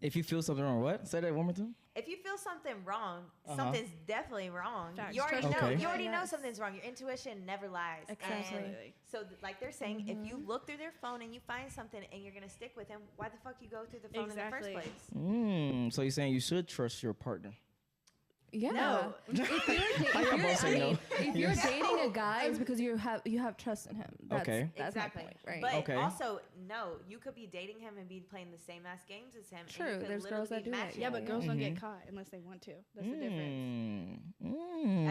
If you feel something wrong, what? Say that one more time. If you feel something wrong, something's definitely wrong. Facts. You already know. Okay. You already know Yes. something's wrong. Your intuition never lies. Exactly. And so, like they're saying, if you look through their phone and you find something and you're gonna stick with him, why the fuck you go through the phone in the first Exactly. place? So you're saying you should trust your partner? Yeah. No. How y'all both say no? If you're dating a guy, it's because you have trust in him. That's, Okay. That's Exactly. my point, right? But Okay. also, no, you could be dating him and be playing the same ass games as him. True, And you could there's girls literally that do be that, matching. Yeah, but girls don't Mm-hmm. get caught unless they want to. That's the difference.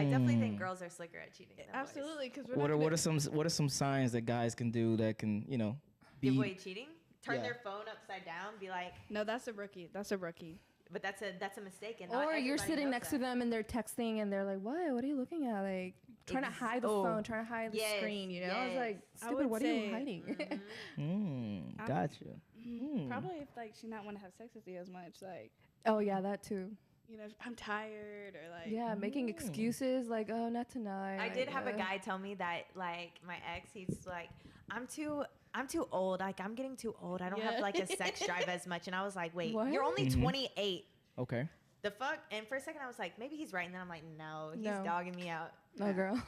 I definitely think girls are slicker at cheating. Than boys. Absolutely, because What are some signs that guys can do that can Give be away cheating. Turn Yeah. their phone upside down. Be like, No, that's a rookie. That's a rookie. but that's a mistake. And not Or you're everybody sitting knows next that. to them and they're texting and they're like, What are you looking at? Like trying to hide the phone, trying to hide the Yes, screen, you know? I was yes. like, I stupid, would what are you say- hiding? Gotcha. Probably if like she not want to have sex with you as much, like Oh yeah, that too. if I'm tired or like Yeah, making excuses like, oh, not tonight. I did have a uh, guy tell me that, like, my ex, he's like, I'm too old. Like, I'm getting too old. I don't have Yeah. like a sex drive as much. And I was like, wait, What? you're only 28. Okay. The fuck? And for a second, I was like, maybe he's right. And then I'm like, no, he's No. dogging me out. No, girl.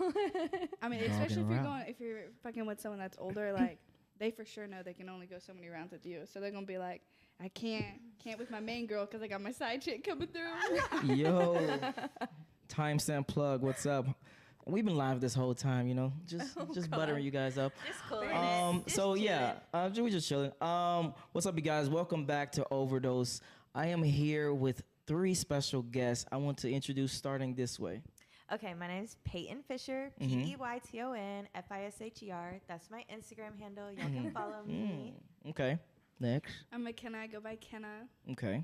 I mean, Dogging especially around. if you're fucking with someone that's older, like they for sure know they can only go so many rounds with you. So they're gonna be like, I can't with my main girl because I got my side chick coming through. Yo, timestamp plug. What's up? We've been live this whole time, just buttering you guys up. Just cooling it. Just So chilling. we just chilling. What's up, you guys? Welcome back to Overdose. I am here with 3 special guests. I want to introduce starting this way. Okay, my name is Peyton Fisher, Peyton Fisher. That's my Instagram handle. Y'all can follow me. Okay. Next. I'm McKenna. I go by Kenna. Okay.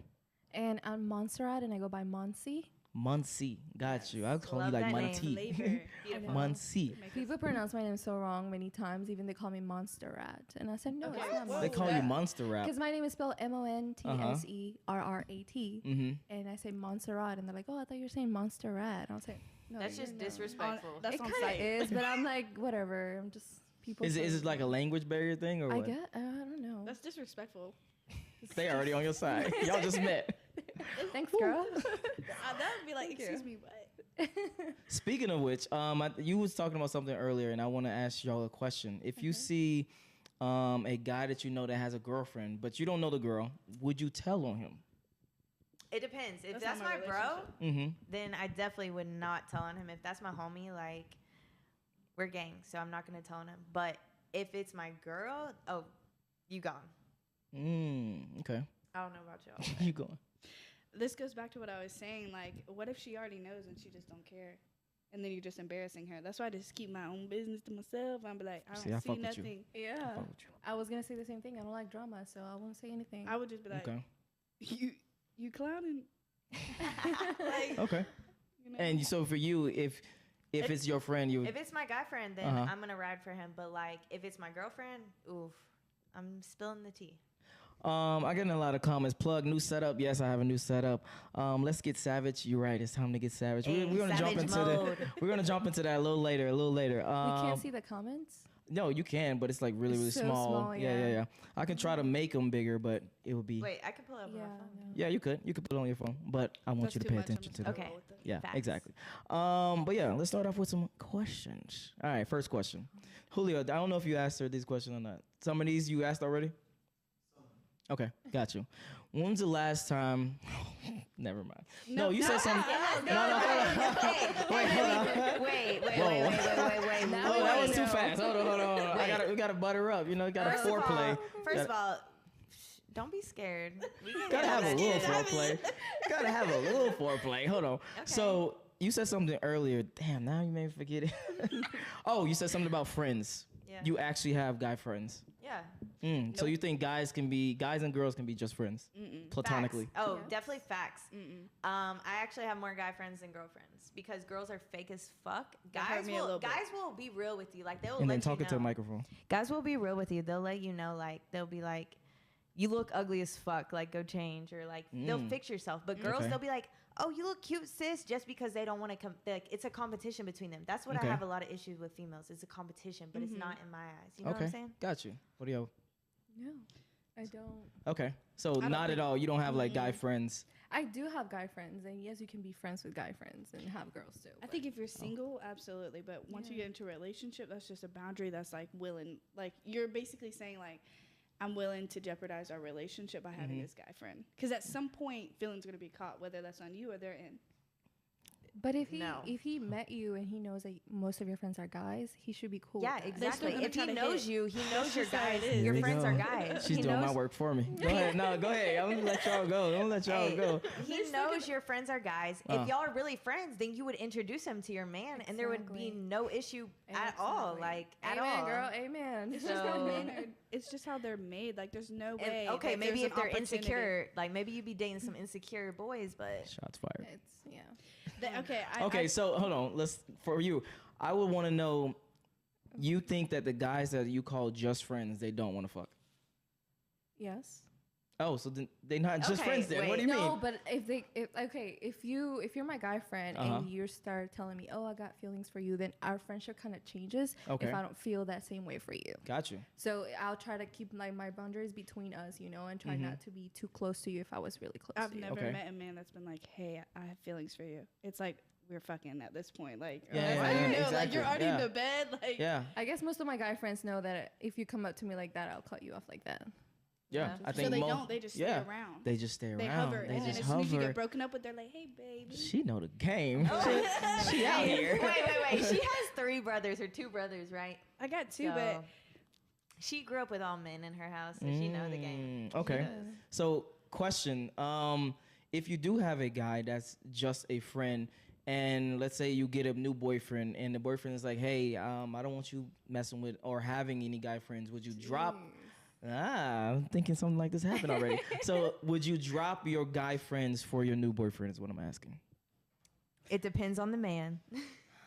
And I'm Montserrat and I go by Monsi. Muncie. Got you. I'll call you Love like that name. Muncie. Flavor. Beautiful. Muncie. People pronounce my name so wrong many times. Even they call me Monsterrat. And I said, no, it's not They Monsterrat. call you Monster Rap. Because my name is spelled Monterrat. Mm-hmm. And I say Montserrat. And they're like, oh, I thought you were saying Monsterrat. And I was like, no. That's you're just not. disrespectful. That's It on kind of site. is, but I'm like, whatever. I'm just people. Is it like a language barrier thing or I what? get. I don't know. That's disrespectful. They already on your side. Y'all just met. Thanks, girl. That would be like, excuse me, what? Speaking of which, you was talking about something earlier, and I want to ask y'all a question. If you see a guy that you know that has a girlfriend, but you don't know the girl, would you tell on him? It depends. If That's that's not my my bro, relationship. Mm-hmm. then I definitely would not tell on him. If that's my homie, like, we're gang, so I'm not going to tell on him. But if it's my girl, oh, you gone. Okay. I don't know about y'all. You going? This goes back to what I was saying. Like, what if she already knows and she just don't care? And then you're just embarrassing her. That's why I just keep my own business to myself. I'm be like, I See, don't I see fuck with you. nothing. Yeah. Fuck with you. I was gonna say the same thing. I don't like drama, so I won't say anything. I would just be like, Okay. you clowning. like, Okay. you know? And so for you, if it's your friend, you If it's my guy friend, then I'm going to ride for him. But, like, if it's my girlfriend, oof, I'm spilling the tea. I getting a lot of comments. Plug new setup. Yes, I have a new setup. Let's get savage. You're right. It's time to get savage. Hey, We're gonna jump savage into mode. we're gonna jump into that a little later. we can't see the comments. No, you can, but it's like really It's so small. small, Yeah. yeah. I can try to make them bigger, but it would be. Wait, I can pull it up Yeah. on my phone. No. Yeah, you could put it on your phone, but I want That's you to too pay much. I'm attention just to gonna that. Okay. roll with it. Yeah, Facts. exactly. But yeah, let's start off with some questions. All right, first question. Julio, I don't know if you asked her this question or not. Some of these you asked already? Okay, got you. When's the last time? Never mind. No, you said something. Wait, hold on. Wait. Oh, that was too fast. Hold on. We gotta butter up. You gotta foreplay. First of all, don't be scared. We can Gotta get have a that little shit. foreplay. Gotta have a little foreplay. Hold on. So you said something earlier. Damn, now you made me forget it. Oh, you said something about friends. Yeah. You actually have guy friends. Yeah. So you think guys and girls can be just friends, platonically? Facts. Oh, Yes. definitely facts. I actually have more guy friends than girlfriends because girls are fake as fuck. That hurt Guys me a little bit. will be real with you. Like they'll And let then talk you into the know. microphone. Guys will be real with you. They'll let you know. Like they'll be like, you look ugly as fuck. Like go change or like they'll fix yourself. But girls, Okay. they'll be like, oh, you look cute, sis, just because they don't want to like it's a competition between them. That's what Okay. I have a lot of issues with females. It's a competition, but it's not in my eyes. You know what Okay, I'm saying? got you. What do you? No. I don't. Okay, so don't not at think- all. You don't have like guy friends. I do have guy friends, and yes, you can be friends with guy friends and have girls too. I think if you're single, absolutely. But once you Yeah. get into a relationship, that's just a boundary that's like willing. Like you're basically saying like, I'm willing to jeopardize our relationship by having this guy friend. Because at some point, feelings are gonna be caught, whether that's on you or they're in. But if No. he met you and he knows that most of your friends are guys, he should be cool. Yeah, with that. exactly. gonna If try he to knows hit. you, he knows your just how guys. it is. Your Here we friends go. are guys. She's He doing my knows- work for me. Go ahead. No, go ahead. I'm gonna let y'all go. Don't let y'all Hey, go. He knows your friends are guys. If y'all are really friends, then you would introduce him to your man, and there would be Exactly. no issue at all. Exactly. Like at Amen, all. girl. Amen. It's just how So- men are. It's just how they're made. Like there's no way. Okay, that maybe there's if an they're opportunity. insecure, like maybe you'd be dating some insecure boys, but Shots fired. It's yeah. Okay, so hold on. For you, I would want to know. You think that the guys that you call just friends, they don't want to fuck? Yes. Oh, so then they not just Okay, friends then? What do you No, mean? but if you're my guy friend and you start telling me, oh, I got feelings for you, then our friendship kind of changes. Okay. If I don't feel that same way for you. Got you. So I'll try to keep like my boundaries between us, and try not to be too close to you if I was really close I've to you. never Okay. met a man that's been like, "Hey, I have feelings for you." It's like we're fucking at this point. Like, Yeah, that's how you know. Like exactly. you're already Yeah. in the bed. Like, Yeah, I guess most of my guy friends know that if you come up to me like that, I'll cut you off like that. yeah. I think so they most, don't. They just yeah, stay around. They just stay around. They hover. They And then just as soon as you hover. get broken up with, they're like, "Hey, baby." She know the game. Oh. She out here. wait. She has 3 brothers or 2 brothers, right? I got two, So, but she grew up with all men in her house, so she know the game. Okay. She does. So, question: if you do have a guy that's just a friend, and let's say you get a new boyfriend, and the boyfriend is like, "Hey, I don't want you messing with or having any guy friends," would you drop? I'm thinking something like this happened already. So, would you drop your guy friends for your new boyfriend? Is what I'm asking. It depends on the man.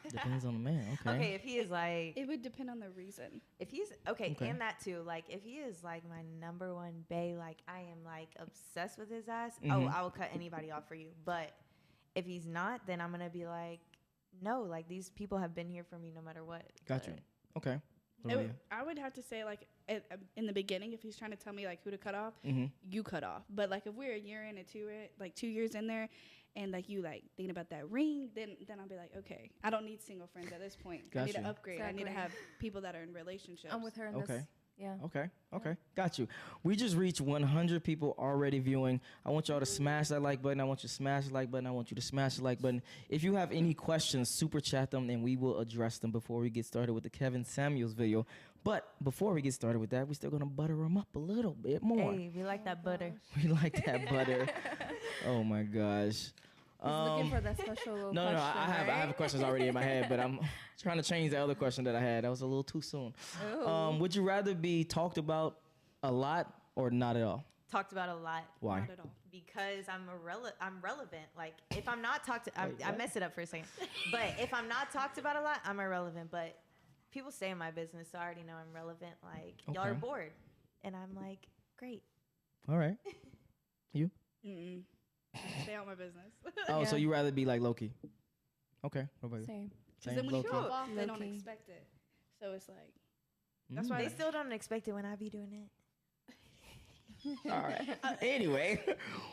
Depends on the man. Okay. Okay, if he is like, it would depend on the reason. if he's okay, Okay. and that too, like if he is like my number one bae, like I am like obsessed with his ass. Mhm. Oh, I will cut anybody off for you. But if he's not, then I'm gonna be like, no, like these people have been here for me no matter what. Got you. But Okay. What about you? I would have to say, like, in the beginning, if he's trying to tell me like who to cut off, Mm-hmm. you cut off. But like if we're a year in and 2 years in there, and like you like thinking about that ring, then I'll be like, okay, I don't need single friends at this point. I need to Gotcha. upgrade. I need to Exactly. have people that are in relationships. I'm with her in Okay. this. Yeah. Okay. Got you. We just reached 100 people already viewing. I want y'all to smash that like button. I want you to smash the like button. I want you to smash the like button. If you have any questions, super chat them and we will address them before we get started with the Kevin Samuels video. But before we get started with that, we're still going to butter them up a little bit more. hey, we like that butter. We like that butter. Oh my gosh. He's looking for that special No, question, I have right? questions already in my head, but I'm trying to change the other question that I had. That was a little too soon. Would you rather be talked about a lot or not at all? Talked about a lot. Why? Not at all. Because I'm relevant. Like if I'm not talked to, I what? messed it up for a second. But if I'm not talked about a lot, I'm irrelevant. But people stay in my business, so I already know I'm relevant. Like y'all are Okay. bored, and I'm like, great. All right. You? Mm-mm. Stay out my business. Oh, so Yeah. you rather be like Loki? Okay. What about you? Same. Because then when you Low-key? pop off, they don't Low-key. expect it. So it's like that's Mm. why They still don't expect it when I be doing it. All right. Anyway,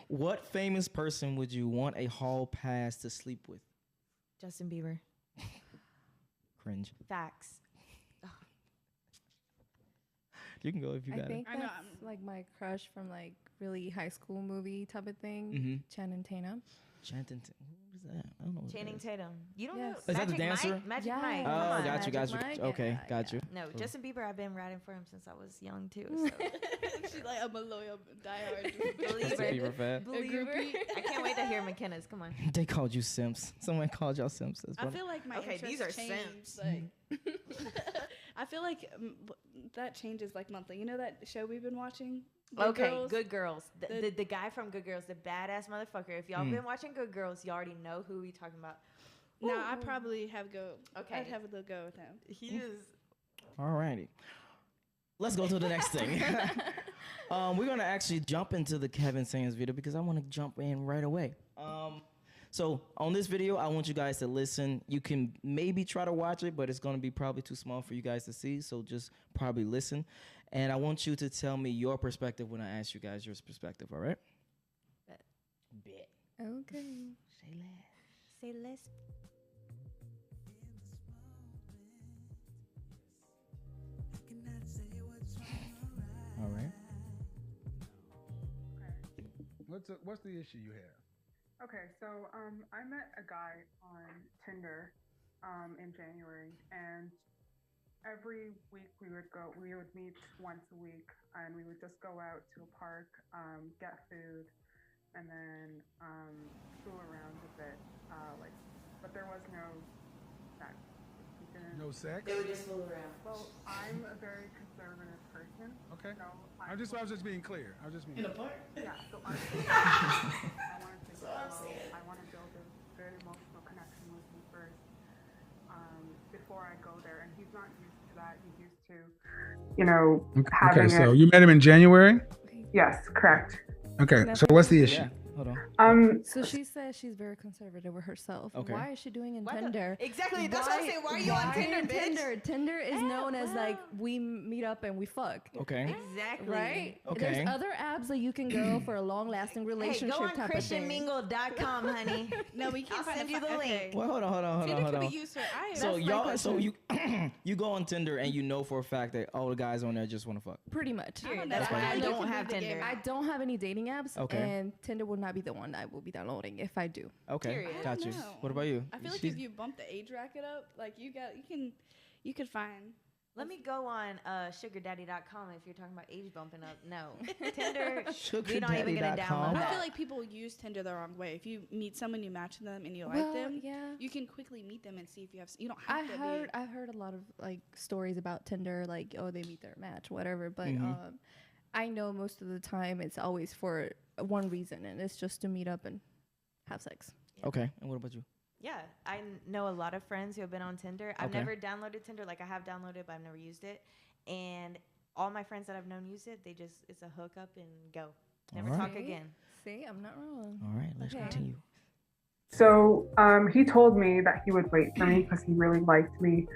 what famous person would you want a hall pass to sleep with? Justin Bieber. Cringe. Facts. You can go if you I got it. think I know, that's I'm- like my crush from like really high school movie type of thing. Mm-hmm. Channing Tatum. Channing. What is that? I don't know. What Channing that is. Tatum. You don't Yes. know Is that the Magic dancer? Mike? Magic Yeah. Mike. Oh, Come on. got you. Magic Mike? Okay, Yeah, got you. No, Cool. Justin Bieber. I've been riding for him since I was young too. So. she's like I'm a loyal diehard Justin Believer. Bieber fan. Believer. I can't wait to hear McKenna's. Come on. They called you Simps. Someone called y'all Simps. That's I funny. feel like my Okay, these interests are change, simps. Like, I feel like that changes like monthly. You know that show we've been watching? Good Okay, Girls? Good Girls. The- The guy from Good Girls, the badass motherfucker. If y'all been watching Good Girls, you already know who we talking about. No, I probably have go. Okay. I'd have a little go with him. He is. Alrighty. Let's go to the next thing. We're gonna actually jump into the Kevin Samuels video because I want to jump in right away. So on this video, I want you guys to listen. You can maybe try to watch it, but it's going to be probably too small for you guys to see. So just probably listen. And I want you to tell me your perspective when I ask you guys your perspective, all right? Bet. Okay. Say less. Say less. All right. What's the issue you have? Okay, so I met a guy on Tinder in January, and every week we would meet once a week, and we would just go out to a park, get food, and then fool around a bit, but there was no sex. No sex? They would just fool around. Well, I'm a very conservative person. Okay. So I was just being clear. I was just being In a park? Yeah, so I want to I want to build a very emotional connection with him first before I go there. And he's not used to that. He's used to, having so you met him in January? Yes, correct. Okay, so what's the issue? Yeah. Hold on. So she says she's very conservative with herself. Okay. Why is she doing in Tinder? Exactly. That's what I'm saying. Why are you on Tinder, bitch? Tinder? Tinder is known as like we meet up and we fuck. Okay. Exactly. Right? Okay. There's other apps that you can go for a long-lasting relationship Hey, go on type of thing. christianmingle.com, honey. No, we can't I'll find send a you the fi- link. okay. Well, hold on. Tinder could be used for either. So That's my y'all, so question. you you go on Tinder and you know for a fact that all the guys on there just want to fuck. Pretty much. I don't That's know. why I know don't could have be the Tinder. game. I don't have any dating apps, Okay. and Tinder will not be the one I will be downloading if I do. Okay, Period. I got don't you. know. What about you? I feel like She's- if you bump the age bracket up, like you could find. Let me go on sugardaddy.com if you're talking about age bumping up. No. Tinder, we're not even going to Sugardaddy.com. download I that. feel like people use Tinder the wrong way. If you meet someone, you match them, and you Well, like them, yeah. you can quickly meet them and see if you have. You don't have to I've heard a lot of like stories about Tinder, like they meet their match, whatever. But I know most of the time it's always for one reason, and it's just to meet up and have sex. Okay, and what about you? Yeah, I know a lot of friends who have been on Tinder. I've Okay. never downloaded Tinder. Like, I have downloaded it, but I've never used it. And all my friends that I've known use it. It's a hookup and go. Never Alright. talk again. See, I'm not wrong. All right, let's Okay. continue. So he told me that he would wait for me because he really liked me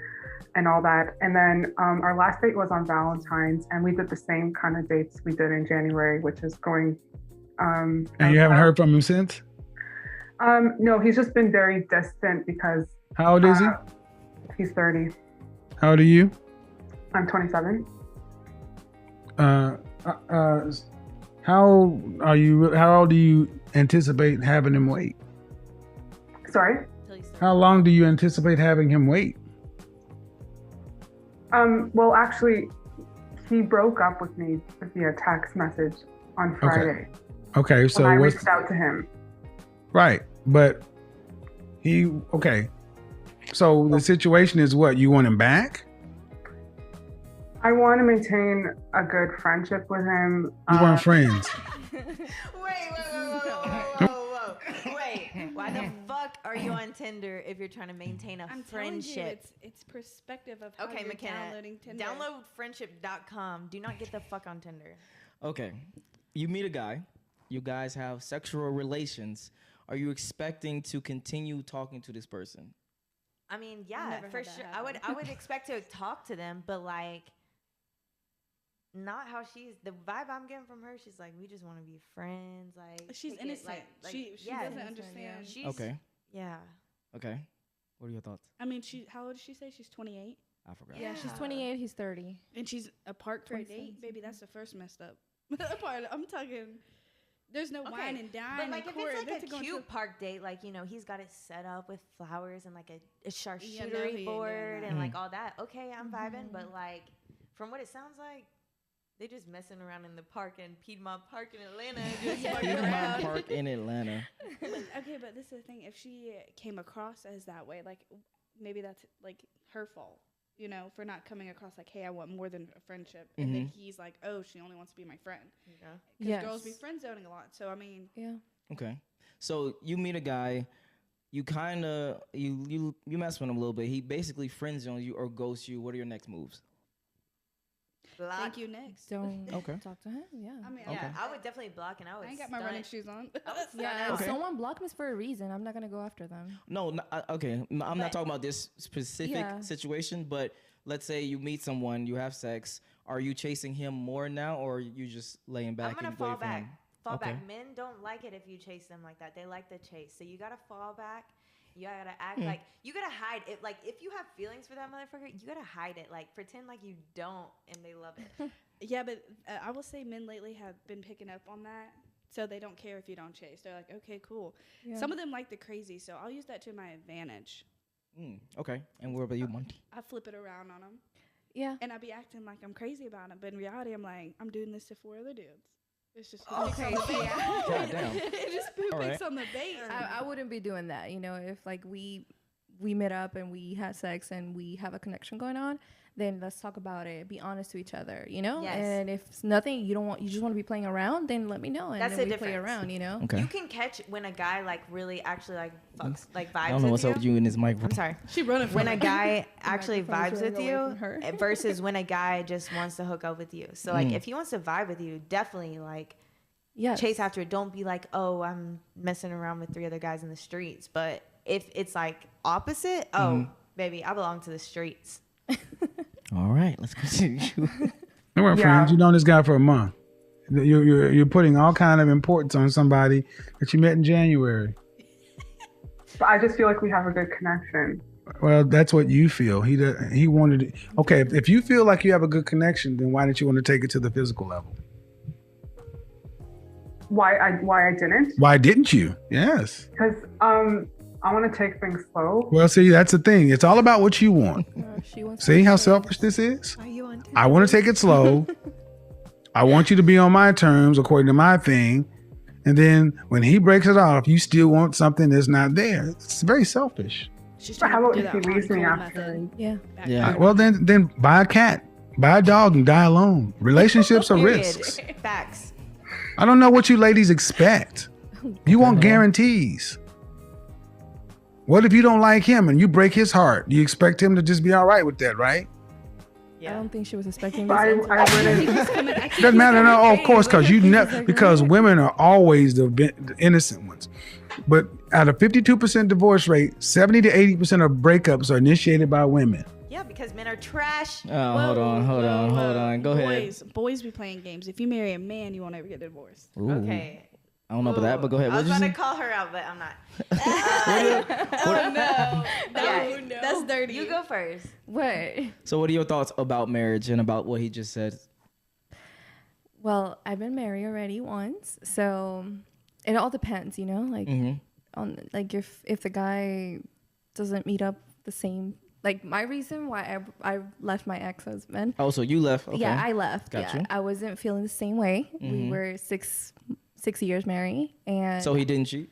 and all that. And then our last date was on Valentine's, and we did the same kind of dates we did in January, which is going. And you haven't heard from him since? No, he's just been very distant because How old is he? he's 30. How old are you? I'm 27. How old do you anticipate having him wait? Sorry. Till you start. How long do you anticipate having him wait? Well, actually, he broke up with me via text message on Friday Okay, so when I what's reached out to him. right? But so the situation is what? You want him back? I want to maintain a good friendship with him. You weren't friends. Wait. Why the fuck are you on Tinder if you're trying to maintain a I'm telling you, friendship? it's perspective of how Okay, you're McKenna. downloading Tinder. Download friendship.com. Do not get the fuck on Tinder. Okay, you meet a guy. You guys have sexual relations. Are you expecting to continue talking to this person? I mean, I've yeah, never for had that sure. happen. I would expect to talk to them, but like, not how she's. The vibe I'm getting from her, she's like, we just want to be friends. Like, She's take it, innocent. She yeah, doesn't innocent, understand. She's, Okay, Yeah. okay. What are your thoughts? I mean, how old did she say? She's 28, I forgot. Yeah, she's Yeah. 28. He's 30. and she's apart for a 27. date. Baby, that's the first messed up part. I'm talking. There's no Okay, wine and dine But like, and if court. it's That's like a going cute to- park date, like he's got it set up with flowers and like a Yeah, no, he charcuterie ain't doing board that. and like all that. Okay, I'm vibing, but like, from what it sounds like, they just messing around in the park in Piedmont Park in Atlanta. Just fucking Piedmont around. Park in Atlanta. Okay, but this is the thing. If she came across as that way, like maybe that's like her fault, for not coming across like, hey, I want more than a friendship. And then he's like, oh, she only wants to be my friend. Yeah. Because Yes. girls be friend zoning a lot. So I mean, Yeah. Okay, so you meet a guy. You kind of you mess with him a little bit. He basically friend zones you or ghosts you. What are your next moves? block. Thank you, next. Don't Okay. talk to him. Yeah. I mean, Yeah, Okay. I would definitely block, and I would. I ain't got my stun- running shoes on. I would stun Yeah, out. Okay. if someone blocked me for a reason, I'm not gonna go after them. No, okay. I'm not But- talking about this specific Yeah. situation, but let's say you meet someone, you have sex. Are you chasing him more now, or are you just laying back I'm gonna and fall wait for back. him? Fall Okay. back. Men don't like it if you chase them like that. They like the chase. So you gotta fall back. You gotta act Hmm. like you gotta hide it. Like if you have feelings for that motherfucker, you gotta hide it. Like pretend like you don't, and they love it. Yeah, but I will say men lately have been picking up on that. So they don't care if you don't chase. They're like, okay, cool. Yeah. Some of them like the crazy, so I'll use that to my advantage. Okay. And what about you, Monty? I flip it around on them, Yeah. and I be acting like I'm crazy about them, but in reality, I'm like, I'm doing this to 4 other dudes. It's just Okay, Goddamn. it just All picks right. on the bait. I wouldn't be doing that. You know, if like we met up and we had sex and we have a connection going on, then let's talk about it. Be honest to each other, you know? Yes. And if it's nothing, you just want to be playing around, then let me know. And That's then the we play difference. around, you know? Okay. You can catch when a guy like really actually like fucks like vibes I don't know what's with up with you in this microphone. I'm sorry. She running When a guy actually microphone's vibes with running you away from her. versus when a guy just wants to hook up with you. So like if he wants to vibe with you, definitely like Yes. chase after it. Don't be like, oh, I'm messing around with 3 other guys in the streets. But if it's like opposite, oh, baby, I belong to the streets. All right. Let's continue. They weren't friends. You known this guy for a month. You're putting all kind of importance on somebody that you met in January. But I just feel like we have a good connection. Well, that's what you feel. He wanted it. Okay, if you feel like you have a good connection, then why didn't you want to take it to the physical level? Why I didn't? Why didn't you? Yes. Because I want to take things slow. Well, see, that's the thing. It's all about what you want. She wants See how selfish this is? Are you on I want to take it slow. I want you to be on my terms according to my thing. And then when he breaks it off, you still want something that's not there. It's very selfish. She's But trying how to about do if that he leaves me on-call after? method. Yeah. Yeah. Well, then buy a cat, buy a dog, and die alone. Relationships are Period. risks. Facts. I don't know what you ladies expect. You want guarantees. What if you don't like him and you break his heart? You expect him to just be all right with that, right? I don't think she was expecting But this. I wouldn't. Doesn't matter. No, of course, because women are always the innocent ones. But at a 52% divorce rate, 70 to 80% of breakups are initiated by women. Yeah, because men are trash. Oh, hold on. Go ahead. Boys be playing games. If you marry a man, you won't ever get divorced. Ooh. Okay. I don't know about that, but go ahead. I was What'd you about to say? call her out, but I'm not. No, that's dirty. You go first. What? So what are your thoughts about marriage and about what he just said? Well, I've been married already once, so it all depends, you know, like on like if the guy doesn't meet up the same. Like my reason why I left my ex-husband. Oh, so you left. Okay. Yeah, I left. Got yeah, you. I wasn't feeling the same way. We were six years married, and So he didn't cheat?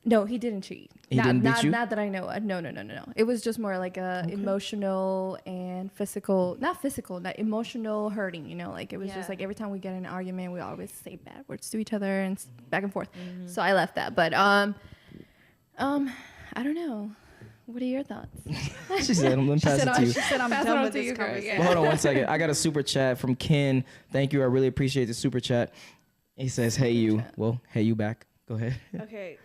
no, he didn't cheat. He didn't beat you? Not that I know. No. It was just more like a emotional and physical, not emotional hurting. You know, like it was just Yeah. like every time we get in an argument, we always say bad words to each other and back and forth. So I left that. But I don't know. What are your thoughts? She said, let me pass it to you. She said I'm Pass it done on with to this you, girl, conversation. yeah. Well, hold on one second. I got a super chat from Ken. Thank you. I really appreciate the super chat. He says, hey, you. Well, hey, you back. Go ahead. Okay.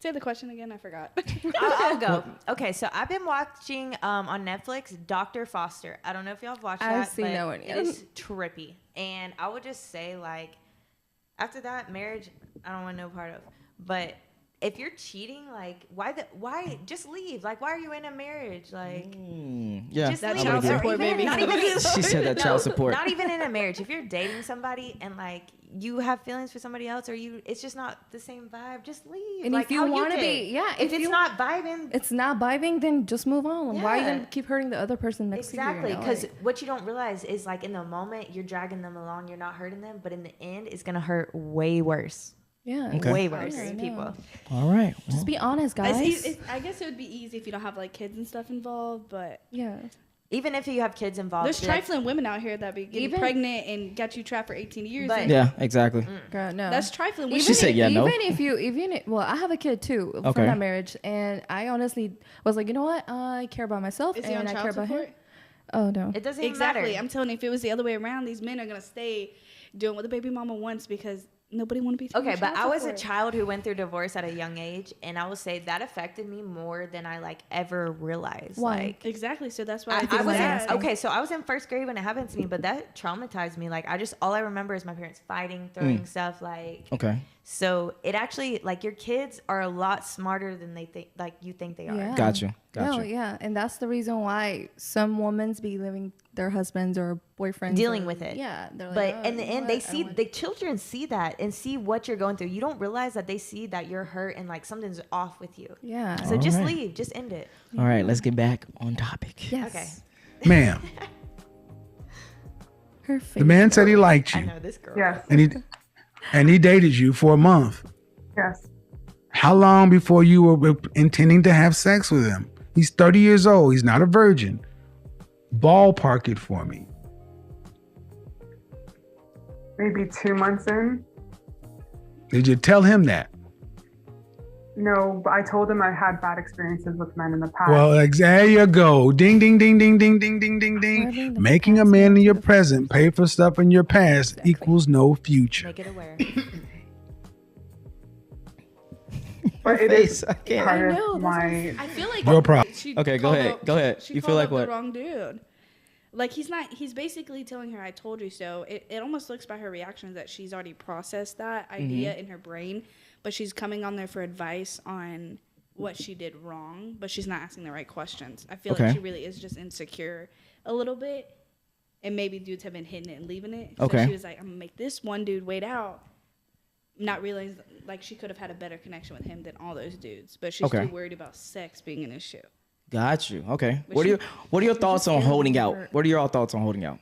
Say the question again. I forgot. I'll go. Okay, so I've been watching on Netflix Dr. Foster. I don't know if y'all have watched that. I've seen but that one, It yeah. is trippy. And I would just say, like, after that, marriage, I don't want no part of. But if you're cheating, like, why just leave? Like, why are you in a marriage? Like, Yeah. just That leave. child Or support, even- baby. Not even She said that child support. Not even in a marriage. If you're dating somebody and like you have feelings for somebody else, or it's just not the same vibe, just leave. And like if you how want to did. be, yeah, If it's not vibing, it's not vibing, then just move on. Why are you Yeah. gonna keep hurting the other person next exactly, to you? because what you don't realize is like in the moment you're dragging them along, you're not hurting them, but in the end, it's gonna hurt way worse. yeah, Okay. Way worse, Yeah, I know. people. All right. Just be honest, guys. I guess it would be easy if you don't have like kids and stuff involved, but yeah. Even if you have kids involved, there's you're like, trifling women out here that be getting Even- pregnant and got you trapped for 18 years. But- and Yeah, exactly. Girl, no. that's trifling women. She said, yeah, no. Well, I have a kid too Okay. from that marriage, and I honestly was like, you know what? I care about myself Is he on and I care child about him. support? Oh no. It doesn't even Exactly. matter. I'm telling you, if it was the other way around, these men are gonna stay doing what the baby mama wants because nobody want to be. Okay, but I was a child. child who went through divorce at a young age, and I would say that affected me more than I like ever realized. Why? Like, Exactly. So that's why I, I feel was bad. in, okay, so I was in first grade when it happened to me, but that traumatized me. Like, all I remember is my parents fighting, throwing stuff. Like, Okay. so it actually, like, your kids are a lot smarter than they think, like, you think they are. Yeah. Got you. No, yeah, and that's the reason why some women's be leaving their husbands or boyfriends Dealing or- with it. Yeah, they're like, But oh, in the you know end, what? they I see, don't want- the children see that and see what you're going through. You don't realize that they see that you're hurt and like something's off with you. Yeah. So just Alright. leave, just end it. All right, let's get back on topic. Yes. Okay. Ma'am, Her face. the man said he liked I you, know this girl. Yes. and he dated you for a month. Yes. How long before you were intending to have sex with him? He's 30 years old. He's not a virgin. Ballpark it for me. Maybe 2 months in. Did you tell him that? No, but I told him I had bad experiences with men in the past. Well, there you go. Ding, ding, ding, ding, ding, ding, ding, ding, Why ding. the Making a past man go in to your the present pay for stuff in your past equals no future. Make it aware. but it Face, is I can't. part I of know. That's my. I feel like Your problem. she Okay, go called ahead, up- go ahead. She You feel called like up what? The wrong dude. Like he's basically telling her, "I told you so." It almost looks by her reactions that she's already processed that idea in her brain, but she's coming on there for advice on what she did wrong, but she's not asking the right questions. I feel Okay. like she really is just insecure a little bit, and maybe dudes have been hitting it and leaving it. Okay. So she was like, "I'm gonna make this one dude wait out." Not realizing like she could have had a better connection with him than all those dudes, but she's Okay. too worried about sex being an issue. Got you. Okay. But What are your thoughts on scared holding to out? hurt. What are your thoughts on holding out?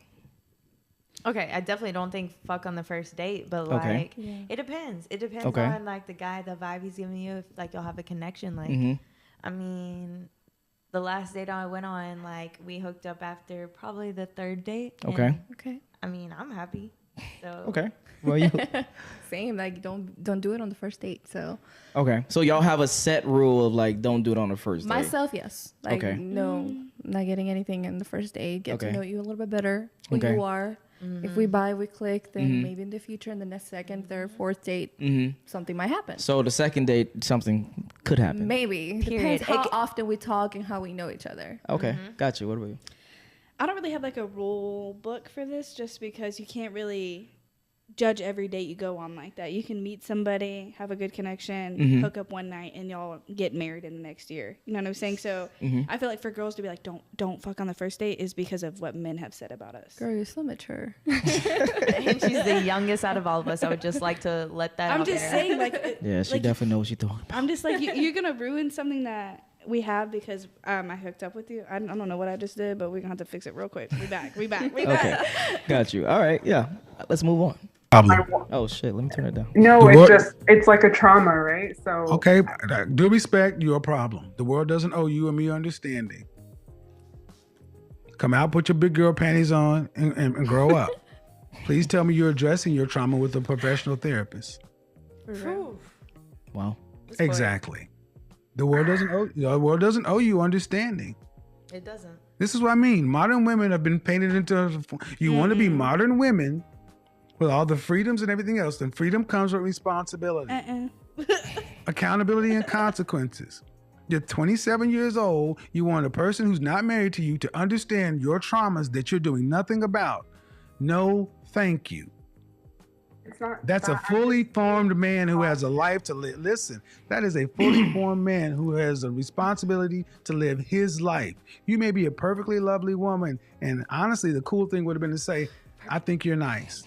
Okay, I definitely don't think fuck on the first date, but Okay. like Yeah. it depends. It depends Okay. on like the guy, the vibe he's giving you. If like y'all have a connection, like Mm-hmm. I mean, the last date I went on, like we hooked up after probably the third date. and, Okay. Okay. I mean, I'm happy. So Okay. Well, you. Same. Like don't do it on the first date. So Okay. So y'all have a set rule of like, don't do it on the first date. myself, yes. Like Okay. no, not getting anything in the first date. Get Okay. to know you a little bit better. Who Okay. you are. If we vibe, we click. Then maybe in the future, in the next second, third, fourth date, something might happen. So the second date, something could happen. Maybe Period. depends how It c- often we talk and how we know each other. Okay. Got you. What about you? I don't really have like a rule book for this just because you can't really judge every date you go on like that. You can meet somebody, have a good connection, hook up one night, and y'all get married in the next year. You know what I'm saying? So I feel like for girls to be like, don't fuck on the first date is because of what men have said about us. Girl, you're so mature. and she's the youngest out of all of us. I would just like to let that I'm out just there. saying, like, Yeah, she like, definitely knows what she's talking about. I'm just like, you're gonna ruin something that we have because I hooked up with you. I don't know what I just did, but we're gonna have to fix it real quick. We back. Okay. Got you. All right. Yeah. Let's move on. Problem. Oh shit. Let me turn it down. No, The it's word- just it's like a trauma, right? So Okay, due respect, you're a problem. The world doesn't owe you and me understanding. Come out, put your big girl panties on, and grow up. Please tell me you're addressing your trauma with a professional therapist. Wow. Exactly. The world doesn't owe you understanding. It doesn't. This is what I mean. Modern women have been painted into. You want to be modern women with all the freedoms and everything else. Then freedom comes with responsibility, accountability, and consequences. You're 27 years old. You want a person who's not married to you to understand your traumas that you're doing nothing about. No, thank you. it's not. That's a that. fully formed man who has a life to live. Listen, that is a fully formed man who has a responsibility to live his life. You may be a perfectly lovely woman, and honestly, the cool thing would have been to say, I think you're nice.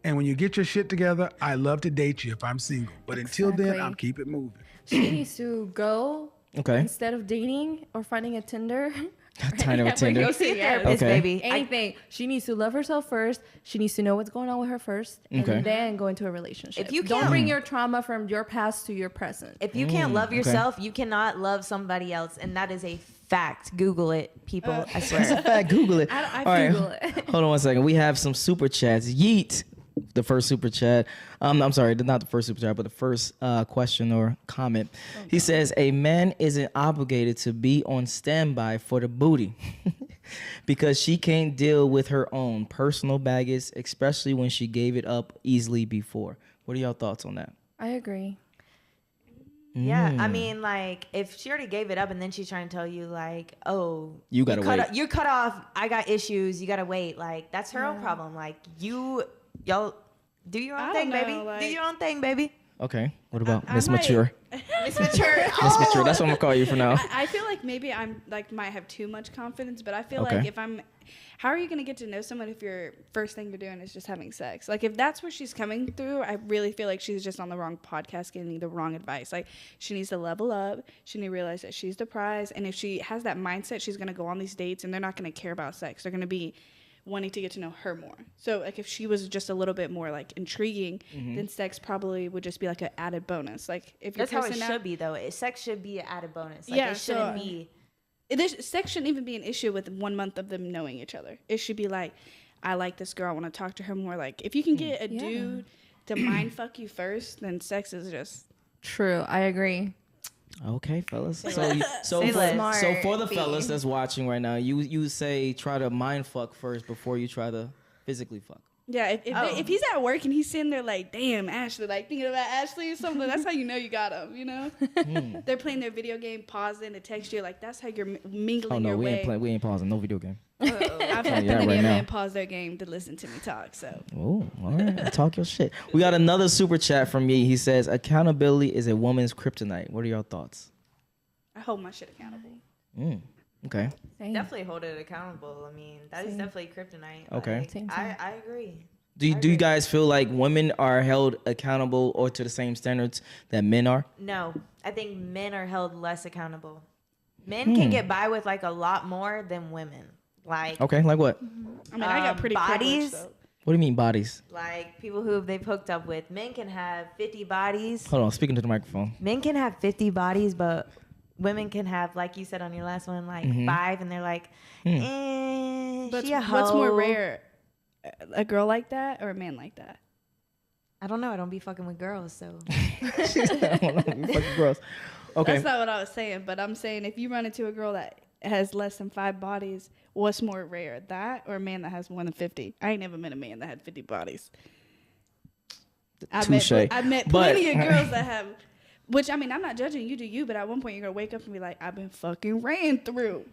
And when you get your shit together, I love to date you if I'm single. But until then, Exactly. I'll keep it moving. She needs to go Okay. instead of dating or finding a Tinder. Time of a Tinder. Go see a therapist, Okay. baby. Anything. She needs to love herself first. She needs to know what's going on with her first, Okay. and then go into a relationship. If you don't can't- bring your trauma from your past to your present. If you can't love okay. yourself, you cannot love somebody else, and that is a fact. Google it, people. I That's swear. a fact. Google it. I All right. Google it. Hold on one second. We have some super chats. Yeet. The first super chat. I'm sorry, not the first super chat, but the first question or comment. He says, a man isn't obligated to be on standby for the booty. because she can't deal with her own personal baggage, especially when she gave it up easily before. What are y'all thoughts on that? I agree. Yeah, I mean, like, if she already gave it up and then she's trying to tell you, like, oh, You gotta wait. You're cut off. I got issues. You gotta wait. Like, that's her own problem. Like, y'all do your own thing, baby. Do your own thing, baby. Okay. What about I Miss might- Mature? Miss Mature. Miss Mature. That's what I'm gonna call you for now. I feel like maybe I'm like might have too much confidence, but I feel Okay. like if I'm, how are you gonna get to know someone if your first thing you're doing is just having sex? Like if that's where she's coming through, I really feel like she's just on the wrong podcast, getting the wrong advice. Like she needs to level up. She needs to realize that she's the prize, and if she has that mindset, she's gonna go on these dates, and they're not gonna care about sex. They're gonna be wanting to get to know her more. So like if she was just a little bit more like intriguing, then sex probably would just be like an added bonus. Like if That's how it person should be, though. Sex should be an added bonus. Like, Yeah, it shouldn't so- be. Sex shouldn't even be an issue with 1 month of them knowing each other. It should be like, I like this girl, I want to talk to her more. Like if you can get a dude to mind fuck you first, then sex is just True. I agree. Okay, fellas. So Say less. for the fellas that's watching right now, you say try to mind fuck first before you try to physically fuck. yeah. If he's at work and he's sitting there like, damn, Ashley, like thinking about Ashley or something, that's how you know you got him. You know, they're playing their video game, pausing to text you. Like that's how you're mingling Oh no, your we way. ain't pausing. No video game. I've had Yeah, plenty right of now. men pause their game to listen to me talk. So Oh, all right. Talk your shit. We got another super chat from me. He says accountability is a woman's kryptonite. What are your thoughts? I hold my shit accountable. Okay. Same. Definitely hold it accountable. I mean, that is definitely kryptonite. Okay. Like, Same. I agree. Do you guys feel like women are held accountable or to the same standards that men are? No, I think men are held less accountable. Men can get by with like a lot more than women. Like, Okay, like what? I mean, I got pretty bodies. privileged, though. What do you mean bodies? Like people who they've hooked up with. Men can have 50 bodies. Hold on, speaking to the microphone. Men can have 50 bodies, but women can have, like you said on your last one, like 5, and they're like, But she a what's more hoe. rare, a girl like that or a man like that? I don't know. I don't be fucking with girls, so. Fucking gross. Okay. That's not what I was saying, but I'm saying if you run into a girl that has less than 5 bodies, what's more rare, that or a man that has more than 50? I ain't never met a man that had 50 bodies. Touche. I've met But- plenty of girls that have, which I mean, I'm not judging you, do you? But at one point you're gonna wake up and be like, I've been fucking ran through.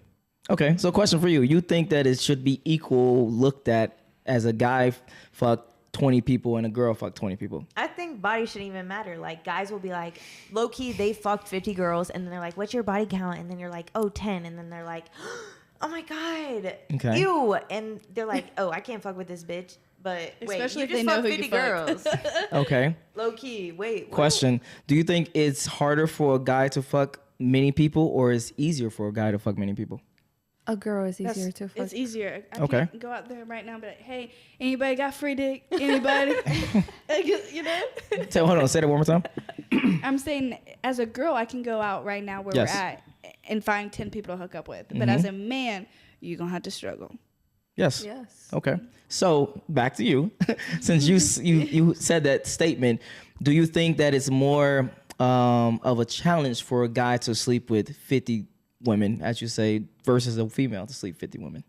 Okay, so question for you. You think that it should be equal looked at as a guy fuck 20 people and a girl fuck 20 people? I think body shouldn't even matter. Like, guys will be like, low key, they fucked 50 girls, and then they're like, what's your body count? And then you're like, oh, 10. And then they're like, oh my God. Okay. Ew. And they're like, oh, I can't fuck with this bitch. But wait, Especially you if just they know fucked who you 50 fucked. girls. Okay. Low key. Wait. What? Question. Do you think it's harder for a guy to fuck many people or is easier for a guy to fuck many people? A girl is easier to fuck. It's easier. I Okay. can't go out there right now and be like, hey, anybody got free dick? Anybody? You know? Hold on, say that one more time. I'm saying as a girl, I can go out right now where Yes. we're at and find 10 people to hook up with. But as a man, you're going to have to struggle. Yes. Yes. Okay. So back to you. Since you said that statement, do you think that it's more of a challenge for a guy to sleep with 50 women, as you say, versus a female to sleep 50 women?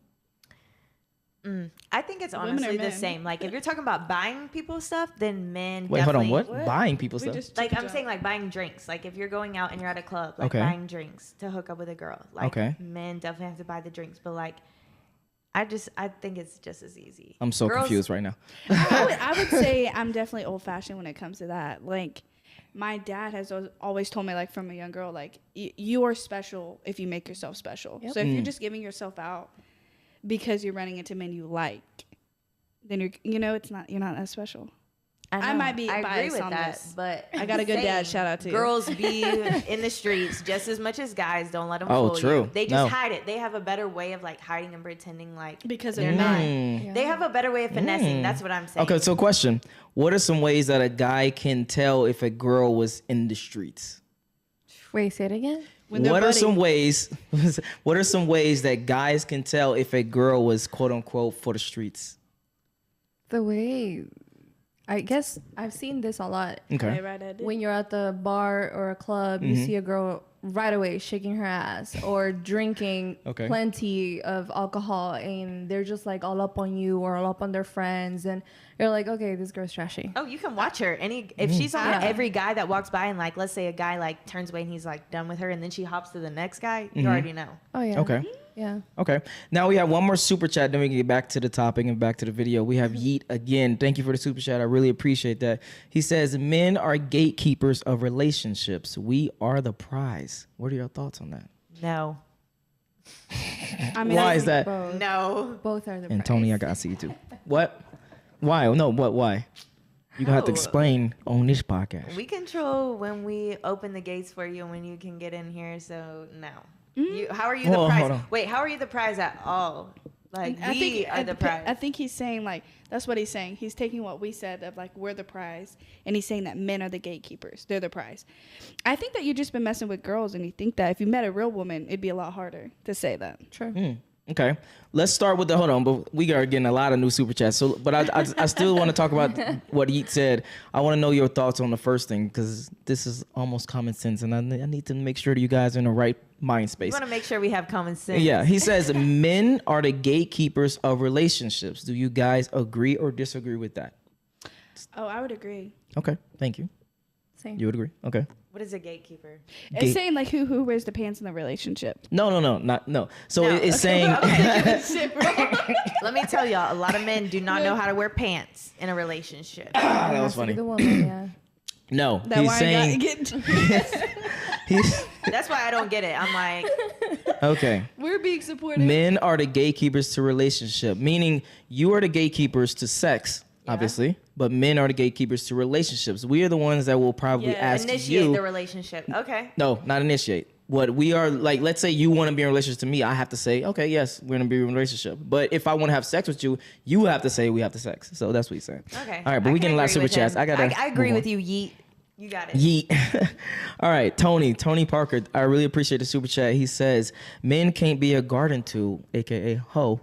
I think it's Women or honestly the men? same. Like, if you're talking about buying people stuff, then men Wait, hold on. definitely. What? Buying people We stuff? just Like, took a I'm jump. saying, like, buying drinks. Like, if you're going out and you're at a club, like, Okay. buying drinks to hook up with a girl. Like, Okay. men definitely have to buy the drinks. But, like, I think it's just as easy. I'm so Girls- confused right now. I would say I'm definitely old fashioned when it comes to that. Like, my dad has always told me, like, from a young girl, like, you are special if you make yourself special. Yep. So if you're just giving yourself out because you're running into men you like, then you're not that special. I know. might be I agree biased with on that, this. but I got a good dad. Shout out to you. Girls be in the streets just as much as guys. Don't let them Oh, fool true. you. They just No. hide it. They have a better way of like hiding and pretending like Because they're they're not. Yeah. They have a better way of finessing. That's what I'm saying. Okay, so question. What are some ways that a guy can tell if a girl was in the streets? Wait, say it again. When they're What are buddy. some ways what are some ways that guys can tell if a girl was quote unquote for the streets? The way I guess I've seen this a lot. Okay. Right, I did. When you're at the bar or a club, you see a girl right away shaking her ass or drinking plenty of alcohol, and they're just like all up on you or all up on their friends, and you're like, okay, this girl's trashy. Oh, you can watch her. If she's on every guy that walks by, and like, let's say a guy like turns away and he's like done with her, and then she hops to the next guy, you already know. Oh yeah. Okay. Yeah. Okay. Now we have one more super chat. Then we can get back to the topic and back to the video. We have Yeet again. Thank you for the super chat. I really appreciate that. He says, men are gatekeepers of relationships. We are the prize. What are your thoughts on that? No. I mean, Why is that? Both. No. Both are the And prize. Tony, I got to see you too. What? Why? No, what? Why? You're going to have to explain on this podcast. We control when we open the gates for you and when you can get in here. So no. How are you the Hold prize? on. Wait, how are you the prize at all? Like, we are the prize. I think he's saying, like, that's what he's saying. He's taking what we said of, like, we're the prize, and he's saying that men are the gatekeepers. They're the prize. I think that you've just been messing with girls, and you think that if you met a real woman, it'd be a lot harder to say that. True. Okay, let's start with the hold on. But we are getting a lot of new super chats. So, but I still want to talk about what Yeet said. I want to know your thoughts on the first thing because this is almost common sense, and I need to make sure that you guys are in the right mind space. We want to make sure we have common sense. Yeah, he says men are the gatekeepers of relationships. Do you guys agree or disagree with that? Oh, I would agree. Okay, thank you. Same. You would agree? Okay. What is a gatekeeper? It's saying, like, who wears the pants in the relationship. No. So No. it's saying. Let me tell y'all, a lot of men do not know how to wear pants in a relationship. That was Has to be funny. The woman, yeah. No, That he's why saying. I get He's, That's why I don't get it. I'm like, okay. we're being supportive. Men are the gatekeepers to relationship, meaning you are the gatekeepers to sex, obviously, but men are the gatekeepers to relationships. We are the ones that will probably ask initiate you. the relationship. Okay. No, not initiate. What we are like, let's say you want to be in a relationship to me, I have to say, okay, yes, we're gonna be in a relationship. But if I want to have sex with you, you have to say we have to sex. So that's what he's saying. Okay. All right, but we getting a lot of super chats. I agree with you, Yeet. You got it. Yeet. All right, Tony Parker. I really appreciate the super chat. He says men can't be a garden tool, aka hoe,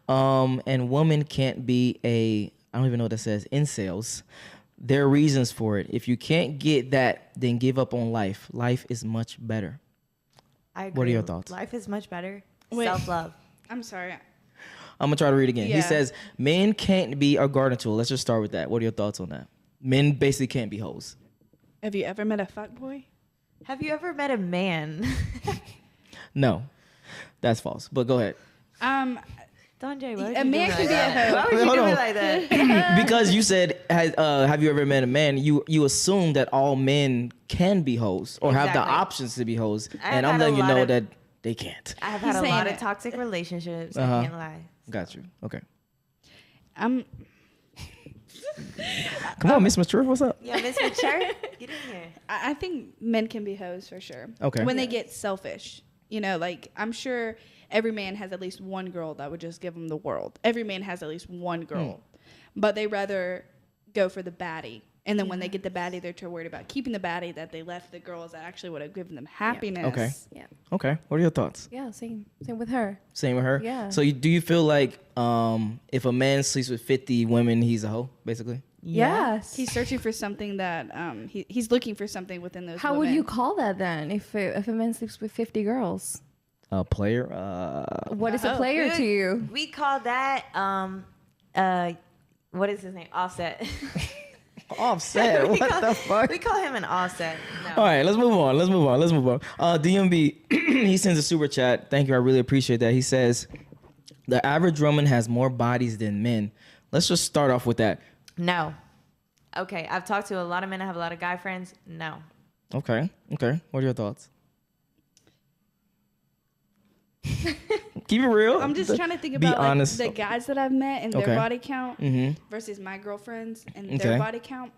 and women can't be a I don't even know what that says. Incels. There are reasons for it. If you can't get that, then give up on life. Life is much better. I agree. What are your thoughts? Life is much better. Wait. Self-love. I'm sorry. I'm gonna try to read again. He Yeah. says men can't be a garden tool. Let's just start with that. What are your thoughts on that? Men basically can't be hoes. Have you ever met a fuckboy? Have you ever met a man? No, that's false. But go ahead. Don Jay, why would A you do man me can like be a that? hoe. Why would you Hold do me on. like that? Because you said, have you ever met a man? You assume that all men can be hoes or have the Exactly. options to be hoes, I've and I'm had a letting you lot know of- that they can't. I have He's had a saying lot of it. toxic relationships. Uh-huh. I can't lie. Got you. Okay. I'm Come on, Miss Mature. What's up? Yeah, Miss Mature, get in here. I think men can be hoes for sure. Okay. When they get selfish. You know, like, I'm sure every man has at least one girl that would just give them the world. Every man has at least one girl. But they rather go for the baddie. And then when they get the baddie, they're too worried about keeping the baddie that they left the girls that actually would have given them happiness. Okay. Yeah. Okay. What are your thoughts? Yeah, same with her. Same with her. Yeah. So do you feel like if a man sleeps with 50 women, he's a hoe, basically? Yes. He's searching for something that he's looking for something within those How women. would you call that then? If a man sleeps with 50 girls, A player? what is a player to you? We call that what is his name? Offset. Offset. We What call- the fuck? We call him an offset. No. All right, let's move on. DMB, he sends a super chat. Thank you. I really appreciate that. He says, the average woman has more bodies than men. Let's just start off with that. No. Okay, I've talked to a lot of men. I have a lot of guy friends. No. Okay. What are your thoughts? Keep it real. I'm just trying to think Be about like, honest. the guys that I've met and their Okay. body count versus my girlfriends and their Okay. body count.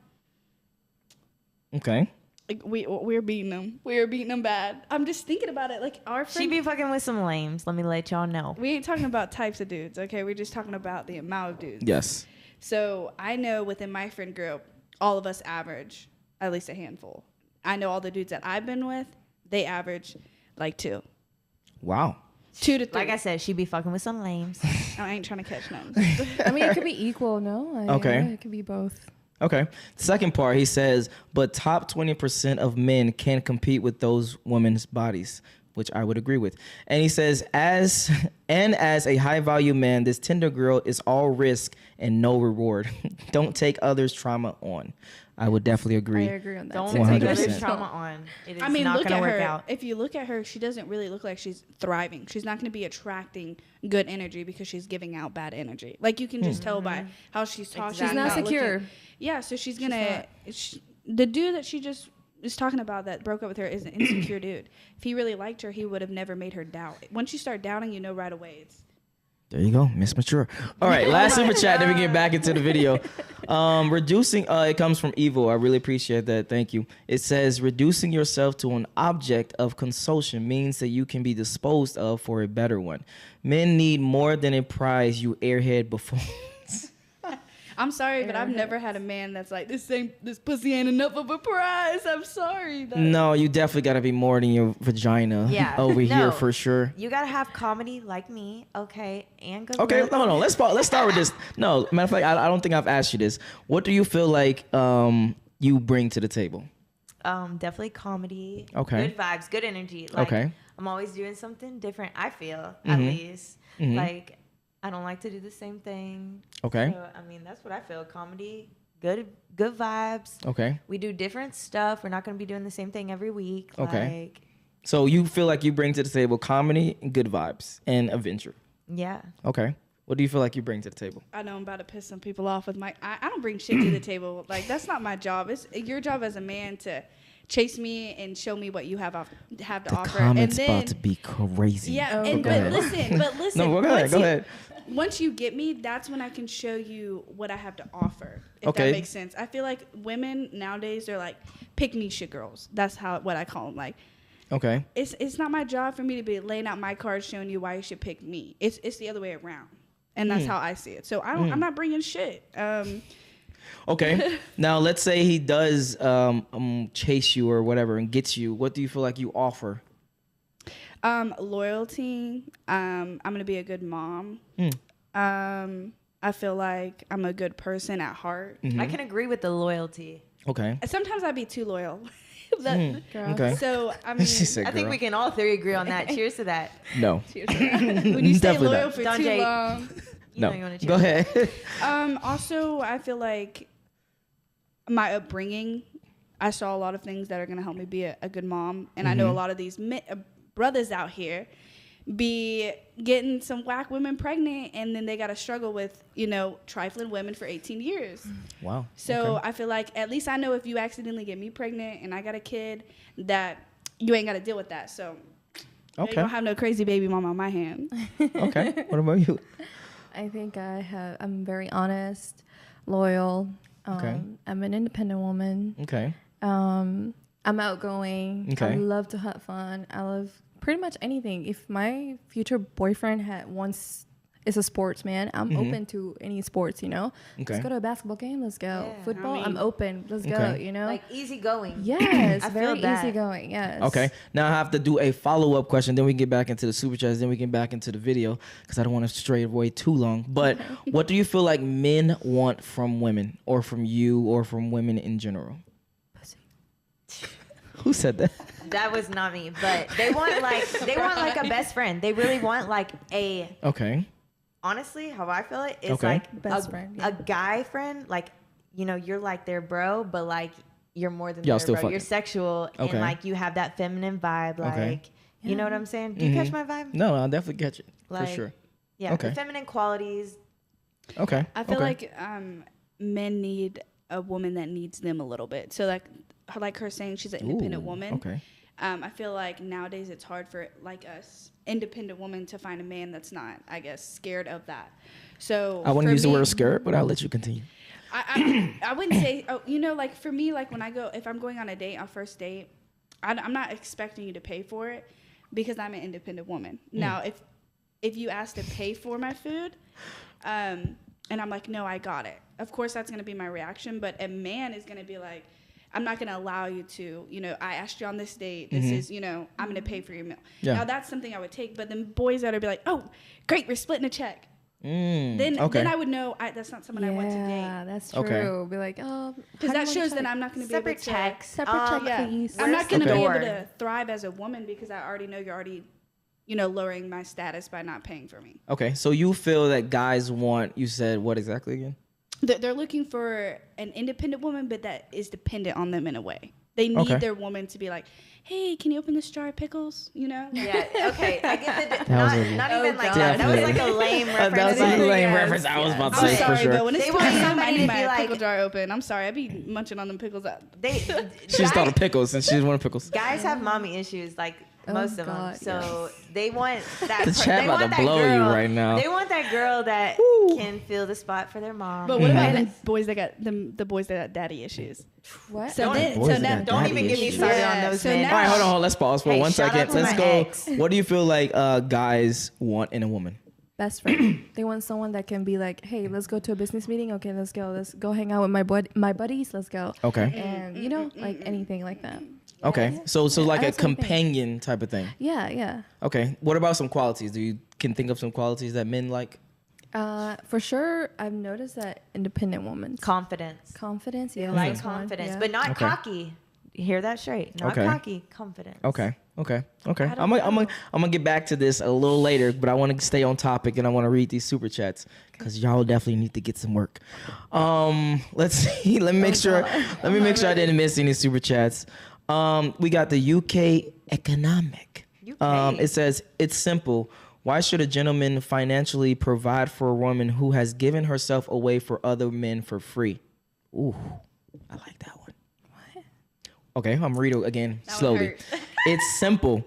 Okay. Like we're beating them. We're beating them bad. I'm just thinking about it. Like our She friend, be fucking with some lames. Let me let y'all know. we ain't talking about types of dudes. Okay, we're just talking about the amount of dudes. Yes. So I know within my friend group, all of us average at least a handful. I know all the dudes that I've been with, they average like 2. Wow. 2 to 3. Like I said, she be fucking with some lames. I ain't trying to catch none. I mean, it could be equal, no? Okay. It could be both. Okay. The second part, he says, but top 20% of men can compete with those women's bodies, which I would agree with. And he says, as a high value man, this Tinder girl is all risk and no reward. Don't take others' trauma on. I would definitely agree. I agree on that. Don't too. take 100%. others' trauma on. It is I mean, not look going at to work her. out. If you look at her, she doesn't really look like she's thriving. She's not going to be attracting good energy because she's giving out bad energy. Like you can just tell by how she's talking. Exactly. She's not secure. Yeah, so she's gonna. The dude that she just is talking about that broke up with her is an insecure dude. If he really liked her, he would have never made her doubt. Once you start doubting, you know right away. It's There you go, Miss Mature. All right, last super chat, then we get back into the video. Reducing, it comes from Evo. I really appreciate that. Thank you. It says, reducing yourself to an object of consumption means that you can be disposed of for a better one. Men need more than a prize, you airhead buffoons. I'm sorry, but I've never had a man that's like, this pussy ain't enough of a prize. I'm sorry. No, you definitely got to be more than your vagina over here for sure. You got to have comedy like me, okay, and good Okay, looks. no. Let's start with this. No, matter of fact, I don't think I've asked you this. What do you feel like you bring to the table? Definitely comedy. Okay. Good vibes, good energy. Like, Okay. I'm always doing something different, I feel, at least. Like, I don't like to do the same thing. Okay. So, I mean, that's what I feel. Comedy, good vibes. Okay. We do different stuff. We're not going to be doing the same thing every week. Okay. Like, So you feel like you bring to the table comedy and good vibes and adventure. yeah. Okay. What do you feel like you bring to the table? I know I'm about to piss some people off with I don't bring shit to the table. Like, that's not my job. It's your job as a man to chase me and show me what you have to The offer. comments and then, about to be crazy. yeah, Oh, and go but ahead. listen. No, go ahead. Go ahead. Once you get me, that's when I can show you what I have to offer. If Okay. that makes sense. I feel like women nowadays, they're like pick me shit girls. That's what I call them. Like, Okay. it's not my job for me to be laying out my cards showing you why you should pick me. It's the other way around, and that's how I see it. So I'm not bringing shit. Okay. Now let's say he does chase you or whatever and gets you. What do you feel like you offer? Loyalty. I'm gonna be a good mom. I feel like I'm a good person at heart. I can agree with the loyalty. Okay. Sometimes I be too loyal. Girl. Okay. So I mean, She said, I think girl. we can all three agree on that. Cheers to that. No. when you stay Definitely loyal not. for Don't too Jaye. long. You know No. you wanna cheers. Go ahead. Also, I feel like my upbringing, I saw a lot of things that are going to help me be a good mom. And I know a lot of these brothers out here be getting some whack women pregnant, and then they got to struggle with, trifling women for 18 years. Wow. So Okay. I feel like at least I know if you accidentally get me pregnant and I got a kid, that you ain't got to deal with that. So you Okay. don't have no crazy baby mama on my hand. Okay. What about you? I think I'm very honest, loyal. Okay. I'm an independent woman. Okay. I'm outgoing. Okay. I love to have fun. I love pretty much anything. If my future boyfriend is a sportsman, I'm open to any sports, Okay. Let's go to a basketball game. Let's go. Yeah, Football, I I'm mean- open. Let's go, Okay. Like easy going. Yes, I feel very that. easygoing. Yes. Okay. Now I have to do a follow-up question. Then we can get back into the super chats. Then we get back into the video because I don't want to stray away too long. But what do you feel like men want from women, or from you, or from women in general? Pussy. Who said that? That was not me, but they want like a best friend. They really want like a, Okay. honestly, how I feel it is Okay. like Best friend, yeah. a guy friend. Like, you're like their bro, but like you're more than Y'all their still bro. fucking. You're sexual, Okay. and like you have that feminine vibe. Like, Okay. you know what I'm saying? Do you catch my vibe? No, I'll definitely catch it Like, for sure. Yeah, Okay. the feminine qualities. Okay. I feel okay. like men need a woman that needs them a little bit. So like her saying she's an independent Ooh, woman. Okay. I feel like nowadays it's hard for like us independent women to find a man that's not, I guess, scared of that. So I wouldn't for use the me, word scared, but I'll let you continue. I wouldn't say, like for me, like when if I'm going on a date, on first date, I'm not expecting you to pay for it because I'm an independent woman. Now, if you ask to pay for my food, and I'm like, no, I got it. Of course, that's going to be my reaction. But a man is going to be like, I'm not going to allow you to, I asked you on this date. This is, I'm going to pay for your meal. Yeah. Now, that's something I would take. But then boys that would be like, oh, great, we're splitting a check. Then I would know that's not someone I want to date. Yeah, that's true. Okay. Be like, oh, Because that shows that I'm not going to be able to. separate check, please. I'm not going to be door? able to thrive as a woman because I already know you're already, lowering my status by not paying for me. Okay, so you feel that guys want, you said what exactly again? They're looking for an independent woman, but that is dependent on them in a way. They need their woman to be like, hey, can you open this jar of pickles? Yeah, okay. I get the Not even like that. That was like a lame reference. That was a lame reference. I was about to say sorry, for sure. but when it's They want time, I somebody need to my be like- pickle jar open. I'm sorry, I be munching on them pickles. She just thought of pickles and she just wanted pickles. Guys have mommy issues, like most of them. God, So they want that. The chat they about want to that blow you girl, right now. They want that girl that can fill the spot for their mom. But what about the boys that got the boys that got daddy issues? What? So Boys that got Don't even daddy get me issues. started on those so men. now- All right, hold on. Let's pause for Hey, 1 shout second. out to Let's my go. ex. What do you feel like guys want in a woman? Best friend. They want someone that can be like, hey, let's go to a business meeting. Okay, let's go. Let's go hang out with my buddies. Let's go. Okay. And like anything like that. Okay. So like a That's what I think. companion type of thing. Yeah. Okay. What about some qualities? Can think of some qualities that men like? For sure, I've noticed that independent woman. Confidence. Confidence, yeah. Like that's one, confidence, yeah. but not Okay. cocky. You hear that straight? Not Okay. cocky. Confidence. Okay. don't I'm gonna get back to this a little later, but I want to stay on topic and I want to read these super chats because y'all definitely need to get some work. Let's see. Let me make sure. Let me make sure I didn't miss any super chats. We got the UK economic. It says it's simple. Why should a gentleman financially provide for a woman who has given herself away for other men for free? Ooh, I like that one. Okay, I'm gonna read it again slowly. It's simple.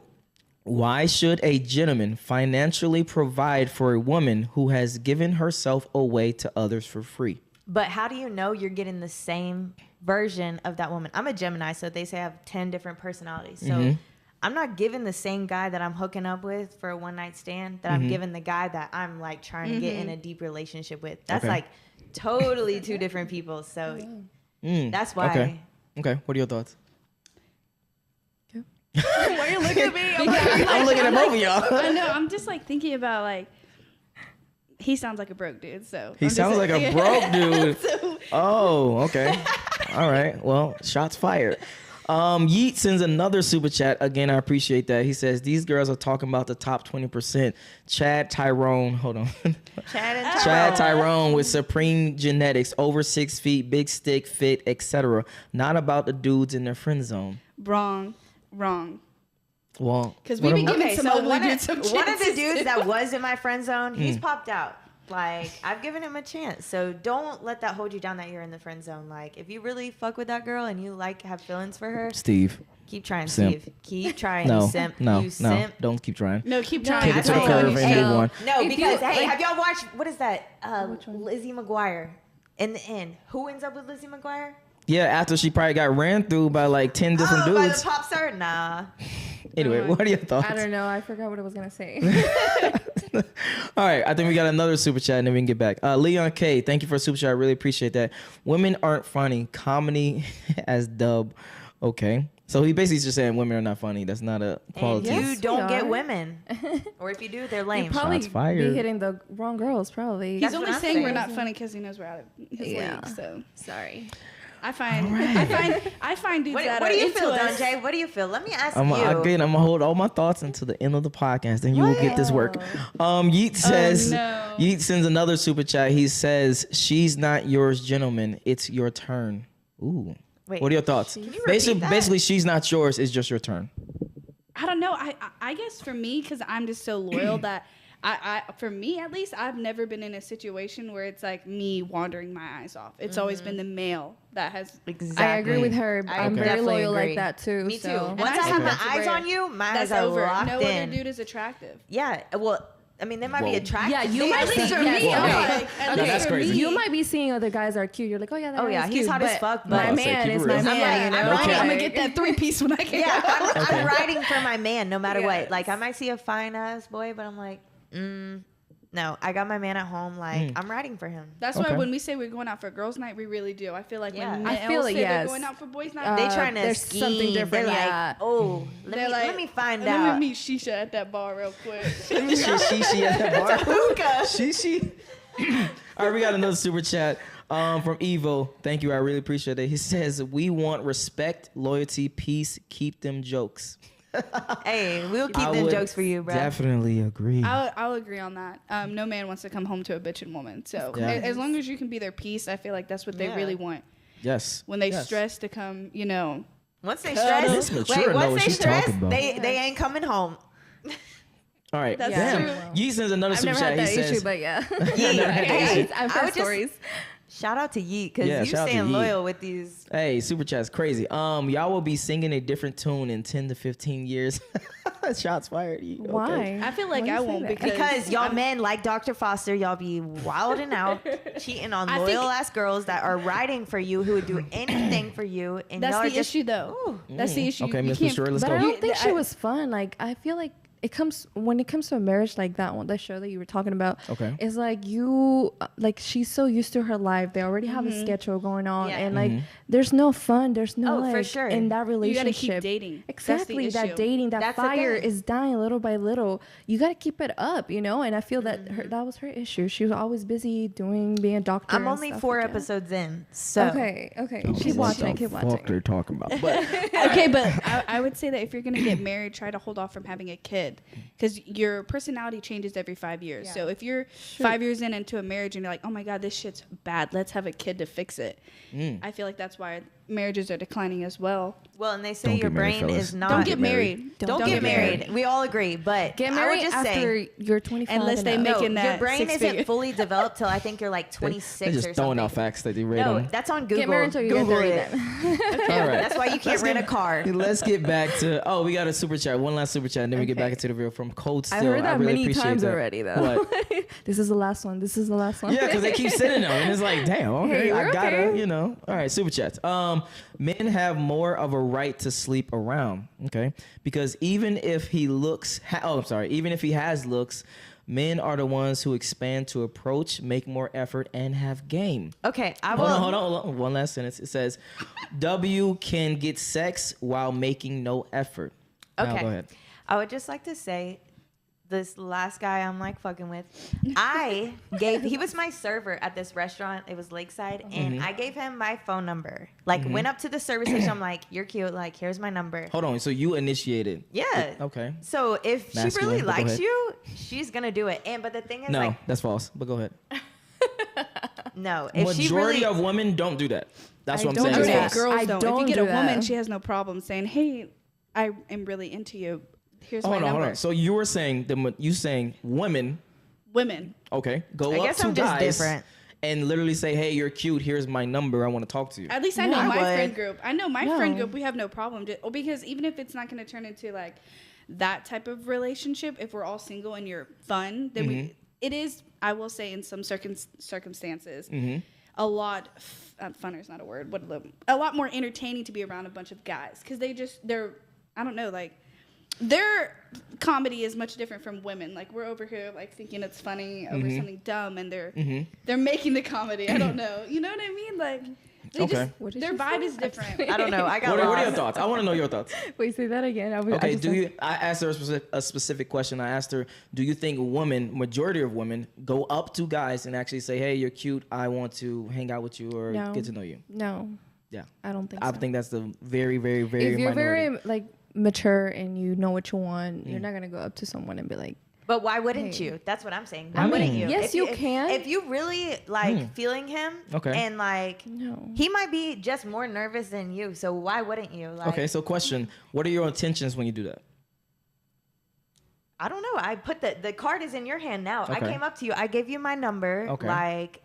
Why should a gentleman financially provide for a woman who has given herself away to others for free? But how do you know you're getting the same version of that woman? I'm a Gemini, so they say I have 10 different personalities. So I'm not giving the same guy that I'm hooking up with for a one night stand that I'm giving the guy that I'm like trying to get in a deep relationship with. That's like totally two different people. So that's why. Okay. What are your thoughts? Why are you looking at me? I'm looking at both of y'all. I know. I'm just like thinking about like. He sounds like a broke dude, so. He sounds like a broke dude. Oh, okay. All right. Well, shots fired. Yeet sends another super chat. Again, I appreciate that. He says, these girls are talking about the top 20%. Chad Tyrone. Hold on. Chad Tyrone with supreme genetics, over 6 feet, big stick, fit, etc. Not about the dudes in their friend zone. Wrong. Well, Because we be giving some so ugly one dudes some of the chances, dudes too. that was in my friend zone, he's popped out. Like, I've given him a chance. So don't let that hold you down that you're in the friend zone. Like, if you really fuck with that girl and you like have feelings for her, Steve. keep trying, Simp. Steve. Keep trying, No, you simp. no, You no. simp. Don't keep trying. No, keep trying. Take it to I the know. curve and Hey, move on. No, If because, you- hey, like- have y'all watched, what is that? Lizzie McGuire. In the end, who ends up with Lizzie McGuire? Yeah, after she probably got ran through by like 10 different By the dudes. pop star? Nah. Anyway, what are your thoughts? I don't know. I forgot what I was gonna say. All right, I think we got another super chat and then we can get back. Leon K, thank you for a super chat. I really appreciate that. Women aren't funny. Comedy as dub. Okay. So he basically just saying women are not funny. That's not a quality. And Yes, you don't we get are. women. Or if you do, they're lame. You probably Shots fired. be hitting the wrong girls. Probably. He's That's only what I'm saying we're saying. not funny because he knows we're out of his Yeah. league. So Sorry. I find dudes What that do are you into feel, us. Don Jay? What do you feel? Let me ask I'm you. gonna hold all my thoughts until the end of the podcast, and you will get this work. Yeet says, no. Yeet sends another super chat. He says, "She's not yours, gentlemen. It's your turn." Ooh. Wait, What are your thoughts? can you repeat that? Basically, she's not yours. It's just your turn. I don't know. I guess for me, because I'm just so loyal that for me at least, I've never been in a situation where it's like me wandering my eyes off. It's always been the male that has. Exactly. I agree with her. I I'm very definitely loyal agree. like that too. Me too. so- Once I have Okay. my eyes on you, my eyes That's are over. locked No in. other dude is attractive. Yeah. Well, I mean, they might be Whoa. attractive. Yeah, you They- might at be. least for Yes, me. okay. Like, at No, least that's for crazy. me, You might be seeing other guys that are cute. You're like, oh yeah, that Oh, guy's yeah, he's cute. hot as but fuck, My but- man Keep it is my real. man. I'm You know, like, I'm gonna Like- get that 3-piece when I get Yeah, out. I'm riding for my man no matter what. Yes. Like, I might see a fine ass boy, but I'm like, No, I got my man at home. Like, I'm riding for him. That's why when we say we're going out for girls' night, we really do. I feel like when men say they're going out for boys' night, they trying to there's scheme. something different. They're Yeah. like, oh, let me find out. Let me meet Shisha at that bar real quick. Let me see Shishi at that bar. Hookah. Shishi. All right, we got another super chat from Evo. Thank you. I really appreciate it. He says, we want respect, loyalty, peace. Keep them jokes. Hey, we'll keep them jokes for you, bro. Definitely agree. I'll agree on that. No man wants to come home to a bitching woman. So as long as you can be their peace, I feel like that's what they really want. Yes. When they stress to come, Once they stress, they ain't coming home. All right. That's Damn. true. Yeet sends another I've super never chat. had that He says, issue, but yeah. I've I heard would just- stories. Shout out to Yeet, because you shout out to staying Yeet. loyal with these. Hey, super chat's crazy. Y'all will be singing a different tune in 10 to 15 years. Shots fired. Okay. Why? I feel like Why I you say won't that? Because y'all men like Dr. Foster, y'all be wilding out, cheating on loyal ass girls that are riding for you, who would do anything for you. And That's y'all the are just, issue, though. That's the issue. Okay, You Miss can't- Shore, let's But go. I don't think she was fun. Like, I feel like when it comes to a marriage like that one, that show that you were talking about, Okay. it's like she's so used to her life. They already have a schedule going on, Yeah. and like there's no fun, there's no Oh, for like sure. in that You relationship. gotta keep dating. Exactly, That's the that issue. dating, that That's the fire thing. is dying little by little. You gotta keep it up, And I feel that that was her issue. She was always busy being a doctor. I'm and only stuff 4 like that. episodes in. So Okay. Keep watching. Keep watching. they're talking about. But Okay, but I would say that if you're gonna get married, try to hold off from having a kid, because your personality changes every 5 years. Yeah. So if you're 5 years into a marriage and you're like, oh my god, this shit's bad, let's have a kid to fix it. I feel like that's why marriages are declining as well. well, and they say Don't your get married, brain fellas. is not. Don't get married. Don't get married. We all agree, but Get I married would just after say, you're 25. Unless and they up. make no, in that your brain isn't six-figure. fully developed till I think you're like they're 26 just or throwing something. out facts that they read No, on. that's on Google. Get married until you get Google 30 it. then. All right. That's why you can't rent a car. Let's get back to. Oh, we got a super chat. One last super chat, and then we get back into the real from Cold Still. I've heard that I really many appreciate times that. already, though. What? This is the last one. This is the last one. Yeah, because they keep sending them, and it's like, damn, okay, Hey, I we're gotta, okay. All right, super chats. Men have more of a right to sleep around, okay? Because even if he even if he has looks, men are the ones who expand to approach, make more effort, and have game. Okay, I will. Hold on. One last sentence. It says, W can get sex while making no effort. Now, Okay. go ahead. I would just like to say, this last guy I'm like fucking with, he was my server at this restaurant. It was Lakeside, and I gave him my phone number. Like, went up to the service station. I'm like, you're cute. Like, here's my number. Hold on. So you initiated. Yeah. Okay. So if Masculine, she really but go likes ahead. you, she's gonna do it. But the thing is, No, like, that's false. But go ahead. no. If she Majority really, of women don't do that. That's what I'm don't saying. do It's Okay, that. false. girls I don't. If don't you get do a woman, that. she has no problem saying, hey, I am really into you. Here's my Hold number. on. So you were saying women, Women. okay, go I up guess to I'm just guys different. and literally say, "Hey, you're cute. Here's my number. I want to talk to you." At least I know I my would. friend group. I know my No. friend group. We have no problem. Because even if it's not going to turn into like that type of relationship, if we're all single and you're fun, then it is. I will say in some circumstances, a lot. Funner is not a word. A lot more entertaining to be around a bunch of guys because they're. I don't know, like. Their comedy is much different from women. Like we're over here like thinking it's funny over something dumb, and they're making the comedy. I don't know. You know what I mean? Like they Okay. just their vibe is different. I don't know. I got What are your lost. thoughts? I want to know your thoughts. Wait, say that again. Okay, I asked her a specific question. I asked her, do you think majority of women, go up to guys and actually say, "Hey, you're cute. I want to hang out with you or No. get to know you"? No, Yeah. I don't think I so. think that's the very, very, very If you're minority. very like mature and you know what you want, you're not gonna go up to someone and be like, But why wouldn't Hey. you? That's what I'm saying. Why wouldn't you? Yes, you can. If you really like feeling him, Okay. and like no. he might be just more nervous than you, so why wouldn't you? Like, Okay, so question: what are your intentions when you do that? I don't know. I put the card is in your hand now. I Okay. came up to you. I gave you my number. Okay. Like,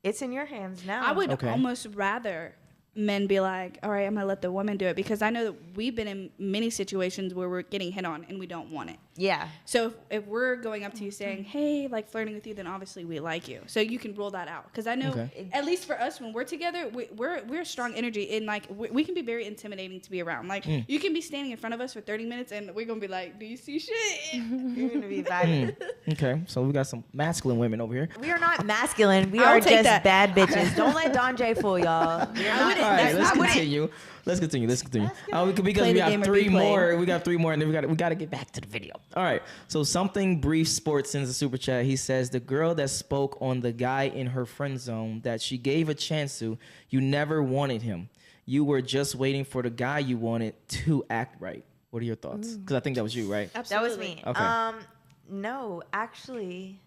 it's in your hands now. I would Okay. almost rather men be like, all right, I'm gonna let the woman do it because I know that we've been in many situations where we're getting hit on and we don't want it. Yeah. So if we're going up to you saying, hey, like flirting with you, then obviously we like you. So you can rule that out. Because I know, at least for us, when we're together, we're strong energy. And like, we can be very intimidating to be around. Like, you can be standing in front of us for 30 minutes and we're going to be like, do you see shit? You're going to be vibing. Okay, so we got some masculine women over here. We are not masculine. We are just bad bitches. Don't let Don J fool y'all. All right, let's continue. Let's continue. Because we got three more. We got three more, and then we got to get back to the video. All right. So something brief sports sends a super chat. He says the girl that spoke on the guy in her friend zone that she gave a chance to, you never wanted him. You were just waiting for the guy you wanted to act right. What are your thoughts? Because I think that was you, right? Absolutely. That was me. Okay. No, actually,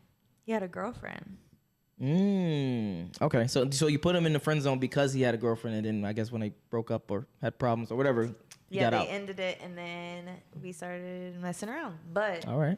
he had a girlfriend. Okay. So you put him in the friend zone because he had a girlfriend, and then I guess when they broke up or had problems or whatever, he got out. Ended it, and then we started messing around. But all right.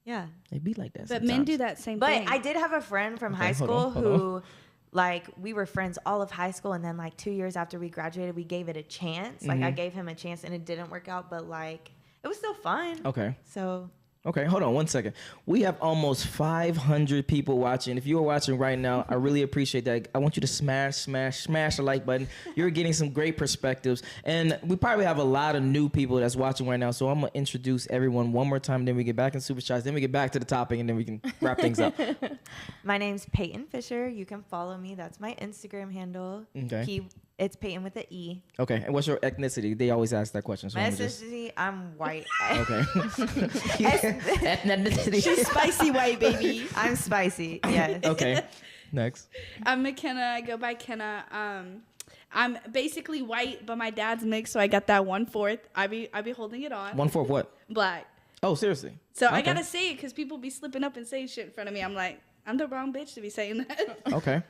Yeah. They be like that. But sometimes. men do that same thing. But I did have a friend from high school who, like, we were friends all of high school, and then like 2 years after we graduated, we gave it a chance. Like I gave him a chance, and it didn't work out, but like it was still fun. Okay. So. Okay, hold on 1 second. We have almost 500 people watching. If you are watching right now, I really appreciate that. I want you to smash the like button. You're getting some great perspectives. And we probably have a lot of new people that's watching right now. So I'm going to introduce everyone one more time. Then we get back in Super Chats. Then we get back to the topic, and then we can wrap things up. My name's Peyton Fisher. You can follow me. That's my Instagram handle. Okay. It's Peyton with an E. Okay. And what's your ethnicity? They always ask that question. So my ethnicity, I'm white. Okay. Ethnicity. She's spicy white, baby. I'm spicy. Yes. Okay. Next. I'm McKenna. I go by Kenna. I'm basically white, but my dad's mixed, so I got that 1/4. I be holding it on. 1/4 what? Black. Oh, seriously? So I gotta say it because people be slipping up and saying shit in front of me. I'm like, I'm the wrong bitch to be saying that. Okay.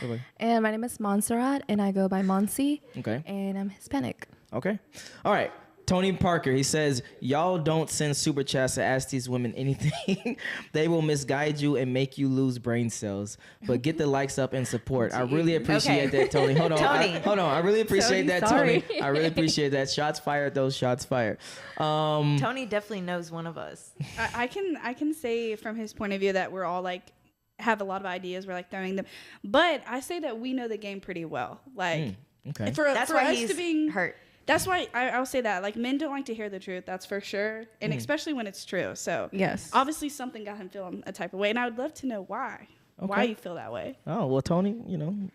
Really? And my name is Montserrat, and I go by Monsi. Okay. And I'm Hispanic. Okay. All right. Tony Parker, he says, y'all don't send super chats to ask these women anything. They will misguide you and make you lose brain cells. But get the likes up and support. I really appreciate that, Tony. Hold on. I really appreciate that, Tony. I really appreciate that. Shots fired, those shots fired. Tony definitely knows one of us. I can say from his point of view that we're all like have a lot of ideas. We're like throwing them. But I say that we know the game pretty well. Like okay. That's why he's hurt. That's why I'll say that. Like, men don't like to hear the truth, that's for sure. And especially when it's true. So, yes, obviously something got him feeling a type of way. And I would love to know why. Okay. Why you feel that way. Oh, well, Tony,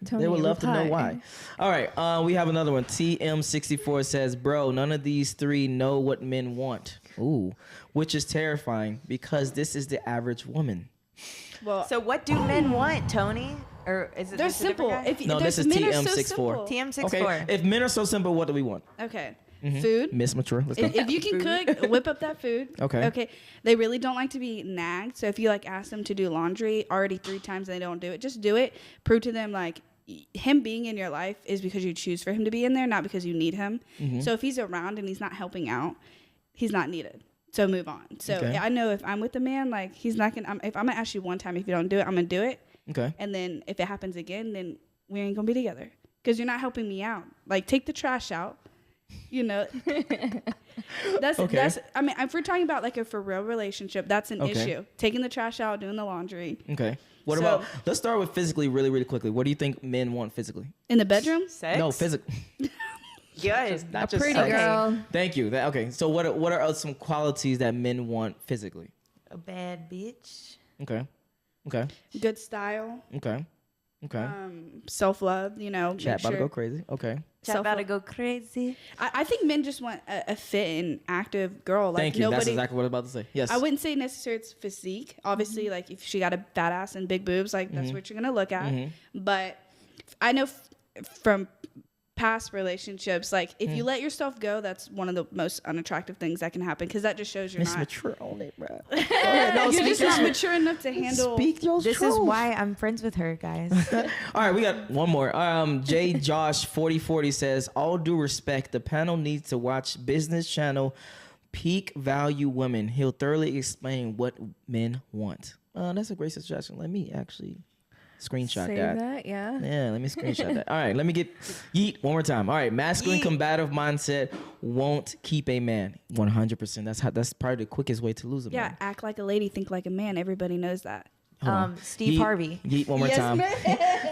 they would love to know why. All right, we have another one. TM64 says, bro, none of these three know what men want. Ooh, which is terrifying because this is the average woman. Well, so what do men want, Tony? Or is it they're simple. No, this is TM64. TM64. Okay, if men are so simple, what do we want? Okay. Food. Miss Mature. Let's go. If you can cook, whip up that food. Okay. Okay. They really don't like to be nagged. So if you like ask them to do laundry already 3 times and they don't do it, just do it. Prove to them like him being in your life is because you choose for him to be in there, not because you need him. So if he's around and he's not helping out, he's not needed. So move on. So I know if I'm with a man, like he's not gonna. If I'm gonna ask you one time, if you don't do it, I'm gonna do it. Okay. And then if it happens again, then we ain't gonna be together because you're not helping me out. Like take the trash out. That's. I mean, if we're talking about like a for real relationship, that's an issue. Taking the trash out, doing the laundry. Okay. What about? Let's start with physically, really, really quickly. What do you think men want physically? In the bedroom? Sex? No, physically. Good. Not just pretty sex. girl. Thank you. Okay. So what are some qualities that men want physically? A bad bitch. Okay. Good style. Okay. Self-love, Chat about to go crazy. Okay. Chat about to go crazy. I think men just want a fit and active girl. Like Thank you. That's exactly what I was about to say. Yes. I wouldn't say necessarily it's physique. Obviously, like if she got a fat ass and big boobs, like that's what you're gonna look at. But I know from past relationships, like if you let yourself go, that's one of the most unattractive things that can happen because that just shows you're Miss not mature on it, bro. you're just not mature enough to handle. This is why I'm friends with her, guys. All right, we got one more. J Josh 4040 says, all due respect, the panel needs to watch Business Channel Peak Value Women. He'll thoroughly explain what men want. That's a great suggestion. Let me actually Screenshot Save that. that, yeah. Yeah, let me screenshot that. All right, let me get yeet one more time. All right, masculine combative mindset won't keep a man. 100%. That's probably the quickest way to lose a Yeah, man. act like a lady, think like a man. Everybody knows that. Hold on. Steve Harvey. Yeet one more time.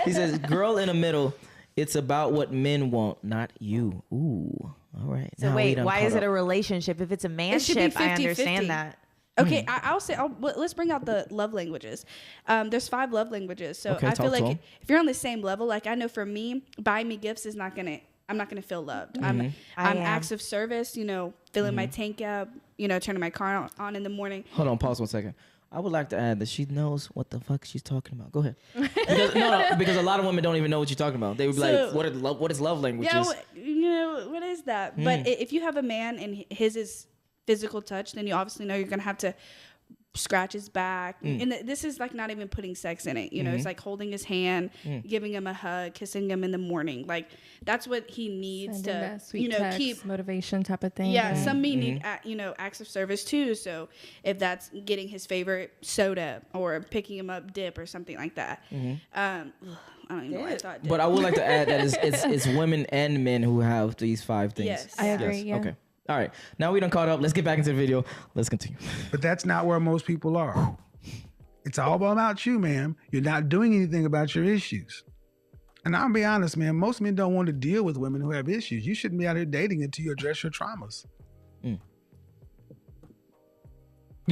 He says, girl in the middle, it's about what men want, not you. Ooh, all right. So Now we wait, done why caught is it up. a relationship? If it's a should be manship, I 50-50. understand that. Okay, I'll say. Let's bring out the love languages. There's 5 love languages, so Okay, I feel talk to like 'em. if you're on the same level, like I know for me, buying me gifts is not gonna. I'm not gonna feel loved. I'm I am. acts of service. Filling my tank up. Turning my car on in the morning. Hold on, pause 1 second. I would like to add that she knows what the fuck she's talking about. Go ahead. Because a lot of women don't even know what you're talking about. They would be So- like, what is love languages? Yeah, what is that? But if you have a man and his is physical touch, then you obviously know you're gonna have to scratch his back. And this is like not even putting sex in it. It's like holding his hand, giving him a hug, kissing him in the morning. Like that's what he needs Sending to, that sweet text, keep. motivation type of thing. Yeah, some men need, acts of service too. So if that's getting his favorite soda or picking him up dip or something like that. I don't even know why I thought dip. But I would like to add that it's women and men who have these 5 things. Yes. I agree, yeah. Okay. All right. Now we done caught up. Let's get back into the video. Let's continue. But that's not where most people are. It's all about you, ma'am. You're not doing anything about your issues. And I'll be honest, man, most men don't want to deal with women who have issues. You shouldn't be out here dating until you address your traumas. You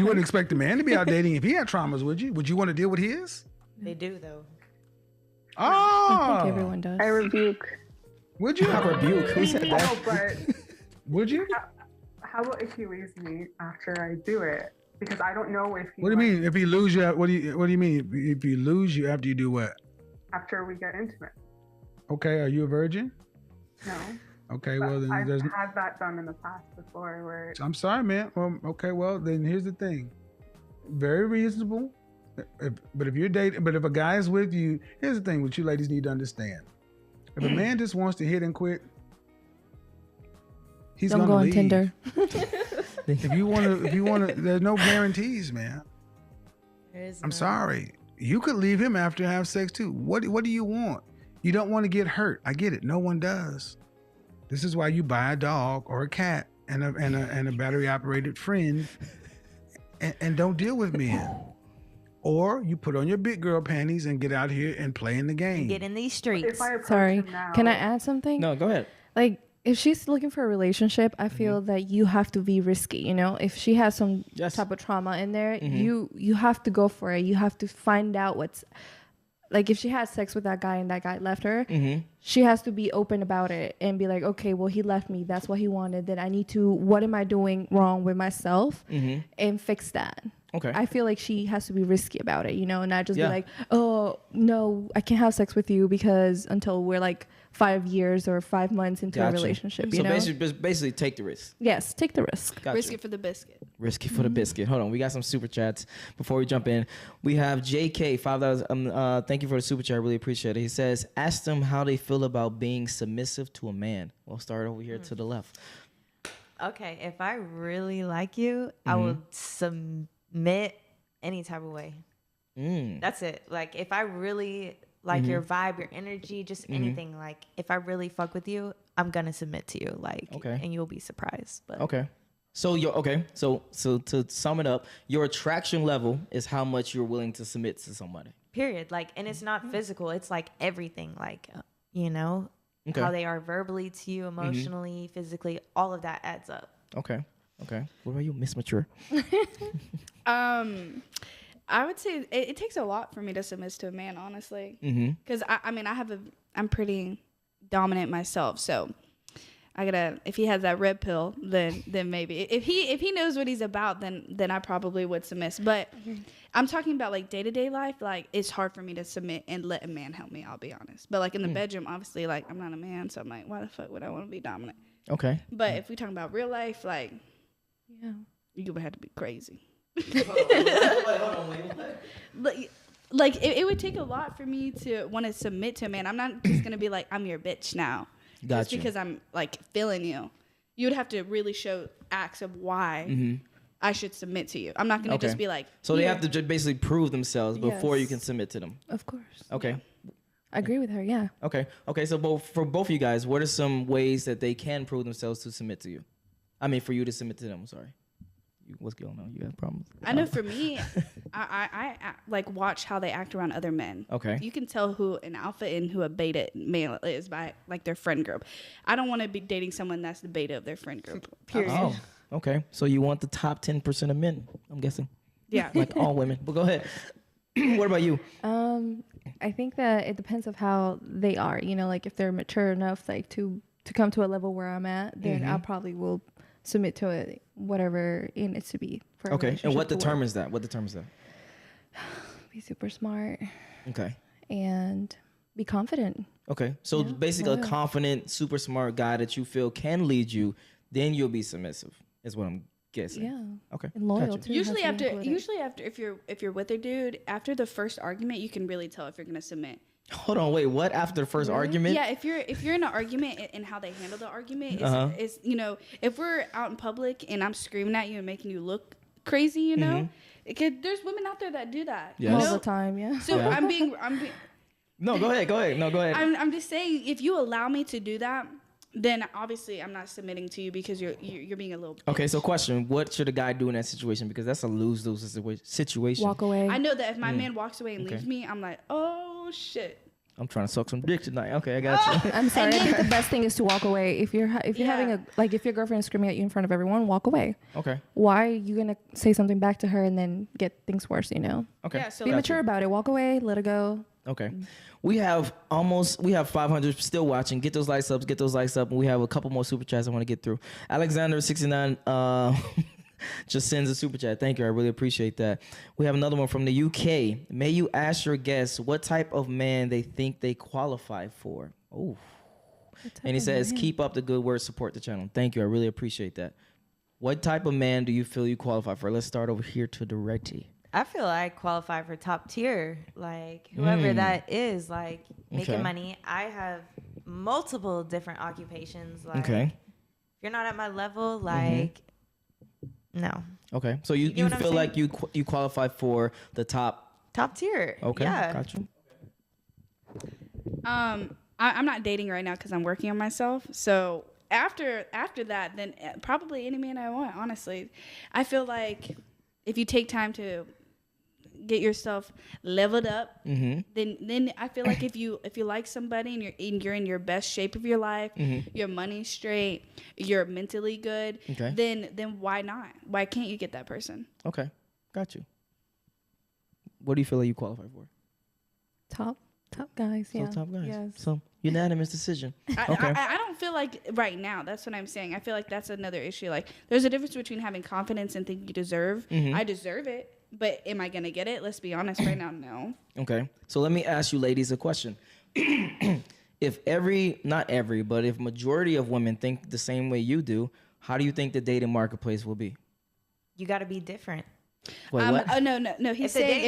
wouldn't expect a man to be out dating if he had traumas, would you? Would you want to deal with his? They do though. I Oh, think everyone does. I rebuke. would you? I rebuke. Who said No, that? but Would you? how about if he leaves me after I do it? Because I don't know if he. What do you mean? If he lose you, what do you mean? If he lose you after you do what? After we get intimate. Okay, are you a virgin? No. Okay, But well then I've there's. had that done in the past before where I'm sorry, man. Well, okay, well then here's the thing. Very reasonable. But if a guy is with you, here's the thing: what you ladies need to understand. If a man just wants to hit and quit, he's Don't gonna go on leave. Tinder. If you wanna, there's no guarantees, man. I'm sorry. You could leave him after have sex too. What do you want? You don't want to get hurt. I get it. No one does. This is why you buy a dog or a cat and a battery operated friend and don't deal with men. Or you put on your big girl panties and get out here and play in the game. Get in these streets. if I approach Sorry. him now, Can I add something? No, go ahead. Like, if she's looking for a relationship, I feel that you have to be risky. If she has some Yes. type of trauma in there, you have to go for it. You have to find out what's like. If she had sex with that guy and that guy left her, she has to be open about it and be like, okay, well, he left me. That's what he wanted. Then I need to. What am I doing wrong with myself? And fix that. Okay. I feel like she has to be risky about it, and not just Yeah. be like, oh, no, I can't have sex with you because until we're like 5 years or 5 months into a Gotcha. relationship, So basically take the risk. Yes, take the risk. Gotcha. Risk it for the biscuit. Risky for the biscuit. Hold on, we got some super chats before we jump in. We have JK $5. Thank you for the super chat. I really appreciate it. He says, ask them how they feel about being submissive to a man. We'll start over here to the left. Okay, if I really like you, I would submit any type of way. That's it. Like if I really like your vibe, your energy, just anything. Like if I really fuck with you, I'm gonna submit to you. Like, Okay. and you'll be surprised. But Okay. So So to sum it up, your attraction level is how much you're willing to submit to somebody. period. Like, and it's not physical. It's like everything. Like, Okay. how they are verbally to you, emotionally, physically. All of that adds up. Okay. What about you, Miss Mature? I would say it takes a lot for me to submit to a man, honestly. Because I'm pretty dominant myself, so I gotta. If he has that red pill, then maybe. If he knows what he's about, then I probably would submit. But I'm talking about like day-to-day life. Like it's hard for me to submit and let a man help me. I'll be honest. But like in the bedroom, obviously, like I'm not a man, so I'm like, why the fuck would I want to be dominant? Okay. But if we talking about real life, like Yeah. you would have to be crazy. Like it would take a lot for me to want to submit to a man. I'm not just gonna be like, I'm your bitch now, just Gotcha. because I'm like feeling you. You would have to really show acts of why I should submit to you. I'm not going to just be like. So they have to just basically prove themselves before you Yes. can submit to them. Of course. Okay. I agree with her. Yeah. Okay. So for both of you guys, what are some ways that they can prove themselves to submit to you? I mean, for you to submit to them. Sorry. What's going on? You have problems? I know for me, I like watch how they act around other men. Okay. You can tell who an alpha and who a beta male is by like their friend group. I don't want to be dating someone that's the beta of their friend group. Period. Oh, okay. So you want the top 10% of men, I'm guessing. Yeah. Like all women. But go ahead. What about you? I think that it depends of how they are. You know, like if they're mature enough, like to come to a level where I'm at, then I probably will submit to it, whatever it needs to be. For a Okay. And what relationship to work. determines that? What determines that? Be super smart Okay. and be confident. Okay. So Yeah, basically, loyal. a confident, super smart guy that you feel can lead you, then you'll be submissive. Is what I'm guessing. Yeah. Okay. And loyal Gotcha. too. Usually has to be after included. if you're with a dude, after the first argument, you can really tell if you're gonna submit. Hold on. Wait. What? After the first argument? Yeah, if you're in an argument and how they handle the argument is you know, if we're out in public and I'm screaming at you and making you look crazy, you know, there's women out there that do that. Yes. You All know? the time. Yeah. So Yeah. I'm being No. Go ahead. No. Go ahead. I'm just saying, if you allow me to do that, then obviously I'm not submitting to you because you're being a little. Okay. So question: what should a guy do in that situation? Because that's a lose-lose situation. Walk away. I know that if my man walks away and leaves me, I'm like, oh shit. I'm trying to suck some dick tonight. Okay, I got you. I'm sorry. I think the best thing is to walk away. If you're having a if your girlfriend is screaming at you in front of everyone, walk away. Okay. Why are you gonna say something back to her and then get things worse? You know. Okay. Yeah, so Be Got mature you. about it. Walk away. Let it go. Okay. We have 500 still watching. Get those likes up. And we have a couple more super chats I want to get through. Alexander69 just sends a super chat. Thank you. I really appreciate that. We have another one from the UK. May you ask your guests what type of man they think they qualify for. Oh. And he says, keep up the good work. Support the channel. Thank you. I really appreciate that. What type of man do you feel you qualify for? Let's start over here to Directy. I feel I qualify for top tier. Like whoever that is, like making money. I have multiple different occupations. Like Okay. if you're not at my level, like no. Okay. So you get what I'm feel saying? like you qualify for the top. Top tier. Okay. Yeah. Got you. I'm not dating right now because I'm working on myself. So after that, then probably any man I want. Honestly, I feel like if you take time to get yourself leveled up, then I feel like if you like somebody and you're in your best shape of your life, your money's straight, you're mentally good, Okay. then why not? Why can't you get that person? Okay. Got you. What do you feel like you qualify for? Top guys. Yeah. So top guys. Yes. So unanimous decision. I, Okay. I don't feel like right now. That's what I'm saying. I feel like that's another issue. Like there's a difference between having confidence and thinking you deserve. I deserve it, but am I gonna get it? Let's be honest. Right now, no. Okay. So let me ask you ladies a question. If if majority of women think the same way you do, how do you think the dating marketplace will be? You got to be different. Wait, what? Oh no. He's If they saying date-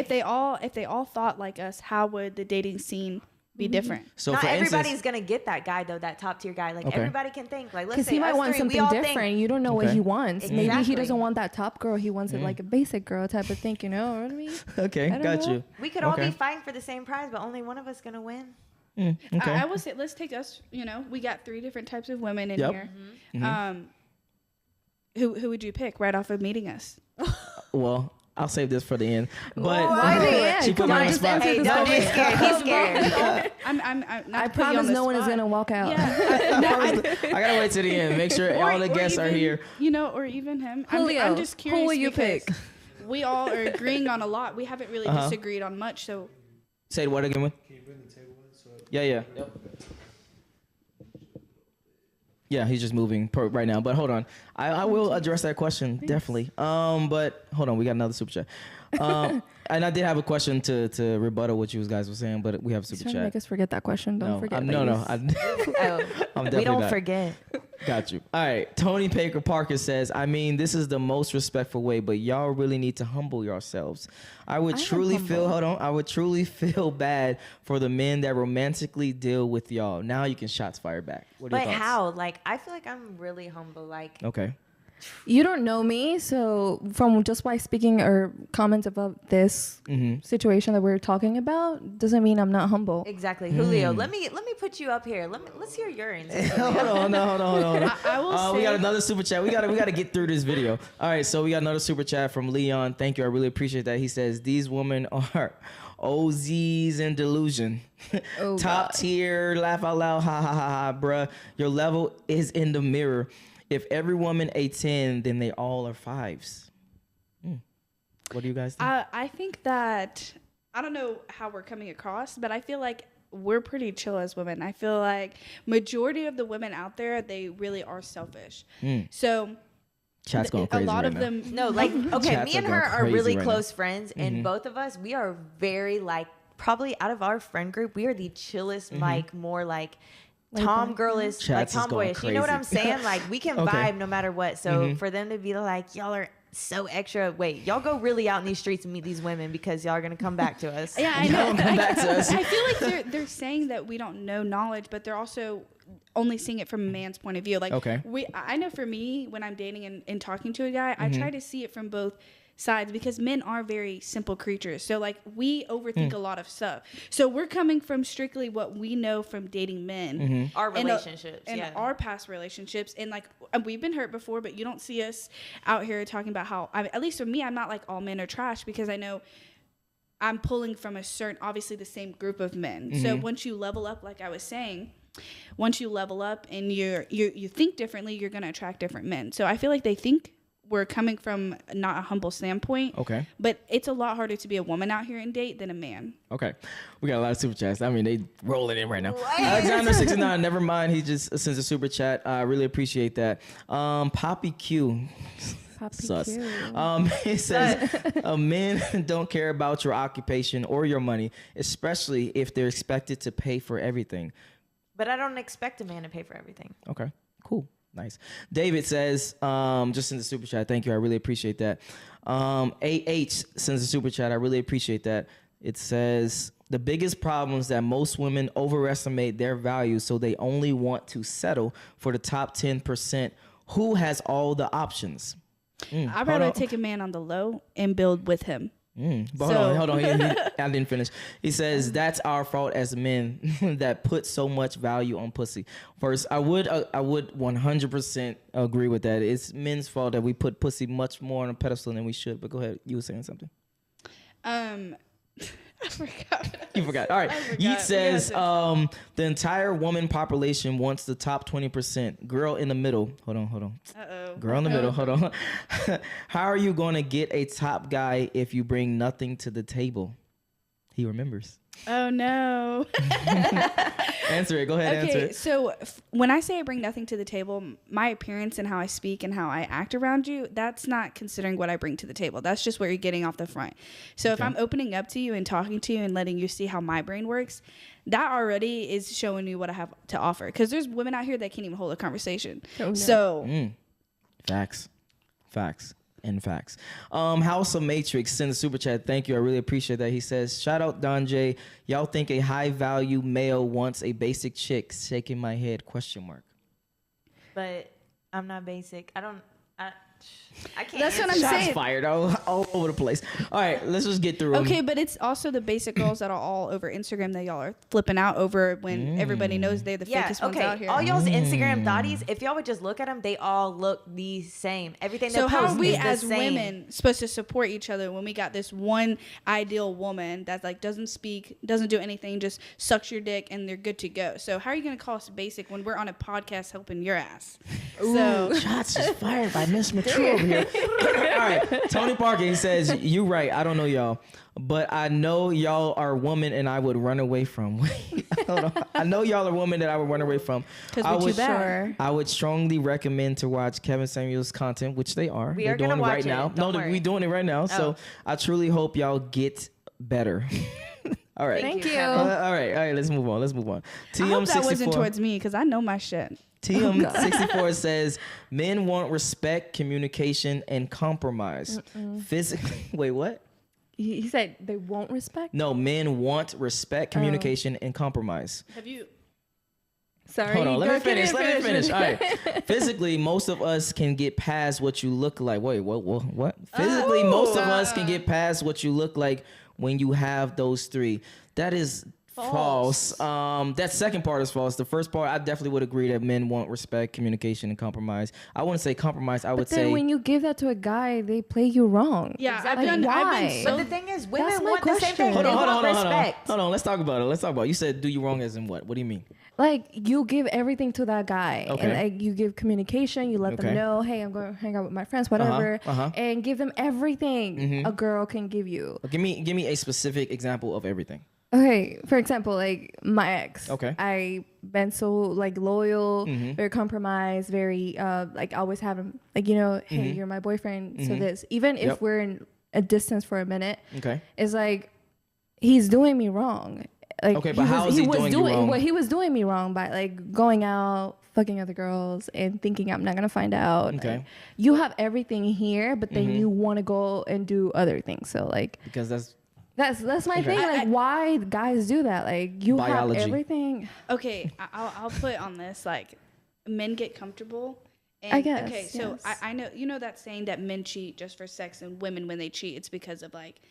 if they all thought like us, how would the dating scene be different? So Not for everybody's instance, gonna get that guy though, that top tier guy. Like Okay. everybody can think. Like let's Because say he might us want three, we something all different. think. You don't know what Okay. he wants. Maybe he Exactly. doesn't want that top girl. He wants it like a basic girl type of thing. You know what I mean? okay, I don't got know. you. We could all Okay. be fighting for the same prize, but only one of us gonna win. Okay. I would say let's take us. You know, we got 3 different types of women in Yep. here. Who would you pick right off of meeting us? Well, I'll save this for the end. But why the end? she put Come me on, on the just spot. answer Hey, this don't be question. scared. He's scared. I'm not I to put you on promise the no one is spot. gonna walk out. Yeah, I gotta wait till the end. Make sure all the or guests are even, here. You know, or even him. Julio, I'm just curious. who will you because pick? We all are agreeing on a lot. We haven't really disagreed on much. So Say what again? Can you bring the table in? Yeah. Yep. Yeah, he's just moving right now. But hold on, I will address that question definitely. But hold on, we got another super chat. And I did have a question to rebuttal what you guys were saying, but we have a He's super trying to chat. make us forget that question. Don't forget. No. ladies. Oh, I'm we definitely don't not. forget. Got you. All right. Tony Parker says, I mean, this is the most respectful way, but y'all really need to humble yourselves. I would truly feel bad for the men that romantically deal with y'all. Now you can shots fire back. What are your But thoughts? how? Like I feel like I'm really humble. Like Okay. You don't know me, so from just by speaking or comments about this situation that we're talking about doesn't mean I'm not humble. Exactly, Julio. Let me put you up here. Let's hear your answer. hold on. I will say, We got another super chat. We got to get through this video. All right, so we got another super chat from Leon. Thank you. I really appreciate that. He says these women are OZs in delusion. Oh, Top God. tier, laugh out loud, ha ha ha ha, bruh. Your level is in the mirror. If every woman a 10, then they all are 5s. What do you guys think? I think that, I don't know how we're coming across, but I feel like we're pretty chill as women. I feel like majority of the women out there, they really are selfish. So Chat's going crazy a lot right of now. them. No, like, okay, Chats me and are her going are crazy really right close friends, and both of us, we are very, like, probably out of our friend group, we are the chillest, like, more, like, Tom girlish, like Chats is going tomboyish. You know what I'm crazy. saying? Like, we can Okay. vibe no matter what. So for them to be like, y'all are so extra. Wait, y'all go really out in these streets and meet these women because y'all are gonna come back to us. Yeah, I know. Come back to us. I feel like they're saying that we don't know knowledge, but they're also only seeing it from a man's point of view. Like, Okay. I know for me, when I'm dating and talking to a guy, I try to see it from both sides because men are very simple creatures. So, like, we overthink a lot of stuff. So we're coming from strictly what we know from dating men. Our And, relationships, and yeah. our past relationships, and like we've been hurt before, but you don't see us out here talking about how, at least for me, I'm not like all men are trash because I know I'm pulling from a certain, obviously the same group of men. So once you level up, like I was saying, once you level up and you think differently, you're going to attract different men. So I feel like they think we're coming from not a humble standpoint. Okay. But it's a lot harder to be a woman out here and date than a man. Okay. We got a lot of super chats. I mean, they rolling in right now. Alexander69, never mind. He just sends a super chat. I really appreciate that. Poppy Q. Poppy Sus. Q. It says, men don't care about your occupation or your money, especially if they're expected to pay for everything. But I don't expect a man to pay for everything. Okay, cool. Nice. David says, just in the super chat, thank you. I really appreciate that. AH sends a super chat. I really appreciate that. It says, the biggest problem is that most women overestimate their value, so they only want to settle for the top 10% who has all the options. I'd rather take a man on the low and build with him. But hold on. I didn't finish. He says that's our fault as men that put so much value on pussy. First, I would 100% agree with that. It's men's fault that we put pussy much more on a pedestal than we should. But go ahead. You were saying something. I forgot. You forgot. All right. Yeet says the entire woman population wants the top 20%. Girl in the middle. Hold on. Uh-oh. Girl in the middle. Hold on. How are you going to get a top guy if you bring nothing to the table? He remembers. Oh, no. Answer it. Go ahead. Answer Okay, it. so when I say I bring nothing to the table, my appearance and how I speak and how I act around you, that's not considering what I bring to the table. That's just what you're getting off the front. So if I'm opening up to you and talking to you and letting you see how my brain works, that already is showing you what I have to offer. Because there's women out here that can't even hold a conversation. Oh, no. So Facts. House of Matrix sends a super chat. Thank you. I really appreciate that. He says, shout out Don J. Y'all think a high value male wants a basic chick? Shaking my head, ? But I'm not basic. I can't. That's what answer I'm that. Shots saying. fired all over the place. All right, let's just get through 'em. Okay, but it's also the basic girls that are all over Instagram that y'all are flipping out over when everybody knows they're the Yeah, fakest ones okay. out here. All y'all's Instagram thotties, if y'all would just look at them, they all look the same. Everything So they how post are we is the as same. women supposed to support each other when we got this one ideal woman that like doesn't speak, doesn't do anything, just sucks your dick and they're good to go? So how are you gonna call us basic when we're on a podcast helping your ass? So Shots is fired by Miss Mature over here. All right, Tony Parker, he says, you right, I don't know y'all, but I know y'all are women and I would run away from. Hold on. I know y'all are women that I would run away from. because I we're too would, bad. Sure. I would strongly recommend to watch Kevin Samuels' content, which they are. We They're are gonna doing it watch right it. now. Don't worry. We're doing it right now. So I truly hope y'all get better. All right. Thank you. Kevin. All right, let's move on. I hope that wasn't TM64 towards me because I know my shit. TM64 says men want respect, communication, and compromise. Physically, wait, what? He said they won't respect. No, men want respect, communication, and compromise. Have you? Sorry. Hold on, let me finish. All right. Finish. Physically, most of us can get past what you look like. Wait, what? Physically, most of us can get past what you look like when you have those three. That is false. That second part is false. The first part, I definitely would agree that men want respect, communication, and compromise. I wouldn't say compromise. I would But then say when you give that to a guy, they play you wrong. Yeah, Exactly. I've been Why? But the thing is, women That's my want the same question. thing. hold They on. want respect. Hold on. Let's talk about it. You said do you wrong as in what? What do you mean? Like you give everything to that guy, Okay. and like you give communication. You let Okay. them know, hey, I'm going to hang out with my friends, whatever, and give them everything a girl can give you. Give me a specific example of everything. Okay, for example, like my ex. Okay. I been so like loyal, very compromised, very like always have him like hey, you're my boyfriend, so this even if Yep. we're in a distance for a minute, Okay. it's like he's doing me wrong. Like Okay, but how is he doing you wrong? Well, he was doing me wrong by like going out, fucking other girls, and thinking I'm not gonna find out. Okay. Like, you have everything here, but then you want to go and do other things. So like Because that's that's my thing. Like why guys do that? Like you Biology. have everything. Okay, I'll put on this, like, men get comfortable. And, I guess, Okay, so yes. I know that saying that men cheat just for sex, and women, when they cheat, it's because of like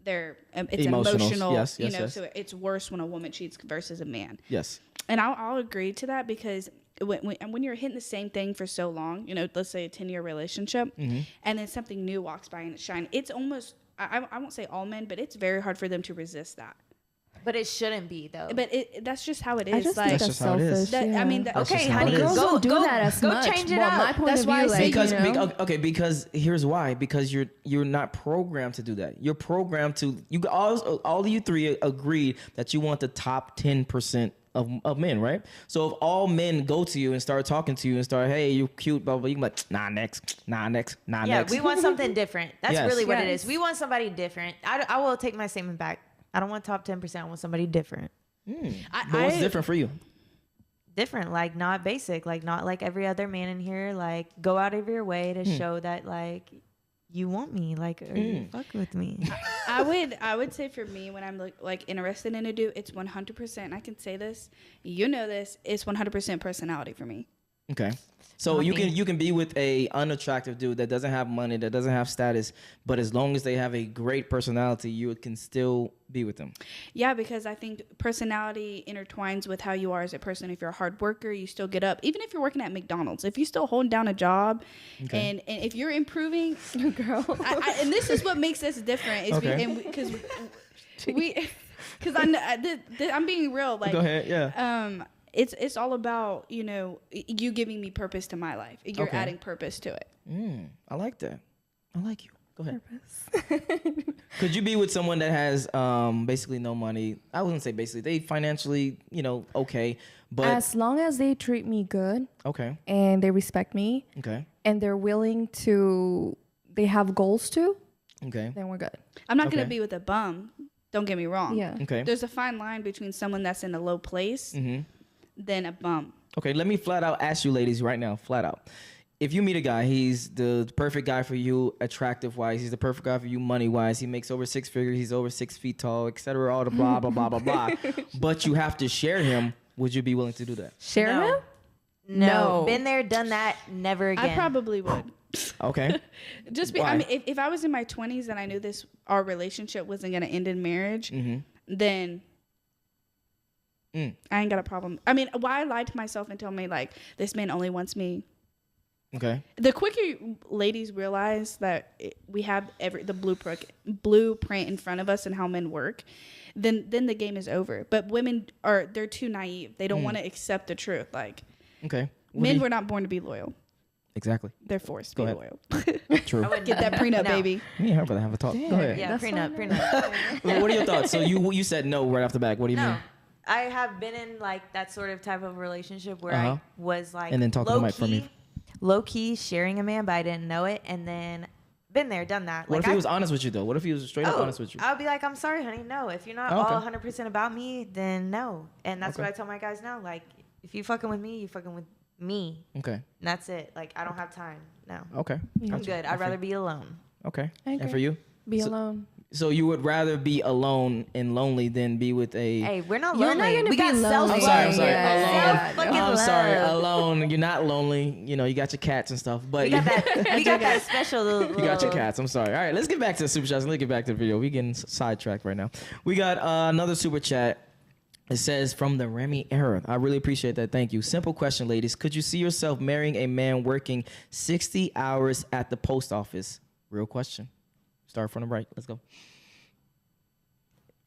they're it's Emotional. emotional. Yes, yes, yes. So it's worse when a woman cheats versus a man. yes. And I'll agree to that, because when you're hitting the same thing for so long, let's say a 10-year relationship, and then something new walks by and it's shiny, it's almost, I won't say all men, but it's very hard for them to resist that. But it shouldn't be though. But that's just how it is. I just like, think That's that's just how it is. selfish. I mean, yeah. That's okay, just how honey, it is. Girls go don't do go, that as go much. change it well, up. my point That's of why view, I say like, Because here's why. Because you're not programmed to do that. You're programmed to all of you three agree that you want the top 10% of men, right? So if all men go to you and start talking to you and start, hey, you cute, blah blah, you can be like, nah, next. Yeah, Next. we want something different. That's Yes. really what it Yes. is. We want somebody different. I will take my statement back. I don't want top 10%. I want somebody different. But what's different for you? Different, like not basic, like not like every other man in here. Like go out of your way to show that like you want me, like or you fuck with me. I would say for me, when I'm like interested in a dude, it's 100%. I can say this, this, it's 100% personality for me. Okay. So you can be with a unattractive dude that doesn't have money, that doesn't have status, but as long as they have a great personality, you can still be with them. Yeah, because I think personality intertwines with how you are as a person. If you're a hard worker, you still get up. Even if you're working at McDonald's, if you still hold down a job, and if you're improving, girl. and this is what makes us different. Is Okay. because I'm being real. Like, Go ahead. Yeah. It's all about you giving me purpose to my life. You're Okay. adding purpose to it. I like that. I like you. Go ahead. Could you be with someone that has basically no money? I wouldn't say basically. They financially, okay, but As long as they treat me good okay, and they respect me okay, and they're willing to, they have goals too, okay, then we're good. I'm not gonna Okay. be with a bum. Don't get me wrong. Yeah. okay. There's a fine line between someone that's in a low place than a bum. Okay, let me flat out ask you ladies right now, flat out. If you meet a guy, he's the perfect guy for you, attractive wise, he's the perfect guy for you, money wise, he makes over 6 figures, he's over 6 feet tall, etc., all the blah, blah, blah, blah, blah. But you have to share him, would you be willing to do that? Share No. him? No. No. Been there, done that, never again. I probably would. Okay. I mean, if I was in my 20s and I knew our relationship wasn't gonna end in marriage, then I ain't got a problem. I mean, why lie to myself and tell me like this man only wants me? Okay. The quicker ladies realize that we have the blueprint in front of us and how men work, then the game is over. But women they're too naive. They don't want to accept the truth. Like Okay. men were not born to be loyal. Exactly. They're forced to Go be ahead. loyal. True. Get that prenup, No. baby. Me and her better have a talk. Go ahead. Yeah, That's prenup, fine. prenup. Well, what are your thoughts? So you said no right off the back. What do you No. mean? I have been in like that sort of type of relationship where Uh-huh. I was like And then talk to the mic for me. low key sharing a man, but I didn't know it, and then been there, done that. What Like if he was honest with you though? What if he was straight up honest with you? I'll be like, I'm sorry, honey. No, if you're not Oh, okay. all 100% about me, then no. And that's Okay. what I tell my guys now. Like, if you fucking with me, you fucking with me. Okay. And that's it. Like, I don't have time. No. Okay. I'm good. I'd rather be alone. Okay. I And agree. for you? Be So- alone. So you would rather be alone and lonely than be with a. Hey, we're not You're not lonely. gonna We be got lonely. self. I'm sorry. Yeah. Alone. Self-fucking I'm sorry. love. Alone. You're not lonely. You know, you got your cats and stuff. But We got that. We got that special. you got your cats. I'm sorry. All right, let's get back to the super chats. Let's get back to the video. We getting sidetracked right now. We got another super chat. It says from the Remy era. I really appreciate that. Thank you. Simple question, ladies. Could you see yourself marrying a man working 60 hours at the post office? Real question. Start from the right. Let's go.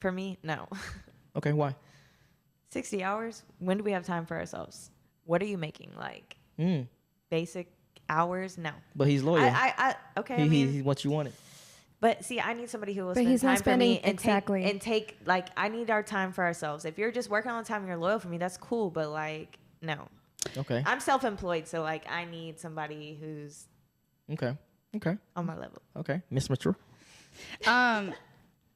For me, no. Okay, why? 60 hours? When do we have time for ourselves? What are you making? Like basic hours? No. But he's loyal. Okay. He's what you wanted. But see, I need somebody who will But spend he's not time for me spending- exactly. and take like I need our time for ourselves. If you're just working all the time and you're loyal for me, that's cool. But like, no. Okay. I'm self-employed, so like I need somebody who's Okay. on my level. Okay. Miss Mature.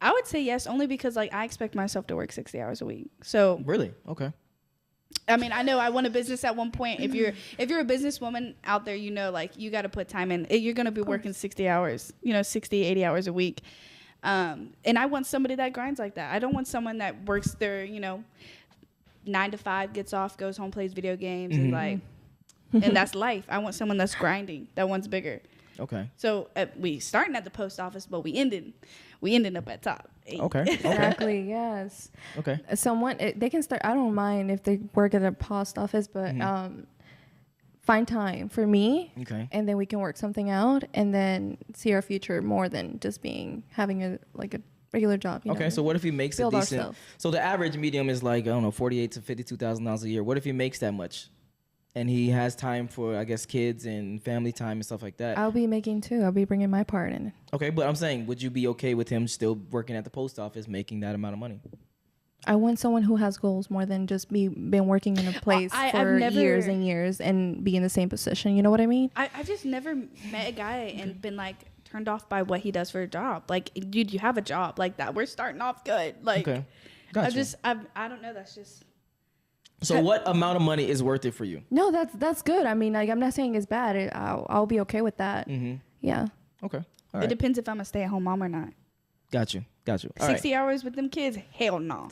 I would say yes, only because like I expect myself to work 60 hours a week. So Really? Okay. I mean, I know I want a business at one point. If you're a businesswoman out there, you know, like you got to put time in. You're going to be working 60 hours, 60, 80 hours a week. And I want somebody that grinds like that. I don't want someone that works their, 9 to 5, gets off, goes home, plays video games, and like, and that's life. I want someone that's grinding, that wants bigger. Okay. So we starting at the post office, but we ended up at top. Okay. Exactly. Yes. Okay. Someone they can start. I don't mind if they work at a post office, but find time for me. Okay. And then we can work something out, and then see our future more than just having a regular job. You Okay. know? So what if he makes Build a decent? ourselves. So the average medium is like, I don't know, $48,000 to $52,000 a year. What if he makes that much, and he has time for, I guess, kids and family time and stuff like that? I'll be making too. I'll be bringing my part in. Okay, but I'm saying, would you be okay with him still working at the post office, making that amount of money? I want someone who has goals more than just been working in a place for years and years and be in the same position. You know what I mean? I've just never met a guy and been like turned off by what he does for a job. Like, dude, you have a job like that. We're starting off good. Like, Okay, gotcha. I don't know. That's just. So what amount of money is worth it for you? No, that's good. I mean, like I'm not saying it's bad. I'll be okay with that. Yeah. Okay, all It right. depends if I'm a stay-at-home mom or not. Got you. All 60 hours with them kids? Hell no.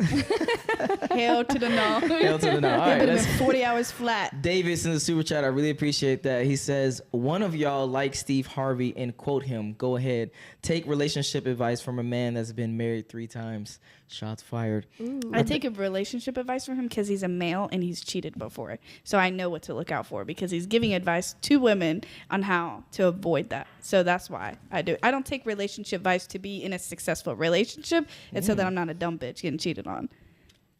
Hell to the no. Hell to the no. All right, It let's. 40 hours flat. Davis in the super chat, I really appreciate that. He says, one of y'all like Steve Harvey and quote him. Go ahead. Take relationship advice from a man that's been married 3 times. Shots fired. I take a relationship advice from him because he's a male and he's cheated before. So I know what to look out for because he's giving advice to women on how to avoid that. So that's why I do it. I don't take relationship advice to be in a successful relationship and so that I'm not a dumb bitch getting cheated on.